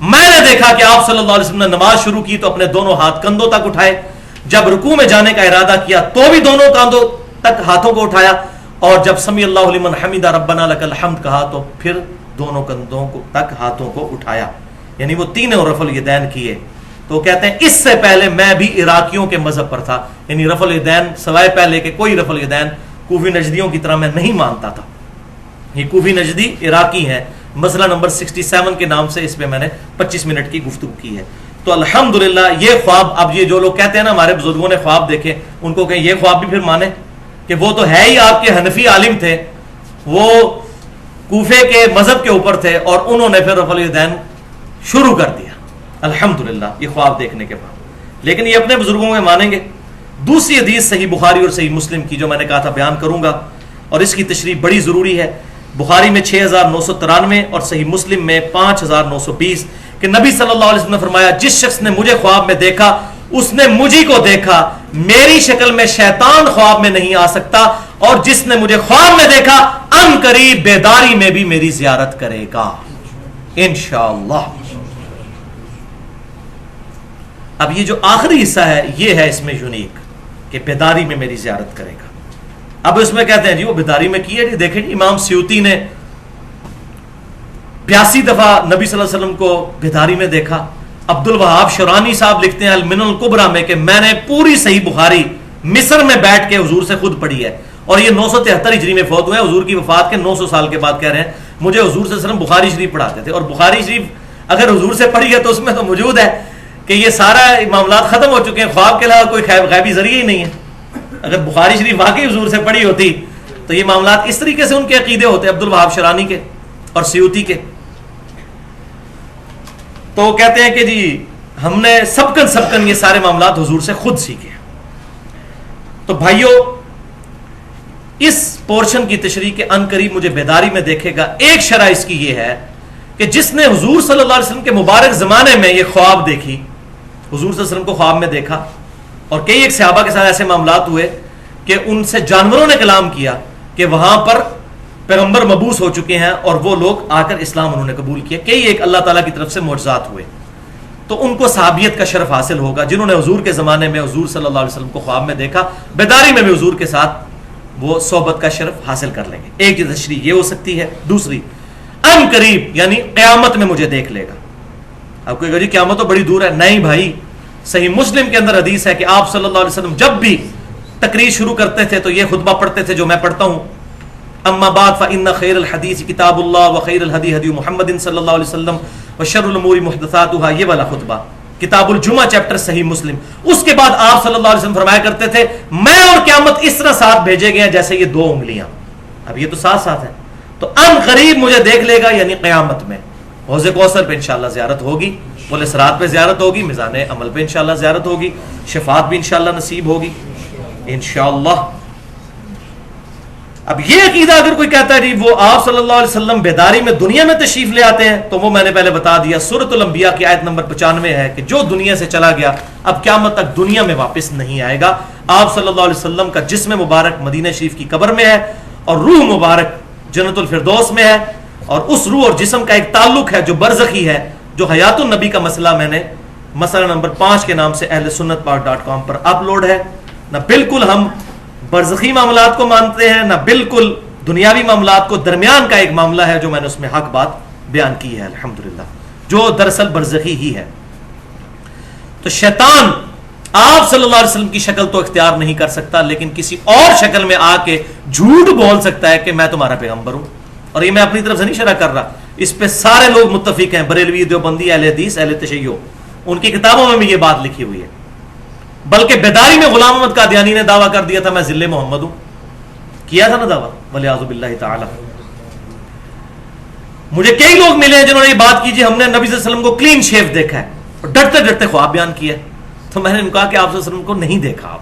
میں نے دیکھا کہ آپ صلی اللہ علیہ وسلم نے نماز شروع کی تو اپنے دونوں ہاتھ کندھوں تک اٹھائے، جب رکوع میں جانے کا ارادہ کیا تو بھی دونوں کندھوں تک ہاتھوں کو اٹھایا، اور جب سمی اللہ لمن حمدہ ربنا لک الحمد کہا تو پھر دونوں کندھوں تک ہاتھوں کو اٹھایا، یعنی وہ تینوں رفع الیدین کیے۔ تو کہتے ہیں اس سے پہلے میں بھی عراقیوں کے مذہب پر تھا، یعنی رفع الیدین سوائے پہلے کہ کوئی رفع الیدین کوفی نجدیوں کی طرح میں نہیں مانتا تھا۔ یہ کوفی نجدی عراقی ہیں، مسئلہ نمبر 67 کے نام سے اس پہ میں نے 25 منٹ کی گفتگو کی ہے۔ تو الحمدللہ یہ خواب، اب یہ جو لوگ کہتے ہیں نا ہمارے بزرگوں نے خواب دیکھے، ان کو کہیں یہ خواب بھی پھر مانے کہ وہ تو ہے ہی آپ کے حنفی عالم تھے، وہ کوفے کے مذہب کے اوپر تھے اور انہوں نے پھر رفع الیدین شروع کر دیا الحمدللہ یہ خواب دیکھنے کے بعد، لیکن یہ اپنے بزرگوں کے مانیں گے۔ دوسری حدیث صحیح بخاری اور صحیح مسلم کی جو میں نے کہا تھا بیان کروں گا، اور اس کی تشریح بڑی ضروری ہے۔ بخاری میں 6993 اور صحیح مسلم میں 5920 کہ نبی صلی اللہ علیہ وسلم نے فرمایا جس شخص نے مجھے خواب میں دیکھا اس نے مجھی کو دیکھا، میری شکل میں شیطان خواب میں نہیں آ سکتا، اور جس نے مجھے خواب میں دیکھا ان قریب بیداری میں بھی میری زیارت کرے گا انشاءاللہ۔ اب یہ جو آخری حصہ ہے یہ ہے اس میں یونیک کہ بیداری میں میری زیارت کرے گا۔ اب اس میں کہتے ہیں جی وہ بیداری میں کی ہے، جی دیکھیں جی امام سیوطی نے 82 دفعہ نبی صلی اللہ علیہ وسلم کو بیداری میں دیکھا۔ عبد الوہاب شرانی صاحب لکھتے ہیں المنن الکبریٰ میں کہ میں نے پوری صحیح بخاری مصر میں بیٹھ کے حضور سے خود پڑھی ہے، اور یہ 973 ہجری میں فوت ہوئے ہیں، حضور کی وفات کے 900 سال کے بعد کہہ رہے ہیں مجھے حضور صلی اللہ علیہ وسلم بخاری شریف پڑھاتے تھے، اور بخاری شریف اگر حضور سے پڑھی ہے تو اس میں تو موجود ہے کہ یہ سارا معاملات ختم ہو چکے ہیں، خواب کے علاوہ کوئی غیبی ذریعہ ہی نہیں ہے۔ اگر بخاری شریف واقعی حضور سے پڑھی ہوتی تو یہ معاملات اس طریقے سے ان کے عقیدے ہوتے عبد الوہاب شرانی کے اور سیوطی کے۔ تو وہ کہتے ہیں کہ جی ہم نے سبکن یہ سارے معاملات حضور سے خود سیکھے۔ تو بھائیو اس پورشن کی تشریح کے ان قریب مجھے بیداری میں دیکھے گا، ایک شرح اس کی یہ ہے کہ جس نے حضور صلی اللہ علیہ وسلم کے مبارک زمانے میں یہ خواب دیکھی، حضور صلی اللہ علیہ وسلم کو خواب میں دیکھا، اور کئی ایک صحابہ کے ساتھ ایسے معاملات ہوئے کہ ان سے جانوروں نے کلام کیا کہ وہاں پر پیغمبر مبعوث ہو چکے ہیں، اور وہ لوگ آ کر اسلام انہوں نے قبول کیا، کئی ایک اللہ تعالیٰ کی طرف سے معجزات ہوئے، تو ان کو صحابیت کا شرف حاصل ہوگا جنہوں نے حضور کے زمانے میں حضور صلی اللہ علیہ وسلم کو خواب میں دیکھا، بیداری میں بھی حضور کے ساتھ وہ صحبت کا شرف حاصل کر لیں گے۔ ایک تشریح یہ ہو سکتی ہے۔ دوسری ان قریب یعنی قیامت میں مجھے دیکھ لے گا۔ اب کوئی کہے جی قیامت تو بڑی دور ہے، نہیں بھائی، صحیح مسلم کے اندر حدیث ہے کہ آپ صلی اللہ علیہ وسلم جب بھی تقریر شروع کرتے تھے تو یہ خطبہ پڑھتے تھے جو میں پڑھتا ہوں، اما بعد فإن خیر الحدیث کتاب اللہ وخیر الہدی ہدی محمد صلی اللہ علیہ وسلم وشر الامور محدثاتها، یہ والا خطبہ کتاب الجمعہ چیپٹر صحیح مسلم۔ اس کے بعد آپ صلی اللہ علیہ وسلم فرمایا کرتے تھے میں اور قیامت اس طرح ساتھ بھیجے گئے ہیں جیسے یہ 2 انگلیاں، اب یہ تو ساتھ ساتھ ہیں، تو ان قریب مجھے دیکھ لے گا یعنی قیامت میں۔ حوض کوثر پہ انشاءاللہ زیارت ہوگی، پل صراط پہ زیارت ہوگی، میزان عمل پہ انشاءاللہ زیارت ہوگی، شفاعت بھی انشاءاللہ نصیب ہوگی انشاءاللہ۔ اب یہ عقیدہ اگر کوئی کہتا ہے جی وہ آپ صلی اللہ علیہ وسلم بیداری میں دنیا میں تشریف لے آتے ہیں، تو وہ میں نے پہلے بتا دیا سورۃ الانبیاء کی آیت نمبر 95 ہے کہ جو دنیا سے چلا گیا اب قیامت تک دنیا میں واپس نہیں آئے گا۔ آپ صلی اللہ علیہ وسلم کا جسم مبارک مدینہ شریف کی قبر میں ہے، اور روح مبارک جنت الفردوس میں ہے، اور اس روح اور جسم کا ایک تعلق ہے جو برزخی ہے، جو حیات النبی کا مسئلہ میں نے مسئلہ نمبر 5 کے نام سے اہل سنت پاک.com پر اپلوڈ ہے۔ نہ بالکل ہم برزخی معاملات کو مانتے ہیں، نہ بالکل دنیاوی معاملات کو، درمیان کا ایک معاملہ ہے جو میں نے اس میں حق بات بیان کی ہے الحمدللہ، جو دراصل برزخی ہی ہے۔ تو شیطان آپ صلی اللہ علیہ وسلم کی شکل تو اختیار نہیں کر سکتا، لیکن کسی اور شکل میں آ کے جھوٹ بول سکتا ہے کہ میں تمہارا پیغمبر ہوں، اور یہ میں اپنی طرف سے نہیں شرح کر رہا، اس پہ سارے لوگ متفق ہیں، بریلوی، دیوبندی، اہل حدیث، اہل تشیع، ان کی کتابوں میں بھی یہ بات لکھی ہوئی ہے۔ بلکہ بیداری میں غلام احمد قادیانی نے دعویٰ کر دیا تھا میں ذل محمد ہوں، کیا تھا نا دعویٰ، والعیاذ باللہ تعالی۔ مجھے کئی لوگ ملے ہیں جنہوں نے یہ بات کی جی ہم نے نبی صلی اللہ علیہ وسلم کو کلین شیو دیکھا ہے، اور ڈرتے ڈرتے خواب بیان کیا، تو میں نے ان کو کہا کہ آپ صلی اللہ علیہ وسلم کو نہیں دیکھا،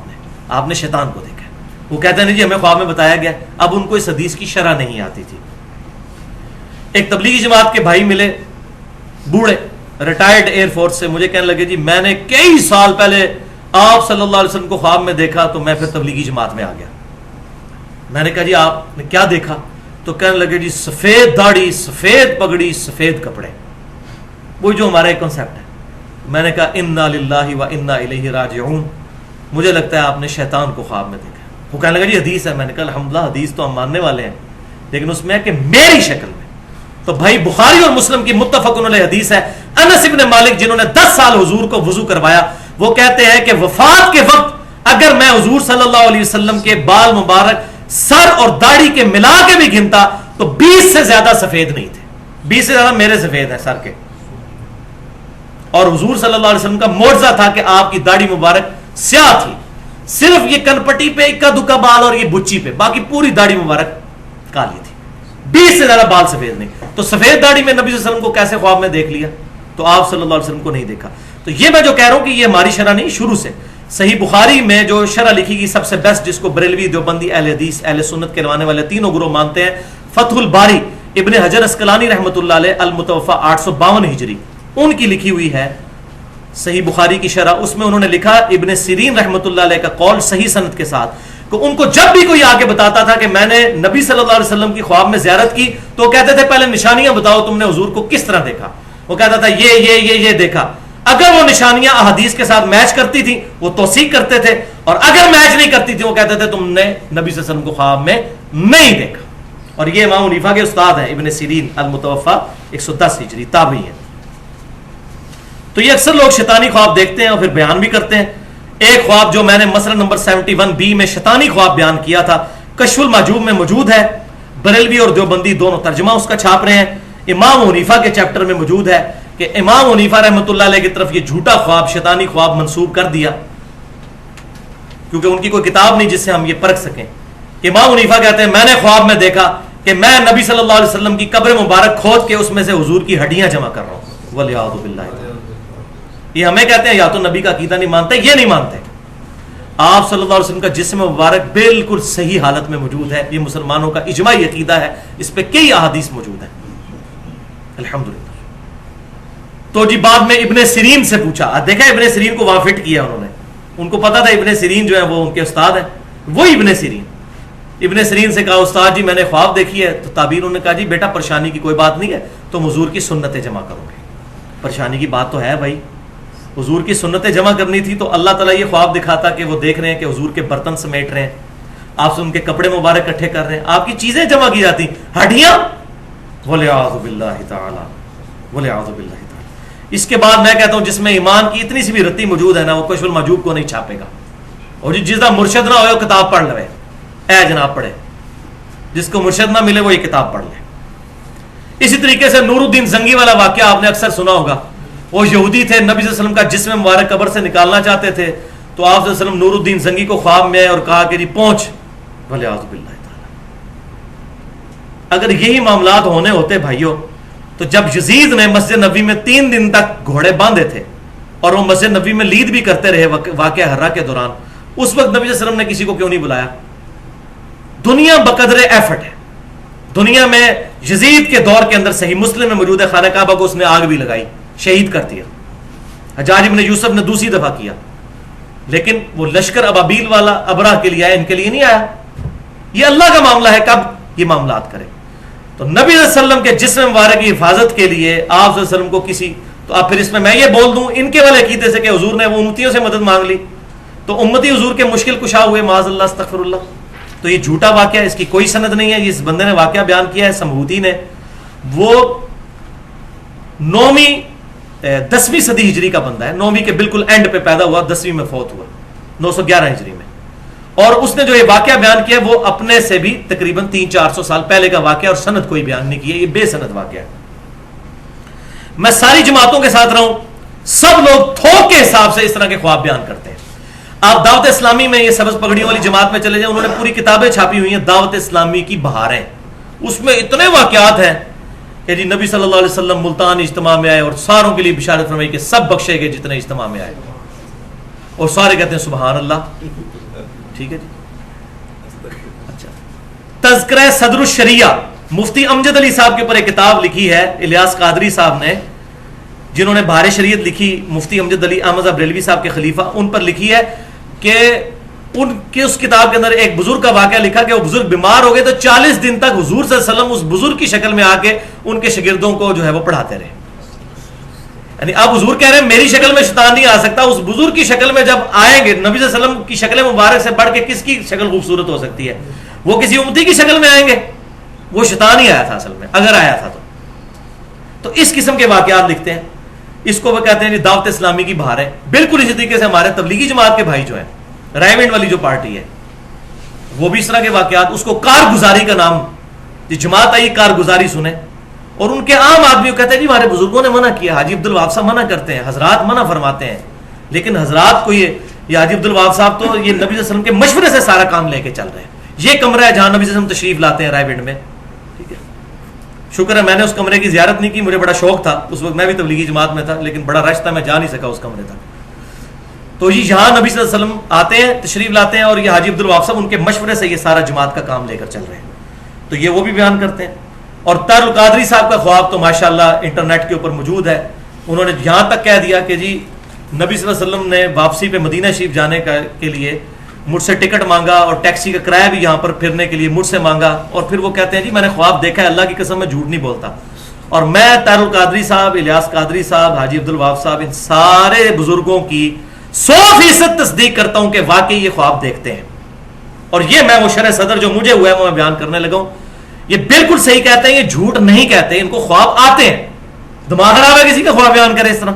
آپ نے شیطان کو دیکھا ہے۔ وہ کہتے ہیں نہیں جی ہمیں خواب میں بتایا گیا، اب ان کو اس حدیث کی شرح نہیں آتی تھی۔ ایک تبلیغی جماعت کے بھائی ملے، بوڑھے، ریٹائرڈ ایئر فورس سے، مجھے کہنے لگے جی میں نے کئی سال پہلے آپ صلی اللہ علیہ وسلم کو خواب میں دیکھا تو میں پھر تبلیغی جماعت میں آ گیا۔ میں نے کہا جی آپ نے کیا دیکھا؟ تو کہنے لگے جی سفید داڑھی، سفید پگڑی، سفید کپڑے۔ وہی جو ہمارا ایک کنسیپٹ ہے. میں نے کہا انا للہ و انا الیہ راجعون. مجھے لگتا ہے آپ نے شیطان کو خواب میں دیکھا. وہ کہنے لگا جی حدیث ہے. میں نے کہا الحمدللہ حدیث تو ہم ماننے والے ہیں, لیکن اس میں ہے کہ میری شکل میں. تو بھائی بخاری اور مسلم کی متفق علیہ حدیث ہے. انس ابن مالک جنہوں نے 10 سال حضور کو وضو کروایا, وہ کہتے ہیں کہ وفات کے وقت اگر میں حضور صلی اللہ علیہ وسلم کے بال مبارک سر اور داڑھی کے ملا کے بھی گنتا تو 20 سے زیادہ سفید نہیں تھے. 20 سے زیادہ میرے سفید ہیں سر کے. اور حضور صلی اللہ علیہ وسلم کا معجزہ تھا کہ آپ کی داڑھی مبارک سیاہ تھی, صرف یہ کن پٹی پہ اکا دکا بال اور یہ بچی پہ, باقی پوری داڑھی مبارک کالی تھی. 20 سے زیادہ بال سفید نہیں. تو سفید داڑھی میں نبی صلی اللہ علیہ وسلم کو کیسے خواب میں دیکھ لیا؟ تو آپ صلی اللہ علیہ وسلم کو نہیں دیکھا. تو یہ میں جو کہہ رہا ہوں کہ یہ ہماری شرح نہیں, شروع سے صحیح بخاری میں جو شرح لکھی گئی سب سے بیسٹ, جس کو بریلوی, دیوبندی, اہل حدیث, اہل سنت کے روانے والے تینوں گروہ مانتے ہیں, فتح الباری ابن حجر اسقلانی رحمۃ اللہ علیہ المتوفى 852 ہجری, ان کی لکھی ہوئی ہے صحیح بخاری کی شرح. اس میں انہوں نے لکھا ابن سیرین رحمۃ اللہ علیہ کا قول صحیح سند کے ساتھ, کہ ان کو جب بھی کوئی آگے بتاتا تھا کہ میں نے نبی صلی اللہ علیہ وسلم کی خواب میں زیارت کی, تو کہتے تھے پہلے نشانیاں بتاؤ تم نے حضور کو کس طرح دیکھا. وہ کہتا تھا یہ دیکھا. اگر وہ نشانیاں احادیث کے ساتھ میچ کرتی تھی وہ توثیق کرتے تھے, اور اگر میچ نہیں کرتی تھی وہ کہتے تھے تم نے نبی صلی اللہ علیہ وسلم کو خواب میں نہیں دیکھا. اور یہ امام حنیفہ کے استاد ہیں ابن سیرین المتوفى 110 ہجری, تابعی ہیں. تو یہ اکثر لوگ شیطانی خواب دیکھتے ہیں اور پھر بیان بھی کرتے ہیں. ایک خواب جو میں نے مسئلہ نمبر 71B میں شیطانی خواب بیان کیا تھا, کشف المحجوب میں موجود ہے. بریلوی اور دیوبندی دونوں ترجمہ اس کا چھاپ رہے ہیں. امام حنیفہ کے چیپٹر میں موجود ہے کہ امام حنیفہ رحمۃ اللہ علیہ کی طرف یہ جھوٹا خواب, شیطانی خواب منسوب کر دیا, کیونکہ ان کی کوئی کتاب نہیں جس سے ہم یہ پرکھ سکیں. امام حنیفہ کہتے ہیں میں نے خواب میں دیکھا کہ میں نبی صلی اللہ علیہ وسلم کی قبر مبارک کھود کے اس میں سے حضور کی ہڈیاں جمع کر رہا ہوں. ولیعوذ باللہ. یہ ہمیں کہتے ہیں یا تو نبی کا عقیدہ نہیں مانتے, یہ نہیں مانتے. آپ صلی اللہ علیہ وسلم کا جسم مبارک بالکل صحیح حالت میں موجود ہے. یہ مسلمانوں کا اجماعی عقیدہ ہے, اس پہ کئی احادیث موجود ہیں الحمدللہ. تو جی بعد میں ابن سیرین سے پوچھا, دیکھا ابن سیرین کو وہاں فٹ کیا انہوں نے, ان کو پتا تھا ابن سیرین جو ہے وہ ان کے استاد ہیں. وہی ابن سیرین سے کہا استاد جی میں نے خواب دیکھی ہے. تو تابعین نے کہا جی بیٹا پریشانی کی کوئی بات نہیں ہے, تم حضور کی سنتیں جمع کرو گے. پریشانی کی بات تو ہے بھائی, حضور کی سنتیں جمع کرنی تھی. تو اللہ تعالیٰ یہ خواب دکھاتا کہ وہ دیکھ رہے ہیں کہ حضور کے برتن سمیٹ رہے ہیں, آپ سے ان کے کپڑے مبارک اکٹھے کر رہے ہیں, آپ کی چیزیں جمع کی جاتی, ہڈیاں. ولیعوذ باللہ تعالی, ولیعوذ باللہ تعالی. اس کے بعد میں کہتا ہوں جس میں ایمان کی اتنی سی بھی رتی موجود ہے نا, وہ کشف المحجوب کو نہیں چھاپے گا. اور جس کا مرشد نہ ہوئے وہ کتاب پڑھ لے, اے جناب پڑھے. جس کو مرشد نہ ملے وہ یہ کتاب پڑھ لے. اسی طریقے سے نور الدین زنگی والا واقعہ آپ نے اکثر سنا ہوگا. وہ یہودی تھے, نبی صلی اللہ علیہ وسلم کا جسم مبارک قبر سے نکالنا چاہتے تھے. تو آپ صلی اللہ علیہ وسلم نور الدین زنگی کو خواب میں آئے اور کہا کہ جی پہنچ. ولیعوذ باللہ تعالی. اگر یہی معاملات ہونے ہوتے بھائیوں, تو جب یزید نے مسجد نبوی میں 3 دن تک گھوڑے باندھے تھے اور وہ مسجد نبوی میں لید بھی کرتے رہے واقعہ حرہ کے دوران, اس وقت نبی صلی اللہ علیہ وسلم نے کسی کو کیوں نہیں بلایا؟ دنیا بقدر ایفٹ ہے. دنیا میں یزید کے دور کے اندر صحیح مسلم میں موجود ہے, خانہ کعبہ کو اس نے آگ بھی لگائی, شہید کر دیا. حجاج بن یوسف نے دوسری دفعہ کیا, لیکن وہ لشکر ابابیل والا ابراہ کے لیے آیا, ان کے لیے نہیں آیا. یہ اللہ کا معاملہ ہے کب یہ معاملات کرے. تو نبی صلی اللہ علیہ وسلم کے جسم مبارک کی حفاظت کے لیے آپ صلی اللہ علیہ وسلم کو کسی, تو آپ پھر اس میں یہ بول دوں ان کے والے عقیدے سے کہ حضور نے وہ امتیوں سے مدد مانگ لی تو امتی حضور کے مشکل کشا ہوئے, معاذ اللہ استغفر اللہ. تو یہ جھوٹا واقعہ, اس کی کوئی سند نہیں ہے. جس بندے نے واقعہ بیان کیا ہے سمہوتی نے, وہ 10ویں صدی ہجری کا بندہ ہے. 9ویں کے بالکل اینڈ پہ پیدا ہوا, 10ویں میں فوت ہوا 911 ہجری میں. اور اس نے جو یہ واقعہ بیان کیا وہ اپنے سے بھی تقریباً 300-400 سال پہلے کا واقعہ, اور سند کوئی بیان نہیں کیا, یہ بے سند واقعہ ہے. میں ساری جماعتوں کے ساتھ رہوں, سب لوگ تھوک کے حساب سے اس طرح کے خواب بیان کرتے ہیں. آپ دعوت اسلامی میں یہ سبز پگڑیوں والی جماعت میں چلے جائیں, انہوں نے پوری کتابیں چھاپی ہوئی ہیں دعوت اسلامی کی بہاریں. اس میں اتنے واقعات ہیں کہ جی نبی صلی اللہ علیہ وسلم ملتان اجتماع میں آئے اور ساروں کے لیے بشارت فرمائی کہ سب بخشے گئے جتنے اجتماع میں آئے, اور سارے کہتے ہیں سبحان اللہ. ٹھیک ہے جی. اچھا, تذکرہ صدر الشریعہ مفتی امجد علی صاحب کے اوپر ایک کتاب لکھی ہے الیاس قادری صاحب نے, جنہوں نے بہار شریعت لکھی. مفتی امجد علی احمد بریلوی صاحب کے خلیفہ, ان پر لکھی ہے کہ ان کے اس کتاب کے اندر ایک بزرگ کا واقعہ لکھا کہ وہ بزرگ بیمار ہو گئے تو 40 دن تک حضور صلی اللہ علیہ وسلم اس بزرگ کی شکل میں آ کے ان کے شاگردوں کو جو ہے وہ پڑھاتے رہے. یعنی اب حضور کہہ رہے ہیں میری شکل میں شیطان نہیں آ سکتا، اس بزرگ کی شکل میں جب آئیں گے، نبی صلی اللہ علیہ وسلم کی شکل مبارک سے بڑھ کے کس کی شکل خوبصورت ہو سکتی ہے؟ وہ کسی امتی کی شکل میں آئیں گے، وہ شیطان ہی آیا تھا اصل میں، اگر آیا تھا تو اس قسم کے واقعات لکھتے ہیں. اس کو وہ کہتے ہیں جی دعوت اسلامی کی بہار ہے. بالکل اسی طریقے سے ہمارے تبلیغی جماعت کے بھائی جو ہیں، رائمنڈ والی جو پارٹی ہے، وہ بھی اس طرح کے واقعات، اس کو کارگزاری کا نام، جی جماعت آئی کارگزاری سنیں. اور ان کے عام آدمی کو کہتے ہیں جی ہمارے بزرگوں نے منع کیا، حاجی عبد الوہاب صاحب منع کرتے ہیں، حضرات منع فرماتے ہیں. لیکن حضرات کو یہ حاجی عبد الوہاب صاحب تو یہ نبی صلی اللہ علیہ وسلم کے مشورے سے سارا کام لے کے چل رہے ہیں. یہ کمرہ ہے جہاں نبی صلی اللہ علیہ وسلم تشریف لاتے ہیں رائے میں. ٹھیک ہے، شکر ہے میں نے اس کمرے کی زیارت نہیں کی، مجھے بڑا شوق تھا اس وقت، میں بھی تبلیغی جماعت میں تھا، لیکن بڑا رش تھا، میں جا نہیں سکا اس کمرے تک. تو یہ یہاں نبی صلی اللہ علیہ وسلم آتے ہیں، تشریف لاتے ہیں، اور یہ حاجی عبد الوہاب صاحب ان کے مشورے سے یہ سارا جماعت کا کام لے کر چل رہے ہیں. تو یہ وہ بھی بیان کرتے ہیں. اور طاہر القادری صاحب کا خواب تو ماشاءاللہ انٹرنیٹ کے اوپر موجود ہے. انہوں نے یہاں تک کہہ دیا کہ جی نبی صلی اللہ علیہ وسلم نے واپسی پہ مدینہ شریف جانے کے لیے مجھ سے ٹکٹ مانگا، اور ٹیکسی کا کرایہ بھی یہاں پر پھرنے کے لیے مجھ سے مانگا. اور پھر وہ کہتے ہیں جی میں نے خواب دیکھا ہے، اللہ کی قسم میں جھوٹ نہیں بولتا. اور میں طاہر القادری صاحب، الیاس قادری صاحب، حاجی عبد الوہاب صاحب، ان سارے بزرگوں کی 100% تصدیق کرتا ہوں کہ واقعی یہ خواب دیکھتے ہیں. اور یہ میں وہ شرح صدر جو مجھے ہوا ہے وہ میں بیان کرنے لگا ہوں. یہ بالکل صحیح کہتے ہیں، یہ جھوٹ نہیں کہتے، ان کو خواب آتے ہیں. دماغ خراب ہے کسی کا خواب بیان کرے اس طرح.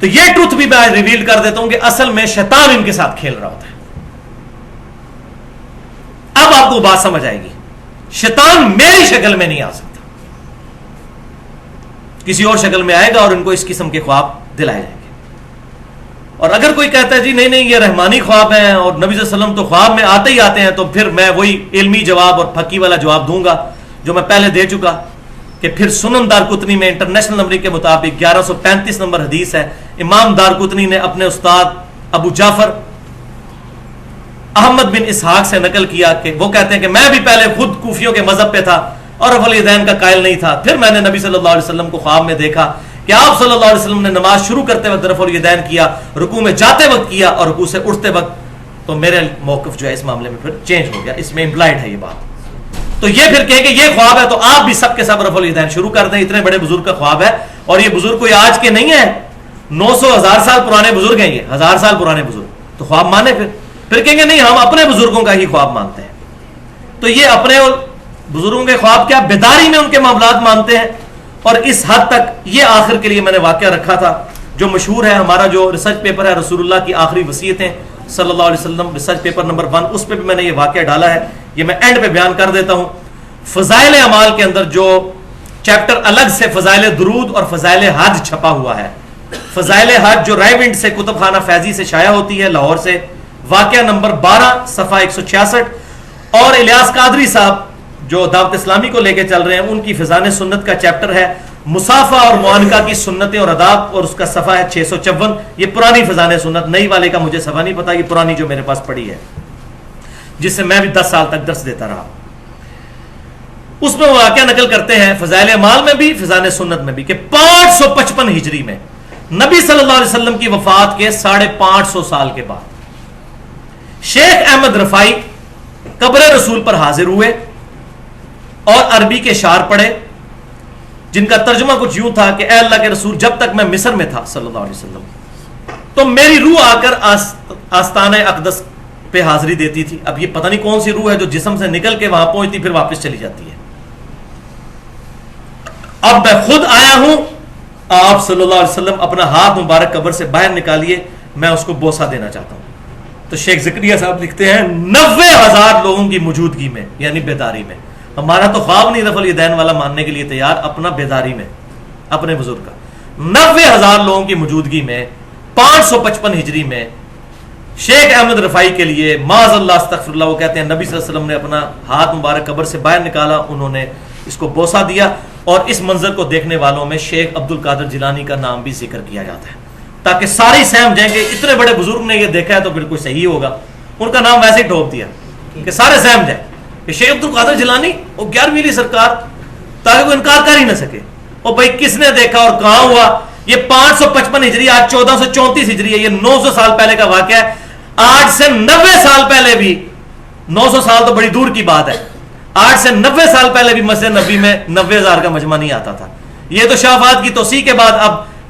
تو یہ ٹروتھ بھی میں ریویل کر دیتا ہوں کہ اصل میں شیطان ان کے ساتھ کھیل رہا ہوتا ہے. اب آپ کو بات سمجھ آئے گی، شیطان میری شکل میں نہیں آ سکتا، کسی اور شکل میں آئے گا اور ان کو اس قسم کے خواب دلائے جائیں گے. اور اگر کوئی کہتا ہے جی نہیں نہیں یہ رحمانی خواب ہیں اور نبی صلی اللہ علیہ وسلم تو خواب میں آتے ہی آتے ہیں، تو پھر میں وہی علمی جواب اور پھکی والا جواب دوں گا جو میں پہلے دے چکا، کہ پھر سنن دارقطنی میں انٹرنیشنل نمبر کے مطابق 1135 نمبر حدیث ہے. امام دارقطنی نے اپنے استاد ابو جعفر احمد بن اسحاق سے نقل کیا کہ وہ کہتے ہیں کہ میں بھی پہلے خود کوفیوں کے مذہب پہ تھا اور رفع الیدین کا قائل نہیں تھا. پھر میں نے نبی صلی اللہ علیہ وسلم کو خواب میں دیکھا کہ آپ صلی اللہ علیہ وسلم نے نماز شروع کرتے وقت رفع الیدین کیا، رکوع میں جاتے وقت کیا اور رکوع سے اٹھتے وقت. تو میرے موقف جو ہے اس معاملے میں پھر چینج ہو گیا، اس میں امپلائڈ ہے یہ بات. تو یہ پھر کہیں کہ یہ خواب ہے تو آپ بھی سب کے سب رفع الیدین شروع کر دیں. اتنے بڑے بزرگ کا خواب ہے، اور یہ بزرگ کوئی آج کے نہیں ہے، 900 1000 سال پرانے بزرگ ہیں، یہ 1000 سال پرانے بزرگ. تو خواب مانے پھر کہیں گے نہیں ہم اپنے بزرگوں کا ہی خواب مانتے ہیں. تو یہ اپنے بزرگوں کے خواب کیا بیداری میں ان کے معاملات مانتے ہیں. اور اس حد تک یہ آخر کے لیے میں نے واقعہ رکھا تھا جو مشہور ہے، ہمارا جو ریسرچ پیپر ہے رسول اللہ کی آخری وصیتیں صلی اللہ علیہ وسلم، ریسرچ پیپر نمبر 1، اس پہ بھی میں نے یہ واقعہ ڈالا ہے. یہ میں اینڈ پہ بیان کر دیتا ہوں. فضائل اعمال کے اندر جو چیپٹر الگ سے فضائل درود اور فضائل حج چھپا ہوا ہے. فضائل حج جو رائے ونڈ سے کتب خانہ فیضی سے شائع ہوتی ہے لاہور سے، واقعہ نمبر 12 صفحہ 166. اور الیاس قادری صاحب جو دعوت اسلامی کو لے کے چل رہے ہیں، ان کی فضائل سنت کا چیپٹر ہے مصافہ اور معانقہ کی سنتیں اور آداب، اور اس کا صفحہ ہے 654. یہ پرانی فضائل سنت، نئی والے کا مجھے صفحہ نہیں پتا، یہ پرانی جو میرے پاس پڑی ہے جس سے میں بھی 10 سال تک درس دیتا رہا. اس میں واقعہ نقل کرتے ہیں فضائل اعمال میں بھی فضائل سنت میں بھی کہ 555 ہجری میں نبی صلی اللہ علیہ وسلم کی وفات کے 550 سال کے بعد شیخ احمد رفائی قبر رسول پر حاضر ہوئے اور عربی کے اشعار پڑھے جن کا ترجمہ کچھ یوں تھا کہ اے اللہ کے رسول، جب تک میں مصر میں تھا صلی اللہ علیہ وسلم تو میری روح آ کر آستانہ اقدس پہ حاضری دیتی تھی. اب یہ پتہ نہیں کون سی روح ہے جو جسم سے نکل کے وہاں پہنچتی پھر واپس چلی جاتی ہے. اب میں خود آیا ہوں، آپ صلی اللہ علیہ وسلم اپنا ہاتھ مبارک قبر سے باہر نکالیے، میں اس کو بوسہ دینا چاہتا ہوں. تو شیخ زکریا صاحب لکھتے ہیں 90,000 لوگوں کی موجودگی میں، یعنی بیداری میں. ہمارا تو خواب نہیں رفع الیدین والا ماننے کے لیے تیار، اپنا بیداری میں اپنے بزرگ کا 90,000 لوگوں کی موجودگی میں 555 ہجری میں شیخ احمد رفائی کے لیے معاذ اللہ استغفر اللہ، وہ کہتے ہیں نبی صلی اللہ علیہ وسلم نے اپنا ہاتھ مبارک قبر سے باہر نکالا، انہوں نے اس کو بوسہ دیا. اور اس منظر کو دیکھنے والوں میں شیخ عبد القادر جیلانی کا نام بھی ذکر کیا جاتا ہے تاکہ ساری سہم جائیں کہ اتنے بڑے بزرگ نے یہ دیکھا ہے تو پھر کوئی صحیح ہوگا. ان کا نام ویسے ہی ٹھوپ دیا کہ سارے سہم جائیں کہ شیخ عبد القادر جیلانی وہ 11ویں سرکار، تاکہ وہ انکار کر ہی نہ سکے. اور بھائی کس نے دیکھا اور کہاں ہوا؟ یہ 555 ہجری، آج 1434 ہجری ہے، یہ 900 سال پہلے کا واقعہ ہے. آج سے 90 سال پہلے بھی، 900 سال تو بڑی دور کی بات ہے، آج سے 90 سال پہلے بھی مسجد نبی میں 90,000 کا مجمع نہیں آتا تھا. یہ تو شافعات کی توسیع کے بعد اب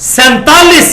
47